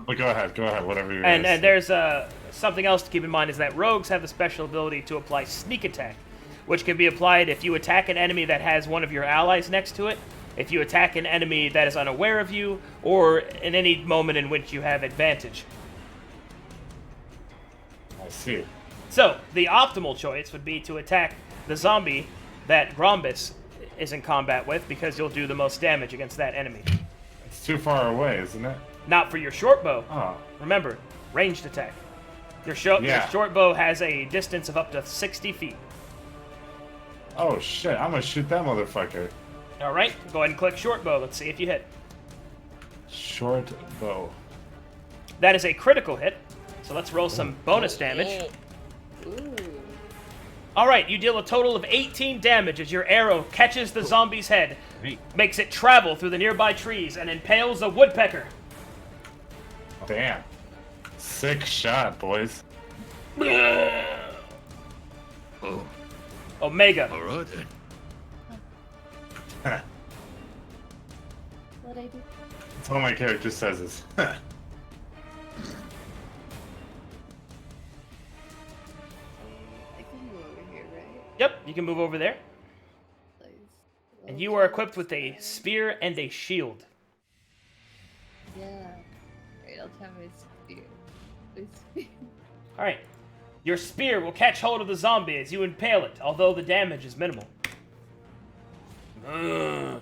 But go ahead, whatever you And guys there's something else to keep in mind is that rogues have the special ability to apply sneak attack, which can be applied if you attack an enemy that has one of your allies next to it, if you attack an enemy that is unaware of you, or in any moment in which you have advantage. I see. So, the optimal choice would be to attack the zombie that Grombus is in combat with, because you'll do the most damage against that enemy. It's too far away, isn't it? Not for your short bow. Oh. Remember, ranged attack. Your short bow has a distance of up to 60 feet. Oh shit, I'm gonna shoot that motherfucker. Alright, go ahead and click short bow. Let's see if you hit. Short bow. That is a critical hit. So let's roll some bonus damage. Ooh. All right, you deal a total of 18 damage as your arrow catches the zombie's head, makes it travel through the nearby trees, and impales a woodpecker. Damn. Sick shot, boys. Oh, Omega. all right then. What I do? That's all my character says is. I can move over here, right? Yep, you can move over there. Nice. And you are equipped with a spear and a shield. Yeah. Alright, I'll try my spear. My spear. All right. Your spear will catch hold of the zombie as you impale it, although the damage is minimal. Yeah.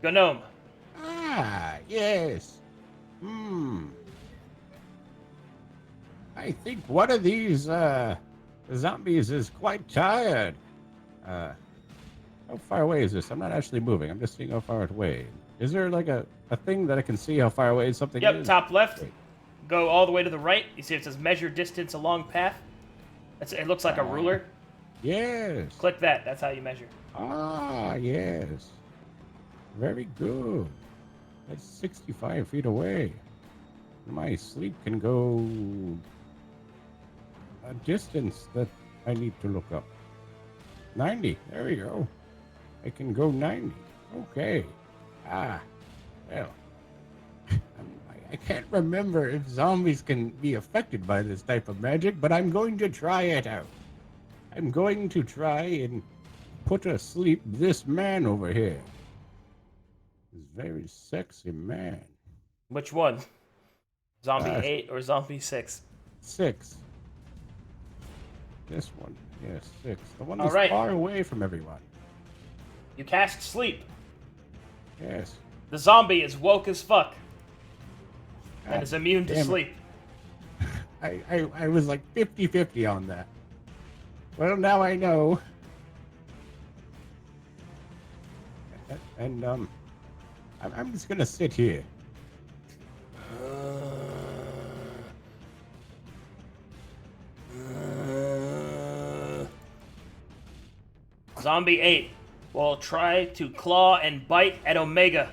Gnome. Ah, yes. I think one of these zombies is quite tired. How far away is this? I'm not actually moving. I'm just seeing how far away. Is there like a thing that I can see how far away something Yep, is? top left. Wait. Go all the way to the right. You see it says measure distance along path. It looks like a ruler. Yes. Click that. That's how you measure. Ah, yes. Very good. That's 65 feet away. My sleep can go a distance that I need to look up. 90. There we go. I can go 90. Okay. Ah, well. I can't remember if zombies can be affected by this type of magic, but I'm going to try it out. I'm going to try and put asleep this man over here. This very sexy man. Which one? Zombie 8 or Zombie 6? 6. This one. Yes, 6. The one All that's right. far away from everyone. You cast sleep. Yes. The zombie is woke as fuck and God is immune to damn it. sleep. I was like 50-50 on that. Well, now I know. And I'm just gonna sit here. Zombie 8 will try to claw and bite at Omega.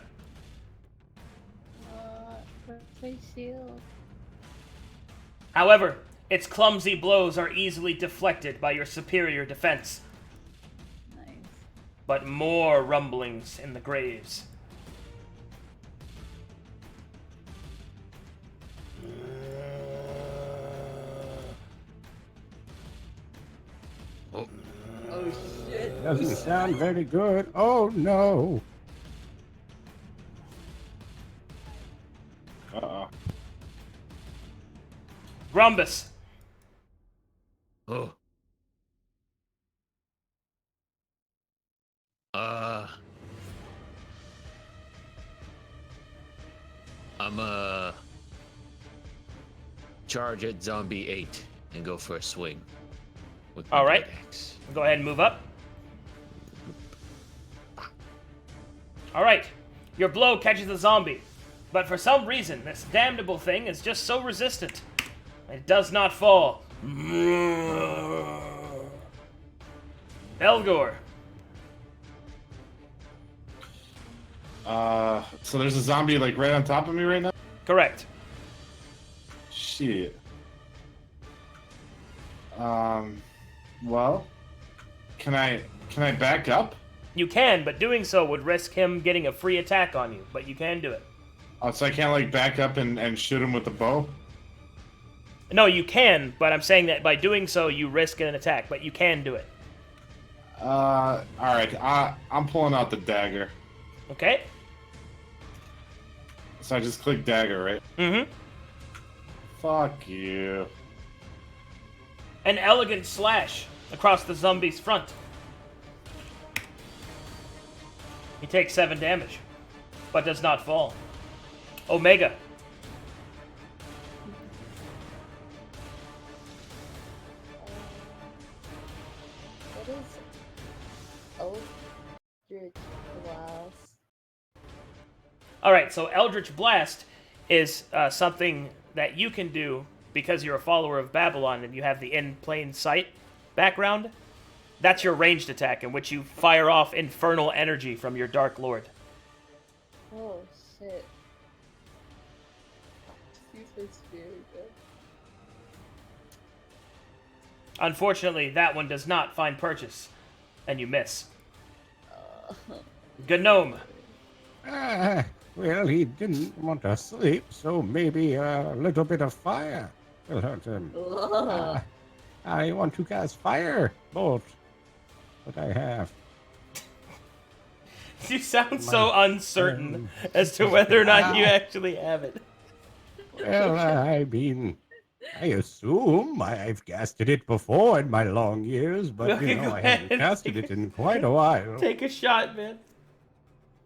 Where's my shield? However, its clumsy blows are easily deflected by your superior defense. Nice. But more rumblings in the graves. Oh, Oh shit. Doesn't sound very good. Oh no. Uh-oh. Grombus. oh. I'm charge at zombie 8 and go for a swing. With my All right. great axe. Go ahead and move up. All right. Your blow catches the zombie. But for some reason, this damnable thing is just so resistant. It does not fall. Belgore. So there's a zombie like right on top of me right now? Correct. Shit. Well, can I back up? You can, but doing so would risk him getting a free attack on you. But you can do it. Oh, so I can't like back up and shoot him with the bow? No, you can, but I'm saying that by doing so, you risk an attack. But you can do it. All right. I'm pulling out the dagger. Okay? So I just click dagger, right? Mm-hmm. Fuck you. An elegant slash across the zombie's front. He takes 7 damage, but does not fall. Omega. What is Eldritch Blast? All right, so Eldritch Blast is something that you can do because you're a follower of Babylon and you have the in plain sight background. That's your ranged attack, in which you fire off infernal energy from your Dark Lord. Oh shit. This is very good. Unfortunately, that one does not find purchase, and you miss. Gnome. Well, he didn't want to sleep, so maybe a little bit of fire will hurt him. I want to cast fire bolt, but I have. You sound so uncertain as to whether or not you actually have it. Well, I mean, I assume I've casted it before in my long years, but Okay, I go haven't ahead. casted it in quite a while. Take a shot, man.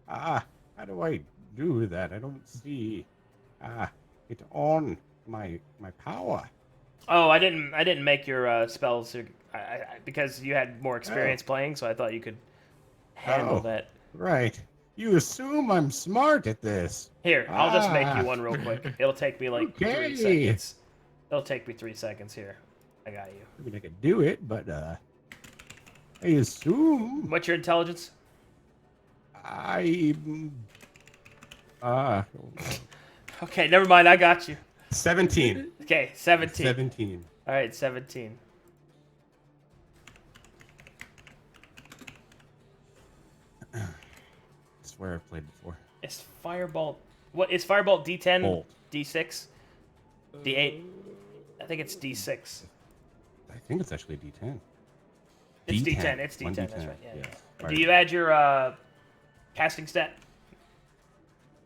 How do I do that? I don't see it on my power. Oh, I didn't make your spells because you had more experience playing, so I thought you could handle that. Right. You assume I'm smart at this. Here, I'll just make you one real quick. It'll take me like 3 Okay. seconds. It'll take me 3 seconds here. I got you. I mean, I could do it, but I assume What's your intelligence? I Okay, never mind. I got you. 17. Okay, 17. 17. All right, 17. I swear I've played before. Is Firebolt... What, is Firebolt D10? Bolt. D6? D8? I think it's D6. I think it's actually D10. It's D10. It's One D10. That's right. Yeah, yes. yeah. Do you add your casting stat?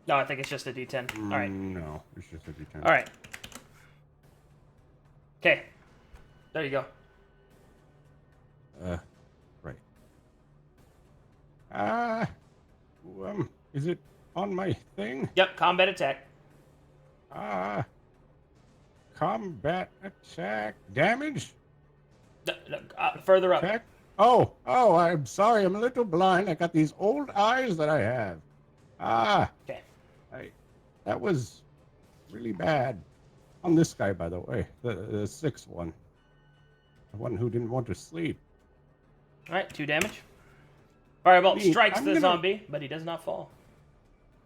No, I think it's just a D10. All right. No, it's just a D10. All right. Okay. There you go. Right. Is it on my thing? Yep, combat attack. Combat attack damage? Further up. Attack? Oh, I'm sorry. I'm a little blind. I got these old eyes that I have. Okay. That was really bad. On this guy, by the way. The sixth one. The one who didn't want to sleep. All right, 2 damage. Firebolt Me, strikes I'm the gonna- zombie, but he does not fall.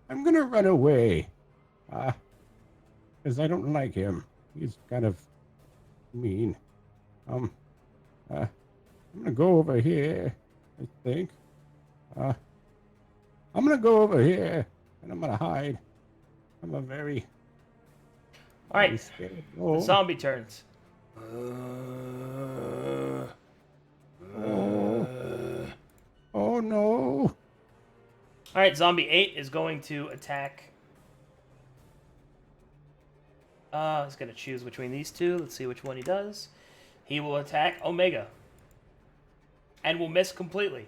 I'm gonna run away. Because I don't like him. He's kind of mean. I'm gonna go over here, I think. I'm gonna go over here, and I'm gonna hide. I'm a very... All right, scared. the zombie turns. Oh no! All right, zombie 8 is going to attack. He's going to choose between these two. Let's see which one he does. He will attack Omega. And will miss completely.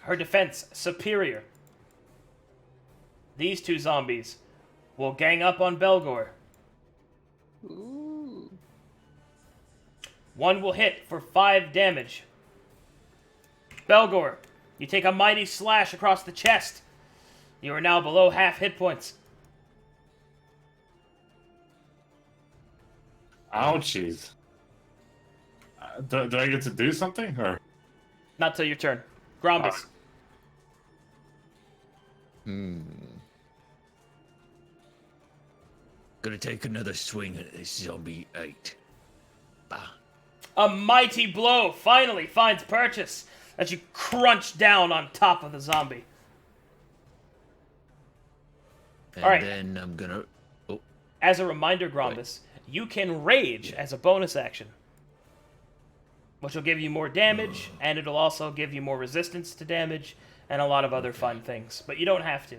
Her defense, superior. These 2 zombies will gang up on Belgore. Ooh. One will hit for 5 damage. Belgore, you take a mighty slash across the chest. You are now below half hit points. Ouchies. Do I get to do something, or? Not till your turn. Grombus. Gonna take another swing at this zombie 8. Bah. A mighty blow finally finds purchase as you crunch down on top of the zombie. And All right. then I'm gonna... Oh, As a reminder, Grombus, you can rage as a bonus action, which will give you more damage, and it'll also give you more resistance to damage, and a lot of other fun things. But you don't have to.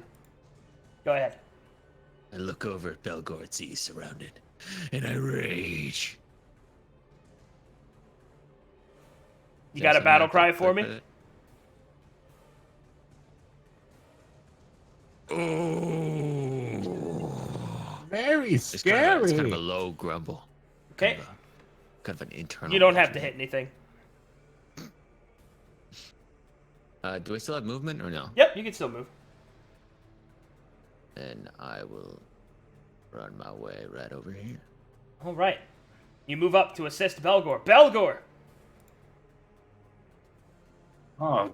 Go ahead. I look over at Belgore, see he's surrounded, and I rage. You got a battle cry for me? Oh. Very It's scary. kind of a low grumble. Okay. Kind of an internal. You don't have to hit anything. Do I still have movement or no? Yep, you can still move. Then I will Run my way right over here. All right. You move up to assist Belgore. Belgore! Oh, All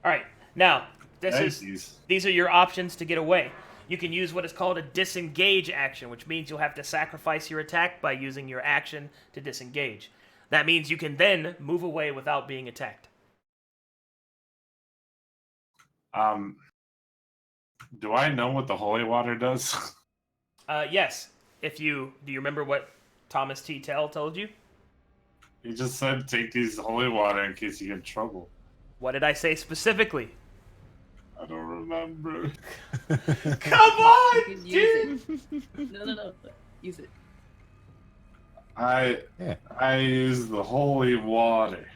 right. Now, Yankees. these are your options to get away. You can use what is called a disengage action, which means you'll have to sacrifice your attack by using your action to disengage. That means you can then move away without being attacked. Do I know what the holy water does? Yes. Do you remember what Thomas T. Tell told you? He just said take these holy water in case you get in trouble. What did I say specifically? I don't remember. Come on, You can dude! use it. No. Use it. I use the holy water.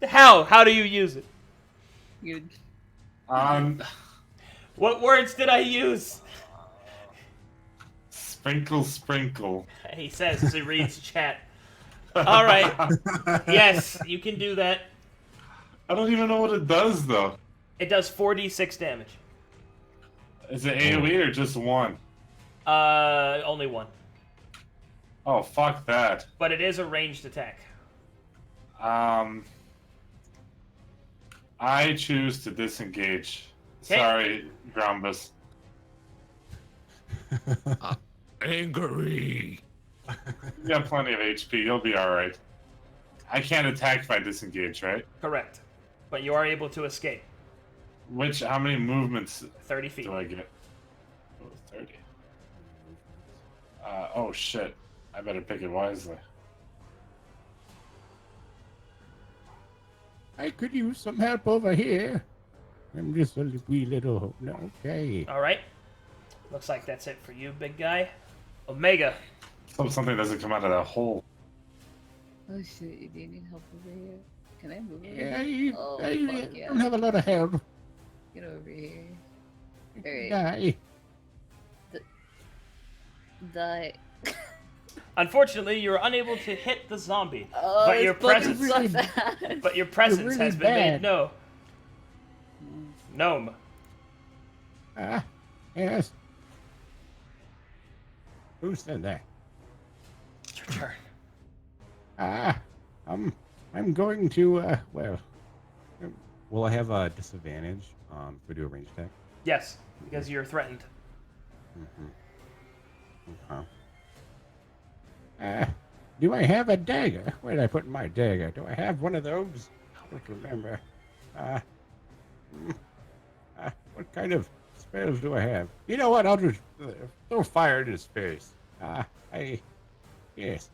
How? How do you use it? You. What words did I use? Sprinkle, sprinkle. He says as he reads chat. All right. Yes, you can do that. I don't even know what it does, though. It does 4d6 damage. Is it AoE or just one? Only one. Oh, fuck that. But it is a ranged attack. I choose to disengage. Okay. Sorry, Grombus. Angry. You got plenty of HP. You'll be alright. I can't attack if I disengage, right? Correct. But you are able to escape. How many movements 30 feet. do I get? Oh, 30. Oh shit. I better pick it wisely. I could use some help over here. I'm just a wee little. No, okay. All right. Looks like that's it for you, big guy. Omega. Hope something doesn't come out of that hole. Oh shit! You do need help over here. Can I move? over Yeah, here? Oh, fuck I yeah. don't have a lot of help. Get over here. Alright. Die. Die. Unfortunately, you're unable to hit the zombie. Oh, but this your fucking presence, sucks ass. but your presence really has been made bad. known. Gnome. Yes. Who said that? It's your turn. I'm going to, well. Will I have a disadvantage if we do a range attack? Yes, because you're threatened. Do I have a dagger? Where did I put my dagger? Do I have one of those? I don't remember. What kind of spells do I have? You know what? I'll just throw fire in his face. Yes.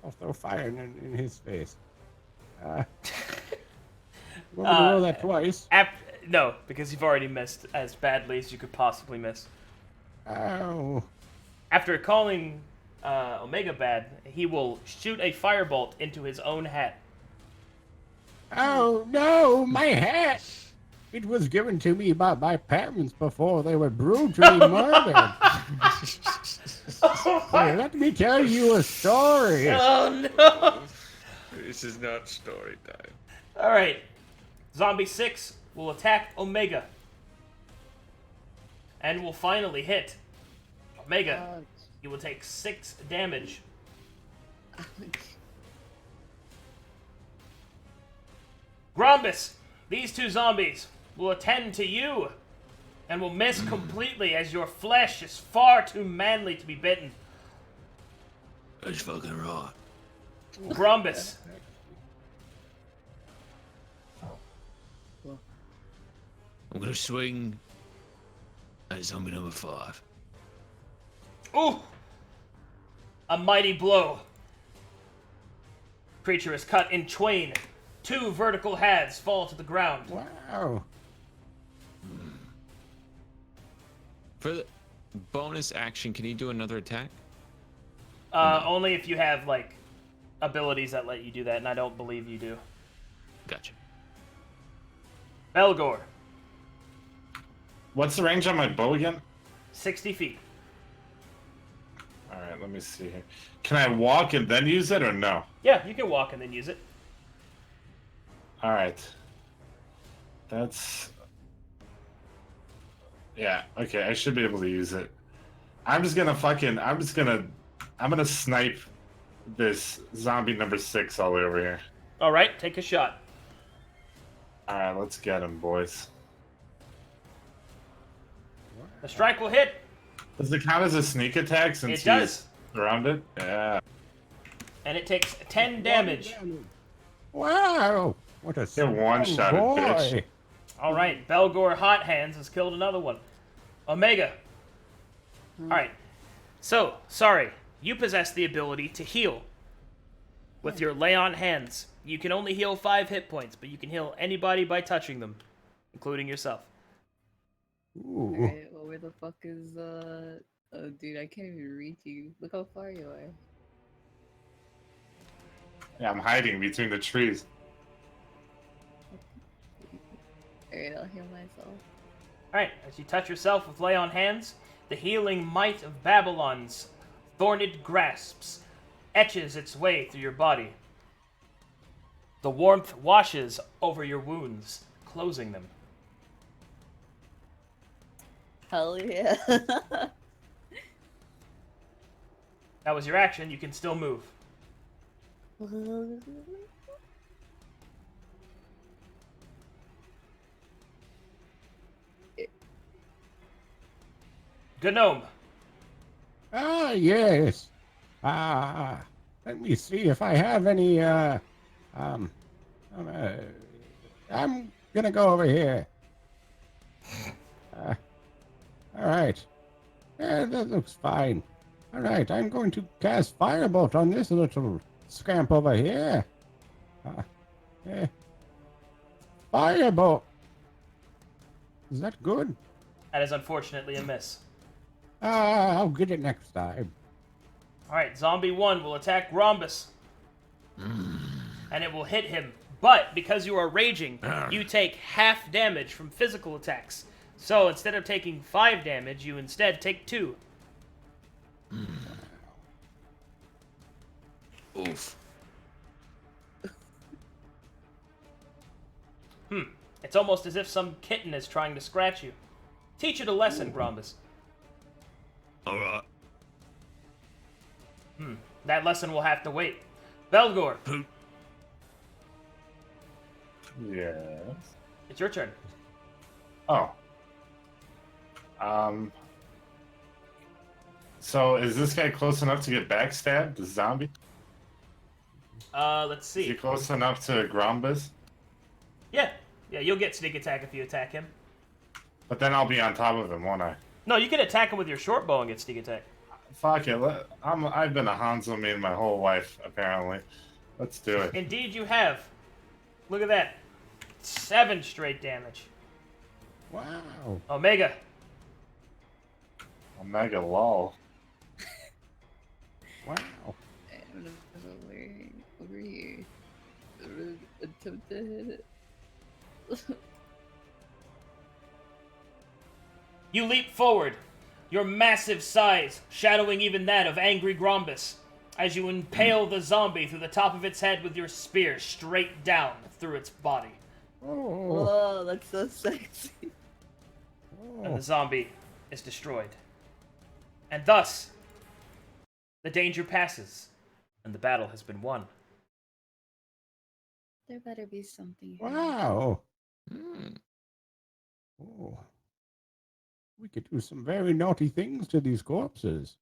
I'll throw fire in his face. Want me to roll that twice? No, because you've already missed as badly as you could possibly miss. Oh. After calling Omega bad, he will shoot a firebolt into his own hat. Oh, no, my hat! It was given to me by my parents before they were brutally murdered. Here, let me tell you a story. Oh, no! This is not story time. All right. Zombie 6 will attack Omega. And will finally hit. Omega, you will take 6 damage. Grombus, these 2 zombies will attend to you and will miss completely as your flesh is far too manly to be bitten. That's fucking right. Grombus, I'm gonna swing at zombie number 5. ooh! A mighty blow. Creature is cut in twain. 2 vertical halves fall to the ground. Wow. For the bonus action, can you do another attack? Only if you have, like, abilities that let you do that, and I don't believe you do. Gotcha. Belgore, What's the range on my bow again? 60 feet. Alright, let me see here. Can I walk and then use it or no? Yeah, you can walk and then use it. Alright. That's... Yeah, okay, I should be able to use it. I'm gonna snipe this zombie number 6 all the way over here. All right, take a shot. All right, let's get him, boys. The strike will hit. Does it count as a sneak attack since It does. he's surrounded? Yeah. And it takes 10 damage. Wow! What a Get one-shotted, boy. bitch. All right, Belgore Hot Hands has killed another one. Omega. All right. So, sorry. You possess the ability to heal with your lay on hands. You can only heal 5 hit points, but you can heal anybody by touching them, including yourself. Ooh. Alright, well, where the fuck is, oh, dude, I can't even reach you. Look how far you are. Yeah, I'm hiding between the trees. Alright, I'll heal myself. Alright, as you touch yourself with lay on hands, the healing might of Babylon's thorned grasps etches its way through your body. The warmth washes over your wounds, closing them. Hell yeah. That was your action, you can still move. Gnome. Ah, yes. Let me see if I have any, I'm gonna go over here. All right. Yeah, that looks fine. All right, I'm going to cast Firebolt on this little scamp over here. Firebolt. Is that good? That is unfortunately a miss. I'll get it next time. Alright, Zombie 1 will attack Grombus. And it will hit him. But, because you are raging, you take half damage from physical attacks. So, instead of taking 5 damage, you instead take 2. Oof. It's almost as if some kitten is trying to scratch you. Teach it a lesson, Grombus. Alright. That lesson will have to wait. Belgore, Yes. it's your turn. Oh. So is this guy close enough to get backstabbed, the zombie? Let's Is he see. close enough to Grombus? Yeah, you'll get sneak attack if you attack him. But then I'll be on top of him, won't I? No, you can attack him with your short bow and get sneak attack. Fuck it. I've been a Hanzo main my whole life, apparently. Let's do it. Indeed you have. Look at that. 7 straight damage. Wow. Omega. Omega lol. Wow. I'm gonna go over here. I'm gonna attempt to hit it. You leap forward, your massive size shadowing even that of angry Grombus, as you impale the zombie through the top of its head with your spear straight down through its body. Oh. Whoa, that's so sexy. And the zombie is destroyed. And thus, the danger passes, and the battle has been won. There better be something here. Wow. Oh. We could do some very naughty things to these corpses.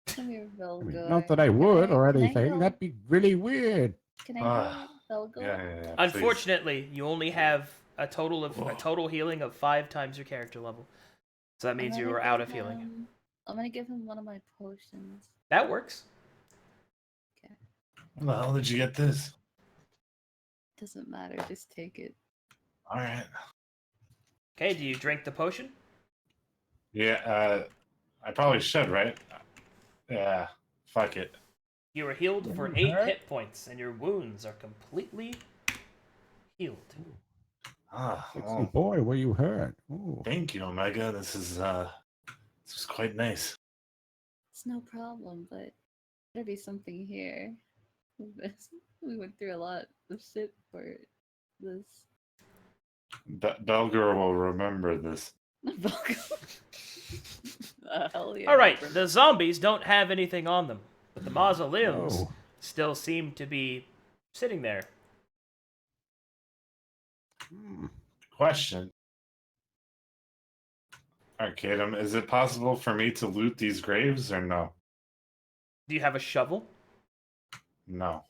Come here, I Belgore. mean, not that I would or Can I anything. go? That'd be really weird. Can I go, Belgore? Yeah. Please. Unfortunately, you only have a total healing of 5 times your character level. So that means I'm you gonna are out give of healing. I'm gonna give him one of my potions. That works. Okay. Where the hell did you get this? Doesn't matter, just take it. Alright. Okay, do you drink the potion? Yeah, I probably should, right? Yeah. Fuck it. You are healed for 8 hit points, and your wounds are completely healed. Sexy boy, were you hurt? Ooh. Thank you, Omega. This is quite nice. It's no problem, but there'll be something here. We went through a lot of shit for this. Belgore will remember this. Hell yeah. All right, the zombies don't have anything on them, but the mausoleums Oh. still seem to be sitting there. Hmm. Question. Arcadum, is it possible for me to loot these graves or no? Do you have a shovel? No.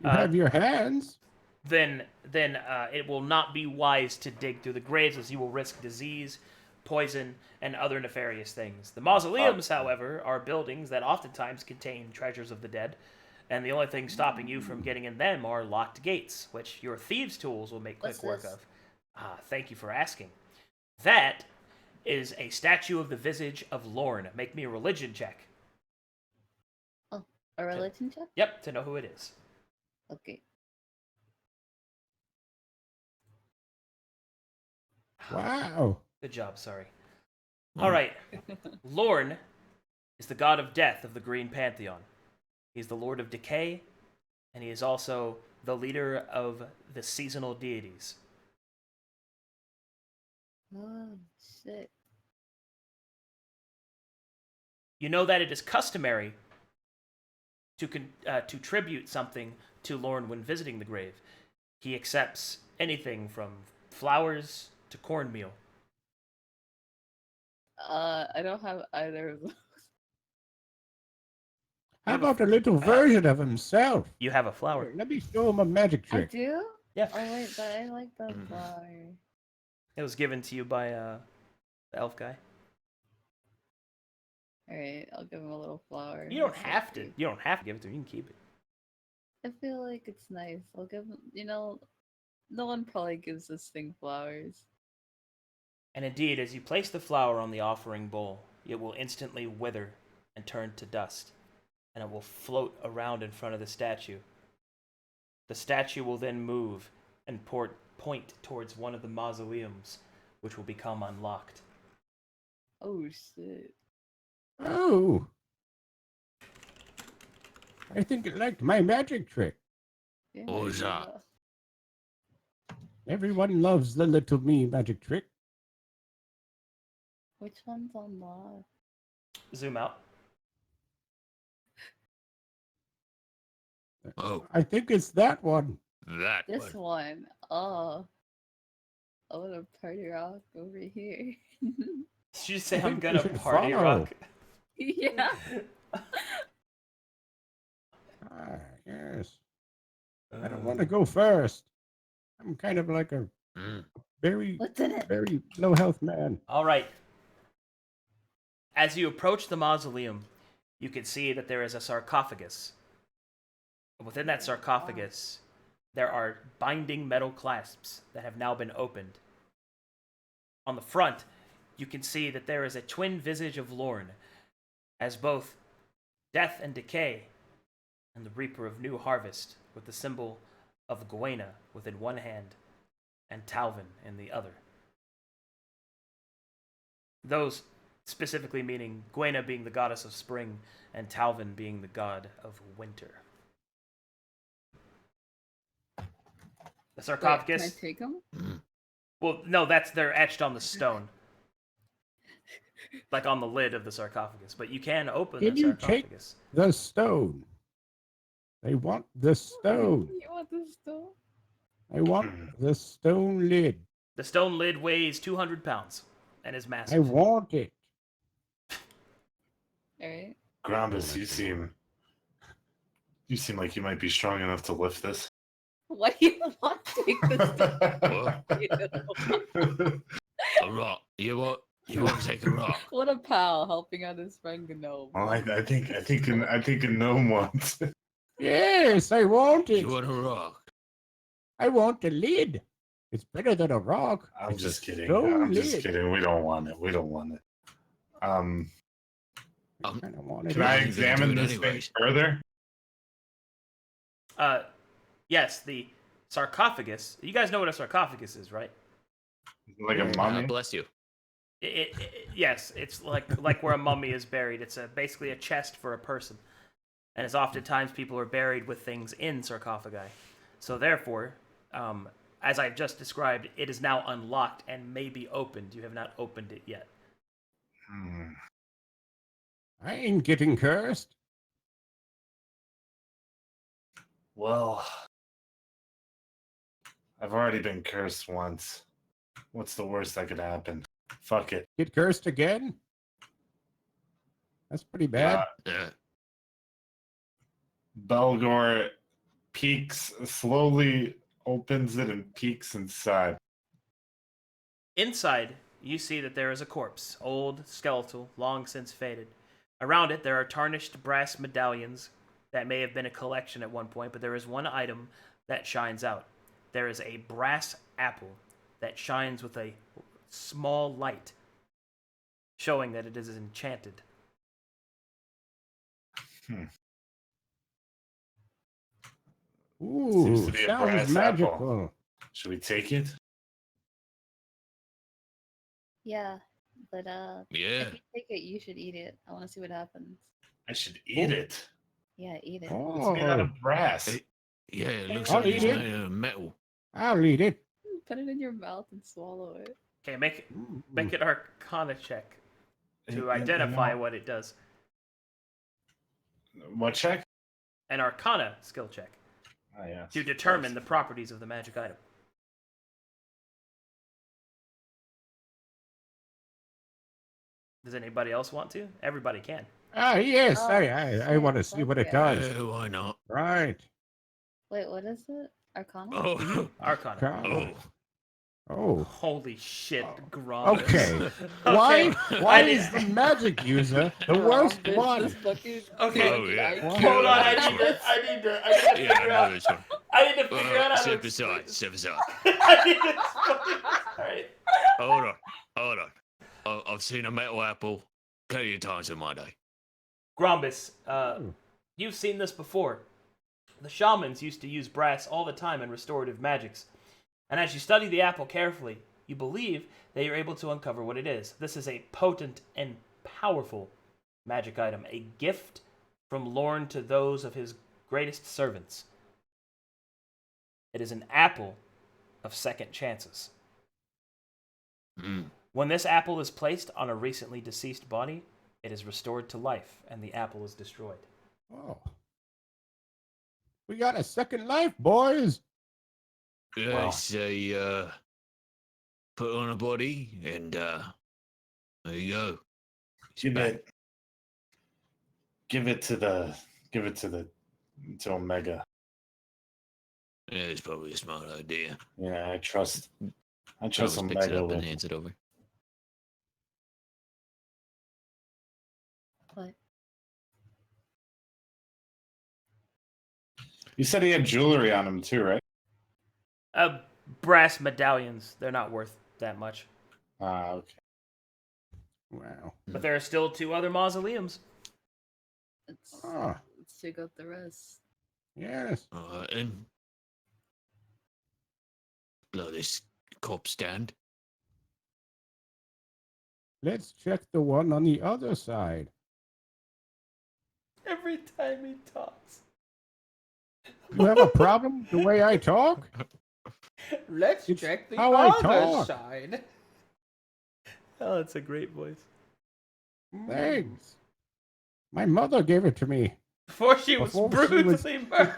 You have your hands. Then it will not be wise to dig through the graves, as you will risk disease, poison, and other nefarious things. The mausoleums, however, are buildings that oftentimes contain treasures of the dead, and the only thing stopping you from getting in them are locked gates, which your thieves' tools will make quick What's work this? of. Thank you for asking. That is a statue of the visage of Lorne. Make me a religion check. Oh, a religion check? Yep, to know who it is. Okay. Wow. Good job, sorry. All right. Lorne is the god of death of the Green Pantheon. He's the lord of decay, and he is also the leader of the seasonal deities. Oh, shit. You know that it is customary to tribute something to Lorne when visiting the grave. He accepts anything from flowers to cornmeal. I don't have either of those. How about a little version of himself? You have a flower. Here, let me show him a magic I trick. do? Yeah. Oh, wait, but I like the Mhm. flower. It was given to you by the elf guy. Alright, I'll give him a little flower. You don't That's so have to. cute. You don't have to give it to him. You can keep it. I feel like it's nice. I'll give him, no one probably gives this thing flowers. And indeed, as you place the flower on the offering bowl, it will instantly wither and turn to dust, and it will float around in front of the statue. The statue will then move and point towards one of the mausoleums, which will become unlocked. Oh shit. Oh. I think it liked my magic trick. Yeah, What was yeah. that? Everyone loves the little me magic trick. Which one's unlocked? Zoom out. Oh, I think it's that one. that This one. one. Oh. I want to party rock over here. Did you say I I'm think we gonna should party follow. rock? yeah. Ah, yes. I don't want to go first. I'm kind of like a Mm. very, What's in it? very low health man. All right. As you approach the mausoleum, you can see that there is a sarcophagus. Within that sarcophagus, there are binding metal clasps that have now been opened. On the front, you can see that there is a twin visage of Lorne, as both death and decay, and the reaper of new harvest, with the symbol of Gwena within one hand, and Talvin in the other. Those specifically meaning Gwena being the goddess of spring, and Talvin being the god of winter. The Wait, sarcophagus. can I take them? Well, no, they're etched on the stone, like on the lid of the sarcophagus. But you can open Can the you take sarcophagus. the stone? I want the stone. You want this still? I want the stone lid. The stone lid weighs 200 pounds and is I massive. want it. Alright. Grombus, you seem like you might be strong enough to lift this. Why do you want to take this stuff? A rock. You want to take a rock? What a pal helping out his friend Gnome. Well, I think a gnome wants. Yes, I want it. You want a rock? I want the lid. It's better than a rock. I'm It's a just kidding. stone I'm just lid. kidding. We don't want it. We don't want it. I kind of want it. Can I you're gonna examine do it this anyways. thing further? Yes, the sarcophagus. You guys know what a sarcophagus is, right? Like a mummy? Bless you. Yes, it's like where a mummy is buried. It's basically a chest for a person, and it's oftentimes people are buried with things in sarcophagi. So therefore, as I've just described, it is now unlocked and may be opened. You have not opened it yet. I ain't getting cursed. Well, I've already been cursed once. What's the worst that could happen? Fuck it. Get cursed again? That's pretty bad. Belgore peeks, slowly opens it and peeks inside. Inside, you see that there is a corpse, old, skeletal, long since faded. Around it, there are tarnished brass medallions that may have been a collection at one point, but there is one item that shines out. There is a brass apple that shines with a small light, showing that it is enchanted. Ooh, Seems to be a sounds brass magical. apple. Should we take it? Yeah, but Yeah. if you take it, you should eat it. I want to see what happens. I should eat it. Yeah, eat it. It's made out of brass. Yeah, it looks I'll like it's eat it. made of metal. I'll eat it. Put it in your mouth and swallow it. Okay, make an Arcana check to You identify know- what it does. What check? An Arcana skill check Oh, yeah. to determine the properties of the magic item. Does anybody else want to? Everybody can. Ah, yes. Oh, I want to shit, see what it okay. does. Yeah, why not? Right. Wait, what is it? Arcana? Oh, Arcana. oh. Oh. Holy shit, Grombus. Okay. Okay. Why I did- is the magic user the worst one? Okay. Oh, yeah. Hold on, I need to Yeah, figure I know out. this one. I need to figure out how to Step explain aside, this. step aside. I need to explain this. Alright. Hold on. I've seen a metal apple plenty of times in my day. Grombus, you've seen this before. The shamans used to use brass all the time in restorative magics. And as you study the apple carefully, you believe that you're able to uncover what it is. This is a potent and powerful magic item, a gift from Lorne to those of his greatest servants. It is an apple of second chances. When this apple is placed on a recently deceased body, it is restored to life, and the apple is destroyed. Oh. We got a second life, boys. Yeah, Wow. say, put on a body, and, there you go. Give it to Omega. Yeah, it's probably a smart idea. Yeah, I trust Grombus picks it Omega. up and Will. hands it over. What? You said he had jewelry on him too, right? Brass medallions, they're not worth that much. Ah, okay. Wow. But there are still 2 other mausoleums. Ah, Let's check out the rest. yes. And blow this corpse stand. Let's check the one on the other side. Every time he talks. You have a problem the way I talk? Let's It's check the how I other talk. side. Oh, that's a great voice. Thanks. My mother gave it to me. Before she was Before she was- brutally murdered.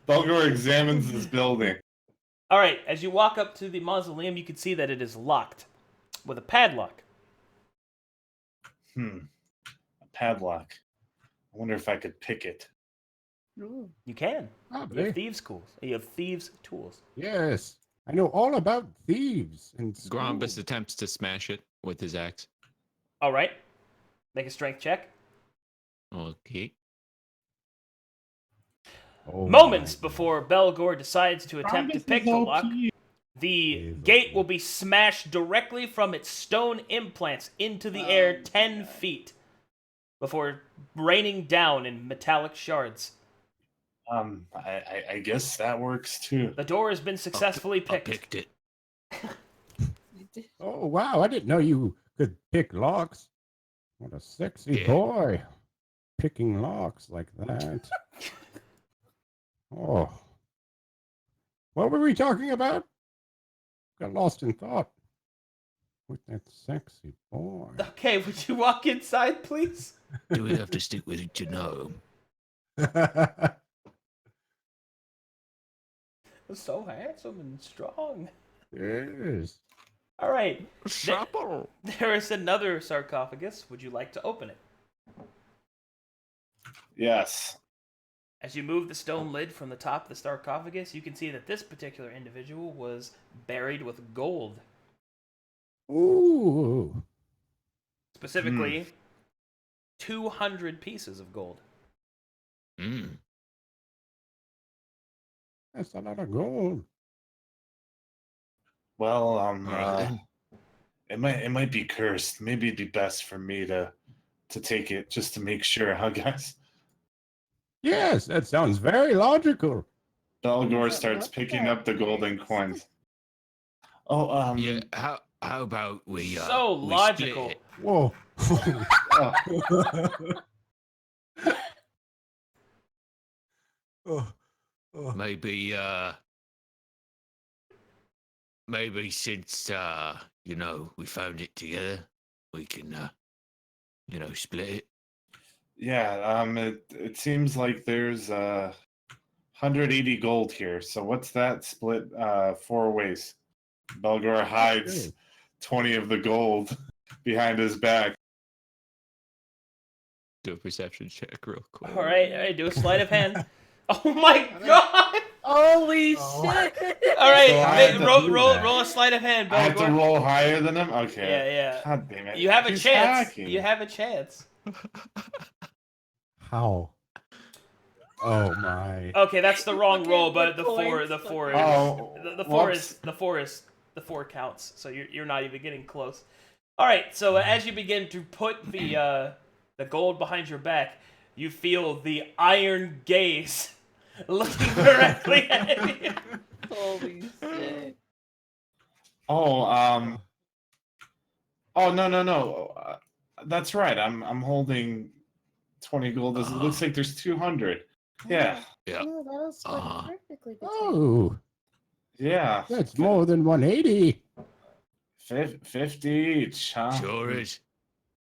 Belgore examines this building. All right, as you walk up to the mausoleum, you can see that it is locked with a padlock. A padlock. I wonder if I could pick it. Ooh. You can. You Probably. have thieves' tools. You have thieves' tools. Yes. I know all about thieves and Grombus attempts to smash it with his axe. All right. Make a strength check. Okay. Oh Moments my before Belgore decides to attempt to pick the lock, the gate will be smashed directly from its stone implants into the air 10 feet before raining down in metallic shards. I guess that works too. The door has been successfully I picked. picked it. Oh, wow. I didn't know you could pick locks. What a sexy Yeah. boy. Picking locks like that. Oh, What were we talking about? Got lost in thought. With that sexy boy. Okay, would you walk inside, please? Do we have to stick with a G-nome? So handsome and strong. Yes. All right. Supple. There is another sarcophagus. Would you like to open it? Yes. As you move the stone lid from the top of the sarcophagus, you can see that this particular individual was buried with gold. Ooh. Specifically, 200 pieces of gold. Mm. That's a lot of gold. Well, Alright then. it might be cursed. Maybe it'd be best for me to take it just to make sure, huh, guys? Yes, that sounds very logical. Belgore starts picking up the golden coins. Oh, Yeah, how about we So we logical. split it? Whoa. Oh. Oh. Maybe since we found it together, we can split it. yeah. It seems like there's 180 gold here. So what's that split 4 ways? Belgore hides 20 of the gold behind his back. Do a perception check real quick. All right, do a sleight of hand. Oh my god! Holy shit! All right, So I have to roll a sleight of hand, I have to Belgore. roll higher than him? Okay. Yeah. God damn it. You have a He's chance. hacking. You have a chance. How? Oh my. Okay, that's the wrong roll, but the four is Oh, the four counts. So you're not even getting close. All right, so as you begin to put the gold behind your back, you feel the iron gaze looking directly at you. Holy shit! Oh, no. That's right. I'm holding 20 gold. It looks like there's 200. Yeah. Yeah. Oh, that'll split perfectly between. Oh, Yeah. that's more than 180. 50 each, huh? Sure is.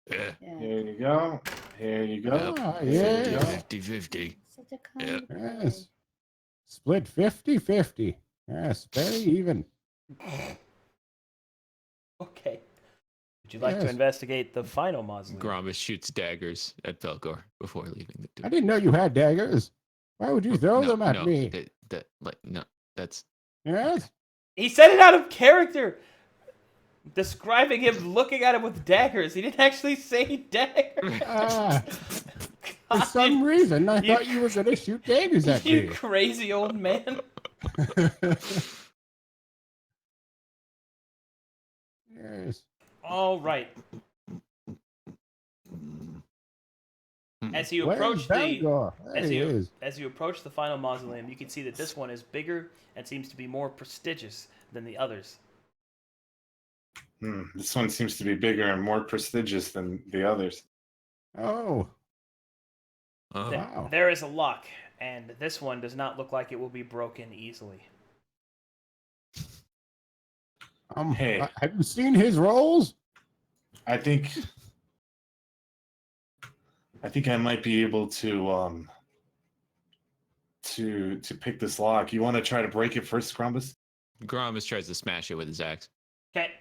Yeah. Yeah. Here you go. Here you go. Ah, There you yeah. go. 50-50. Such a kind boy. Yes. Split 50-50. Yes, very even. Okay. Would you like to Yes. investigate the final mausoleum? Grombus shoots daggers at Belgore before leaving the I door. didn't know you had daggers. Why would you throw them at me? That's Yes? He said it out of character, describing him looking at him with daggers. He didn't actually say daggers. Ah, for God, some reason, I you- thought you were going to shoot daggers at you me. crazy old man. Yes. All right. As you Where's approach the Belgore? There he is. as you approach the final mausoleum, you can see that this one is bigger and seems to be more prestigious than the others. This one seems to be bigger and more prestigious than the others. Oh, Oh, wow. There is a lock, and this one does not look like it will be broken easily. Hey. Have you seen his rolls? I think I might be able to pick this lock. You want to try to break it first, Grombus? Grombus tries to smash it with his axe. Okay.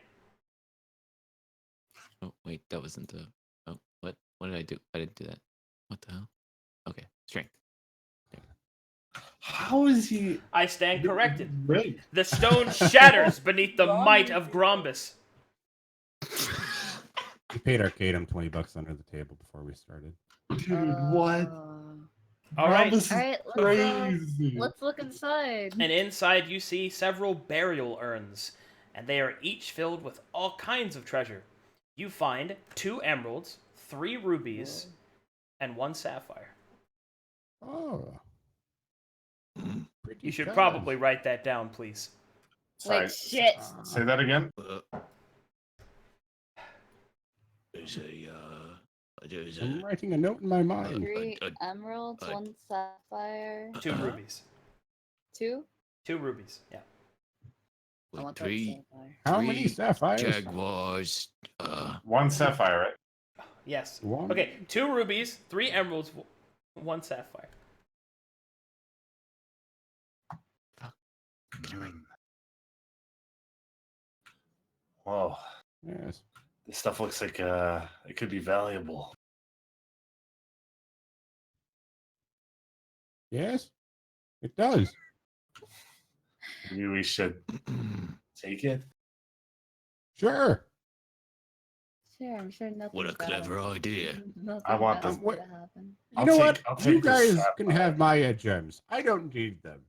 Oh wait, that wasn't the. Oh, what? What did I do? I didn't do that. What the hell? Okay, strength. How is he? I stand corrected. Right. The stone shatters beneath the might of Grombus. We paid Arcadum $20 under the table before we started. Dude, what? All right. Grombus is All right, crazy. let's look inside. And inside you see several burial urns, and they are each filled with all kinds of treasure. You find 2 emeralds, 3 rubies, and 1 sapphire. Oh. Pretty You should good. probably write that down, please. Sorry. Wait, shit. Say that again. there's I'm writing a note in my mind. 3 emeralds, 1 sapphire, 2 rubies. 2. 2 rubies. Yeah. I With want that three, sapphire. How many sapphires? jaguars. 1 sapphire, right? Yes. One. Okay, 2 rubies, 3 emeralds, 1 sapphire. Whoa, Yes. this stuff looks like it could be valuable. Yes. It does. Maybe we should take it. Sure. Sure, I'm sure nothing. What a clever idea. Nothing I want bad's them. gonna happen. You know what? I'll You take this guys can sapphire. have my gems. I don't need them.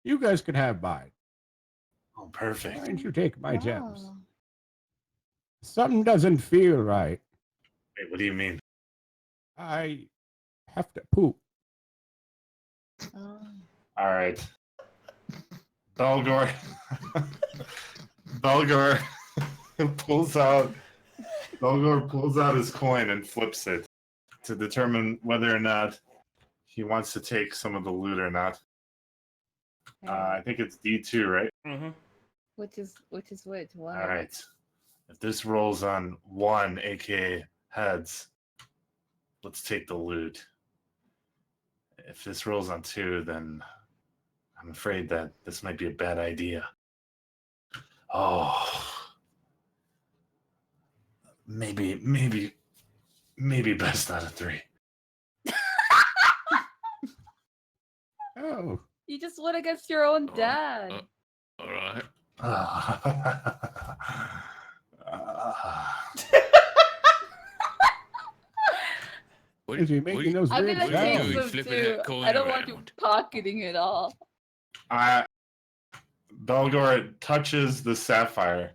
You guys can have mine. Oh, Why perfect. don't you take my gems? Wow. Something doesn't feel right. Wait, what do you mean? I have to poop. Oh. All right. Belgore. Belgore pulls out. Belgore pulls out his coin and flips it to determine whether or not he wants to take some of the loot or not. I think it's D2, right? Mm-hmm. Which is which? What? All right. If this rolls on 1, aka heads, let's take the loot. If this rolls on 2, then I'm afraid that this might be a bad idea. Oh. Maybe best out of 3. Oh. You just went against your own dad. All right. What, Is he what, making those I'm weird gonna what are you take doing, some flipping too. that coin I don't want you around? pocketing it all. Belgore touches the sapphire.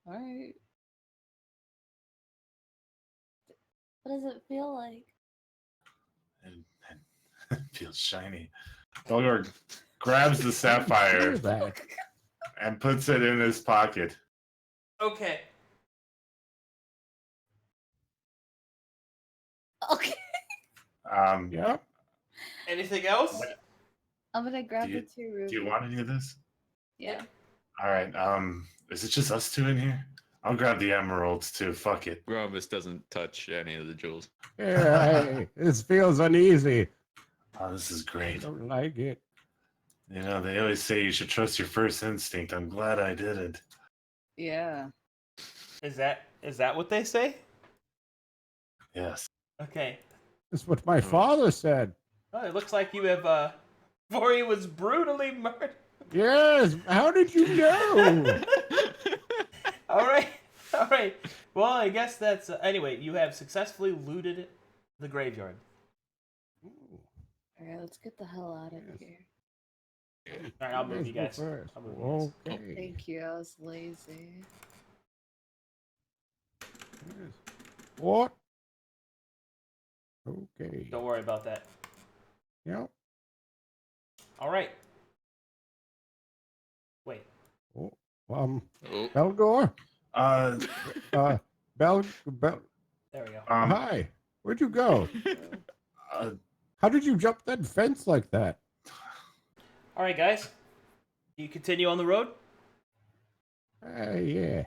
All right. What does it feel like? And it feels shiny. Belgore grabs the sapphire Feel that. and puts it in his pocket. Okay. Okay. Yep. Anything else? I'm gonna grab Do you- the 2 rubies. Do you want any of this? Yeah. All right. Is it just us 2 in here? I'll grab the emeralds too. Fuck it. Grombus doesn't touch any of the jewels. Yeah, hey, this feels uneasy. Oh, this is I great. don't like it. You know, they always say you should trust your first instinct. I'm glad I didn't. Yeah. Is that what they say? Yes. Okay. That's what my father said. Oh, it looks like you have before he was brutally murdered. Yes. How did you know? All right. All right. Well, I guess that's anyway. You have successfully looted the graveyard. All right, let's get the hell out of Yes. here. All right, I'll move you go guys. first. I'll move you guys. Okay. Thank you. I was lazy. Yes. What? Okay. Don't worry about that. Yep. All right. Wait. Oh, Oh, Belgore? Uh, Bel. There we go. Hi. Where'd you go? uh, How did you jump that fence like that? All right, guys. You continue on the road. Yeah.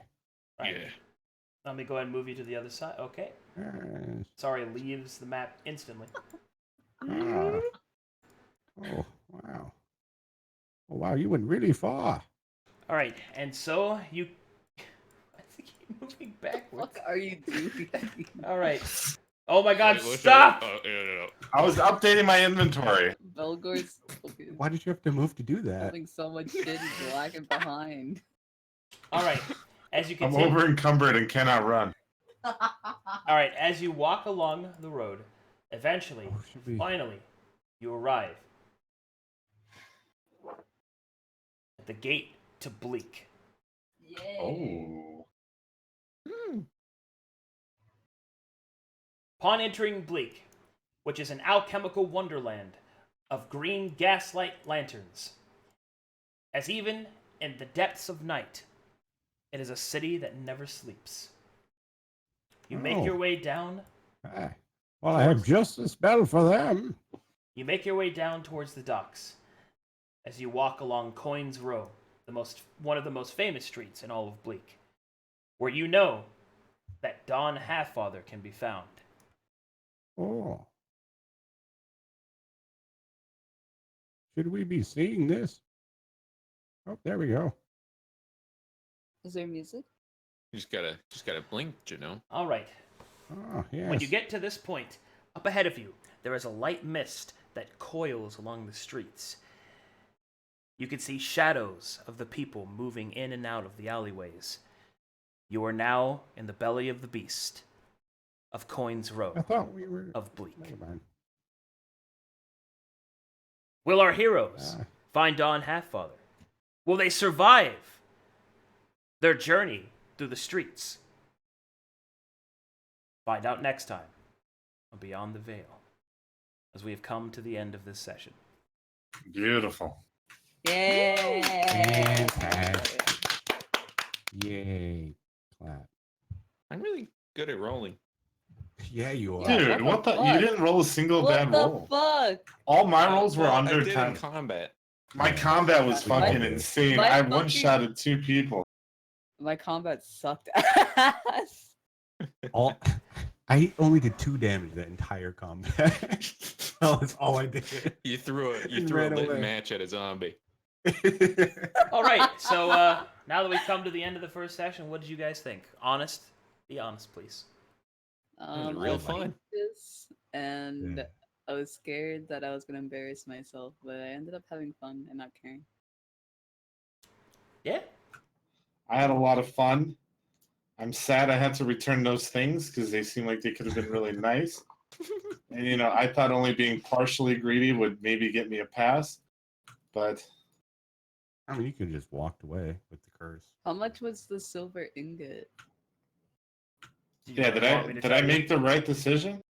All right. Yeah. Let me go ahead and move you to the other side. Okay. Yes. Sorry, leaves the map instantly. Ah. Oh, wow. Oh, wow, you went really far. All right, and so you. I think you're moving backwards. What are you doing? All right. Oh my God! Wait, what's Stop! your- oh, no. I was updating my inventory. Belgore's fucking Why did you have to move to do that? holding so much shit he's lagging behind. All right. As you I'm continue. over encumbered and cannot run. All right. As you walk along the road, eventually, Oh, should we... finally, you arrive at the gate to Bleak. Yay. Oh. Upon entering Bleak, which is an alchemical wonderland of green gaslight lanterns, as even in the depths of night, it is a city that never sleeps. You make your Oh. way down. Ah, well, I have just the spell for them. You make your way down towards the docks. as you walk along Coins Row, one of the most famous streets in all of Bleak, where you know that Don Halffather can be found. Oh. Should we be seeing this? Oh, there we go. Is there music? You just gotta blink, you know. All right. Oh, yes. When you get to this point, up ahead of you, there is a light mist that coils along the streets. You can see shadows of the people moving in and out of the alleyways. You are now in the belly of the beast of Coins Row I thought we were... of Bleak. Never mind. Will our heroes find Don Halffather? Will they survive their journey through the streets? Find out next time on Beyond the Veil, as we have come to the end of this session. Beautiful. Yay! Fantastic. Yay. Clap. I'm really good at rolling. Yeah, you are. Dude, what the? You didn't roll a single bad roll. What the fuck? All my rolls were Well, I under did 10. in combat. My combat was My- fucking insane. my I fucking- one-shotted 2 people. My combat sucked ass. I only did 2 damage that entire combat. That's all I did. You threw a Ran lit away. match at a zombie. All right, so now that we've come to the end of the first session, what did you guys think? Honest? Be honest, please. was real I fun. liked this, and Yeah. I was scared that I was gonna embarrass myself, but I ended up having fun and not caring. Yeah? I had a lot of fun. I'm sad I had to return those things because they seem like they could have been really nice. And, you know, I thought only being partially greedy would maybe get me a pass. But I mean, you could have just walked away with the curse. How much was the silver ingot? yeah, did I make the right decision?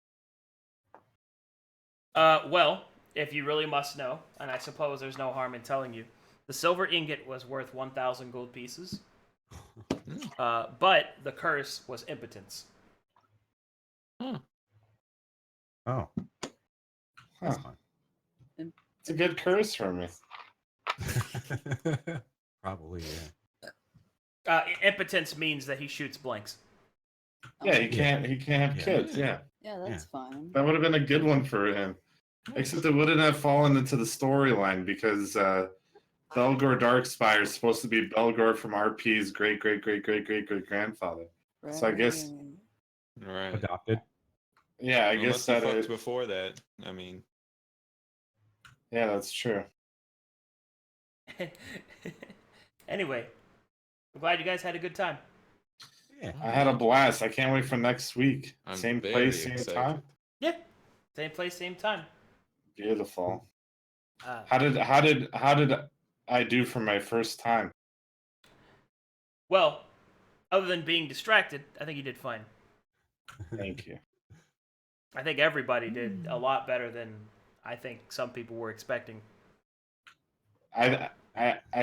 Well, if you really must know, and I suppose there's no harm in telling you, the silver ingot was worth 1,000 gold pieces. But the curse was impotence. Oh. Huh. That's fine. It's a good curse for me. Probably, yeah. Impotence means that he shoots blanks. Yeah, he can't have Yeah. kids, yeah. Yeah, that's fine. That would have been a good one for him. Except it wouldn't have fallen into the storyline because Belgore Darkspire is supposed to be Belgore from RP's great grandfather. So I guess, Right. All right. Adopted. yeah, I Unless guess he that fucked is. before that. I mean, Yeah, that's true. Anyway, I'm glad you guys had a good time. Yeah. I had a blast. I can't wait for next week. I'm Same very place, same excited. time. Yeah, same place, same time. Beautiful. Uh, How did I do for my first time? well, other than being distracted, I think you did fine. Thank you. I think everybody did a lot better than I think some people were expecting. I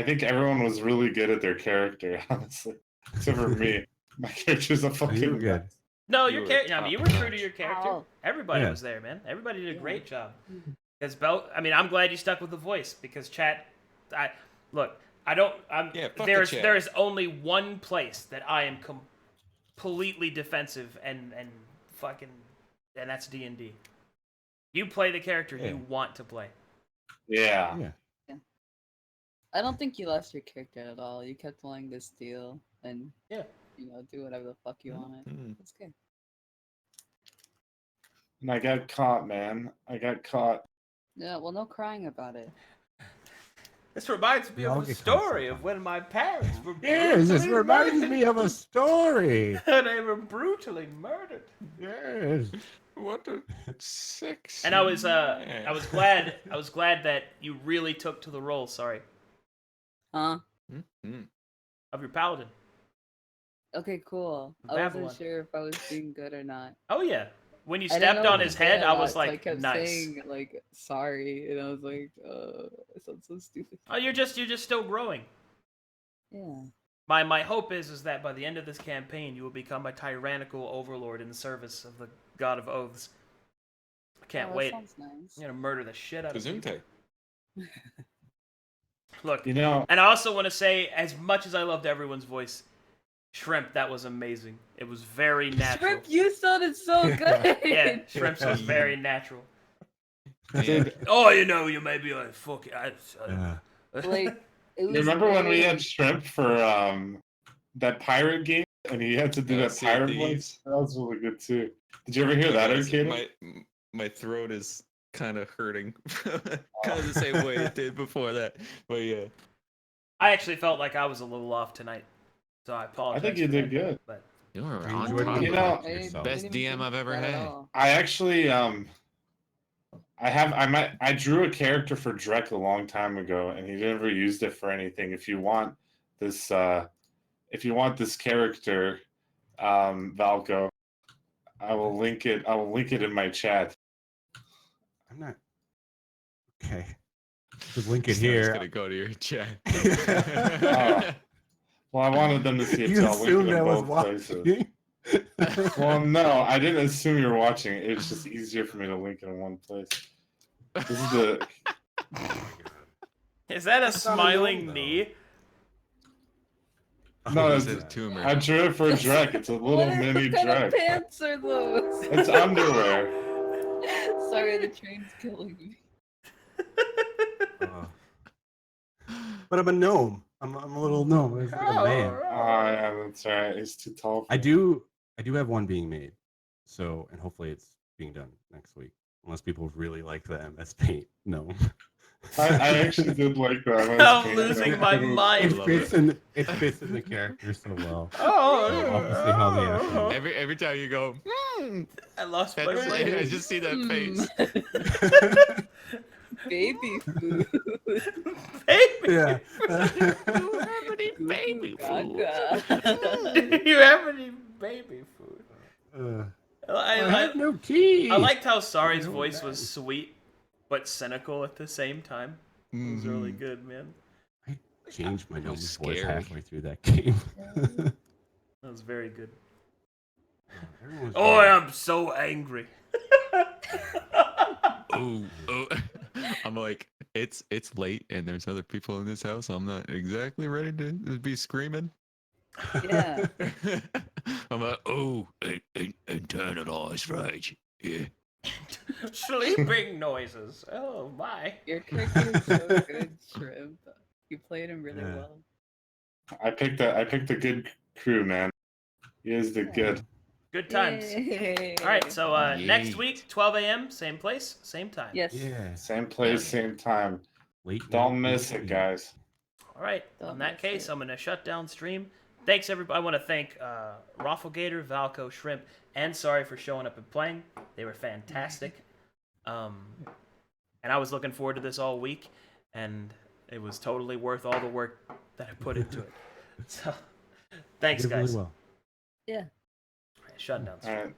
think everyone was really good at their character, honestly. Except for me. My character's a You were fucking good. No, You your were character. I mean, you were top true to notch. your character. Ow. Everybody Yeah. was there, man. Everybody did a Yeah. great job. Because I'm glad you stuck with the voice because chat. Yeah, fuck the There's chat. there is only one place that I am completely defensive and fucking, and that's D&D. You play the character Yeah. you want to play. Yeah. Yeah. I don't think you lost your character at all. You kept wanting to steal and Yeah. do whatever the fuck you wanted. Mm. That's good. And I got caught, man. I got caught. Yeah, well, no crying about it. This reminds me We all of the get caught story of sometimes. when my parents were Yes, this brutally reminds murdered. me of a story. They were brutally murdered. Yes. What a six. And I was glad that you really took to the role, sorry, Huh? Mm. of your paladin. Okay, cool. I Babylon. wasn't sure if I was being good or not. Oh yeah. When you I didn't stepped know on what his to say head, a I lot, was so I like, kept nice. saying like sorry, and I was like, it sounds so stupid. Oh, you're just still growing. Yeah. My hope is that by the end of this campaign, you will become a tyrannical overlord in the service of the God of Oaths. I can't Oh, that wait. sounds nice. I'm gonna murder the shit out of you. Gesundheit. Look, You know, and I also want to say, as much as I loved everyone's voice, Shrimp, that was amazing. It was very natural. Shrimp, you sounded so good. Yeah, Shrimp's was very natural. Yeah. Oh, you may be like, fuck it. Like, it was you remember when we very- had Shrimp for that pirate game, and he had to do that Sea of pirate Thieves. voice? That was really good too. Did you ever hear that, Arcadum? My throat is kind of hurting, kind of the same way it did before that. But yeah, I actually felt like I was a little off tonight, so I I apologize. think you for did that, good. But you were I on enjoyed top. being You know, back to yourself. Best didn't even DM I've think ever that at had. all. I actually I drew a character for Drek a long time ago, and he never used it for anything. If you want this character, Valco, I will link it in my chat. I'm not. Okay. Just link it It's here. gonna go to your chat. Oh. Well, I wanted them to see it, You so I'll link it assumed in I was both places. watching. Well, no, I didn't assume you were watching. It was just easier for me to link it in one place. This is the is that a It's not a smiling gnome, knee? No, Oh, it's a tumor. I drew it for Drek. It's a little What mini kind of Drek. pants are those? It's underwear. Sorry, the train's killing me. Uh, but I'm a gnome. I'm a little gnome. It's like a man. Oh yeah, that's right. It's too tall. For I do have one being made. So, and hopefully it's being done next week. Unless people really like the MS Paint. No. I actually did like that. I'm losing my It mind. fits in the character so well. Oh, So I'll have to see how they actually. Every time you go, I lost my that's it. I mind. just see that face. Baby food. Baby, Yeah. Baby Gaga. do you have any baby food? I have no tea. I liked how Sari's No, voice man. was sweet, but cynical at the same time. It was really good, man. I changed my gnome's voice scary. halfway through that game. That was very good. Everyone's Oh, really- I'm so angry. Oh, I'm like, it's late and there's other people in this house. I'm not exactly ready to be screaming. Yeah. I'm like, oh, internalized rage. Yeah. Sleeping noises. Oh my. Your character is so good, Shrimp. You played him really Yeah. well. I picked a good crew, man. He is the good. Good times. Yay. All right, so next Yeet. week, 12 a.m., same place, same time. Yes. Yeah. Same place, same time. Late Don't night miss it, TV. guys. All right. Don't In that miss case, it. I'm gonna shut down stream. Thanks everybody. I want to thank Roflgator, Valco, Shrimp, and Sorry for showing up and playing. They were fantastic. And I was looking forward to this all week, and it was totally worth all the work that I put into it. So, thanks, Did really guys. well. Yeah. All right, shut down. All right.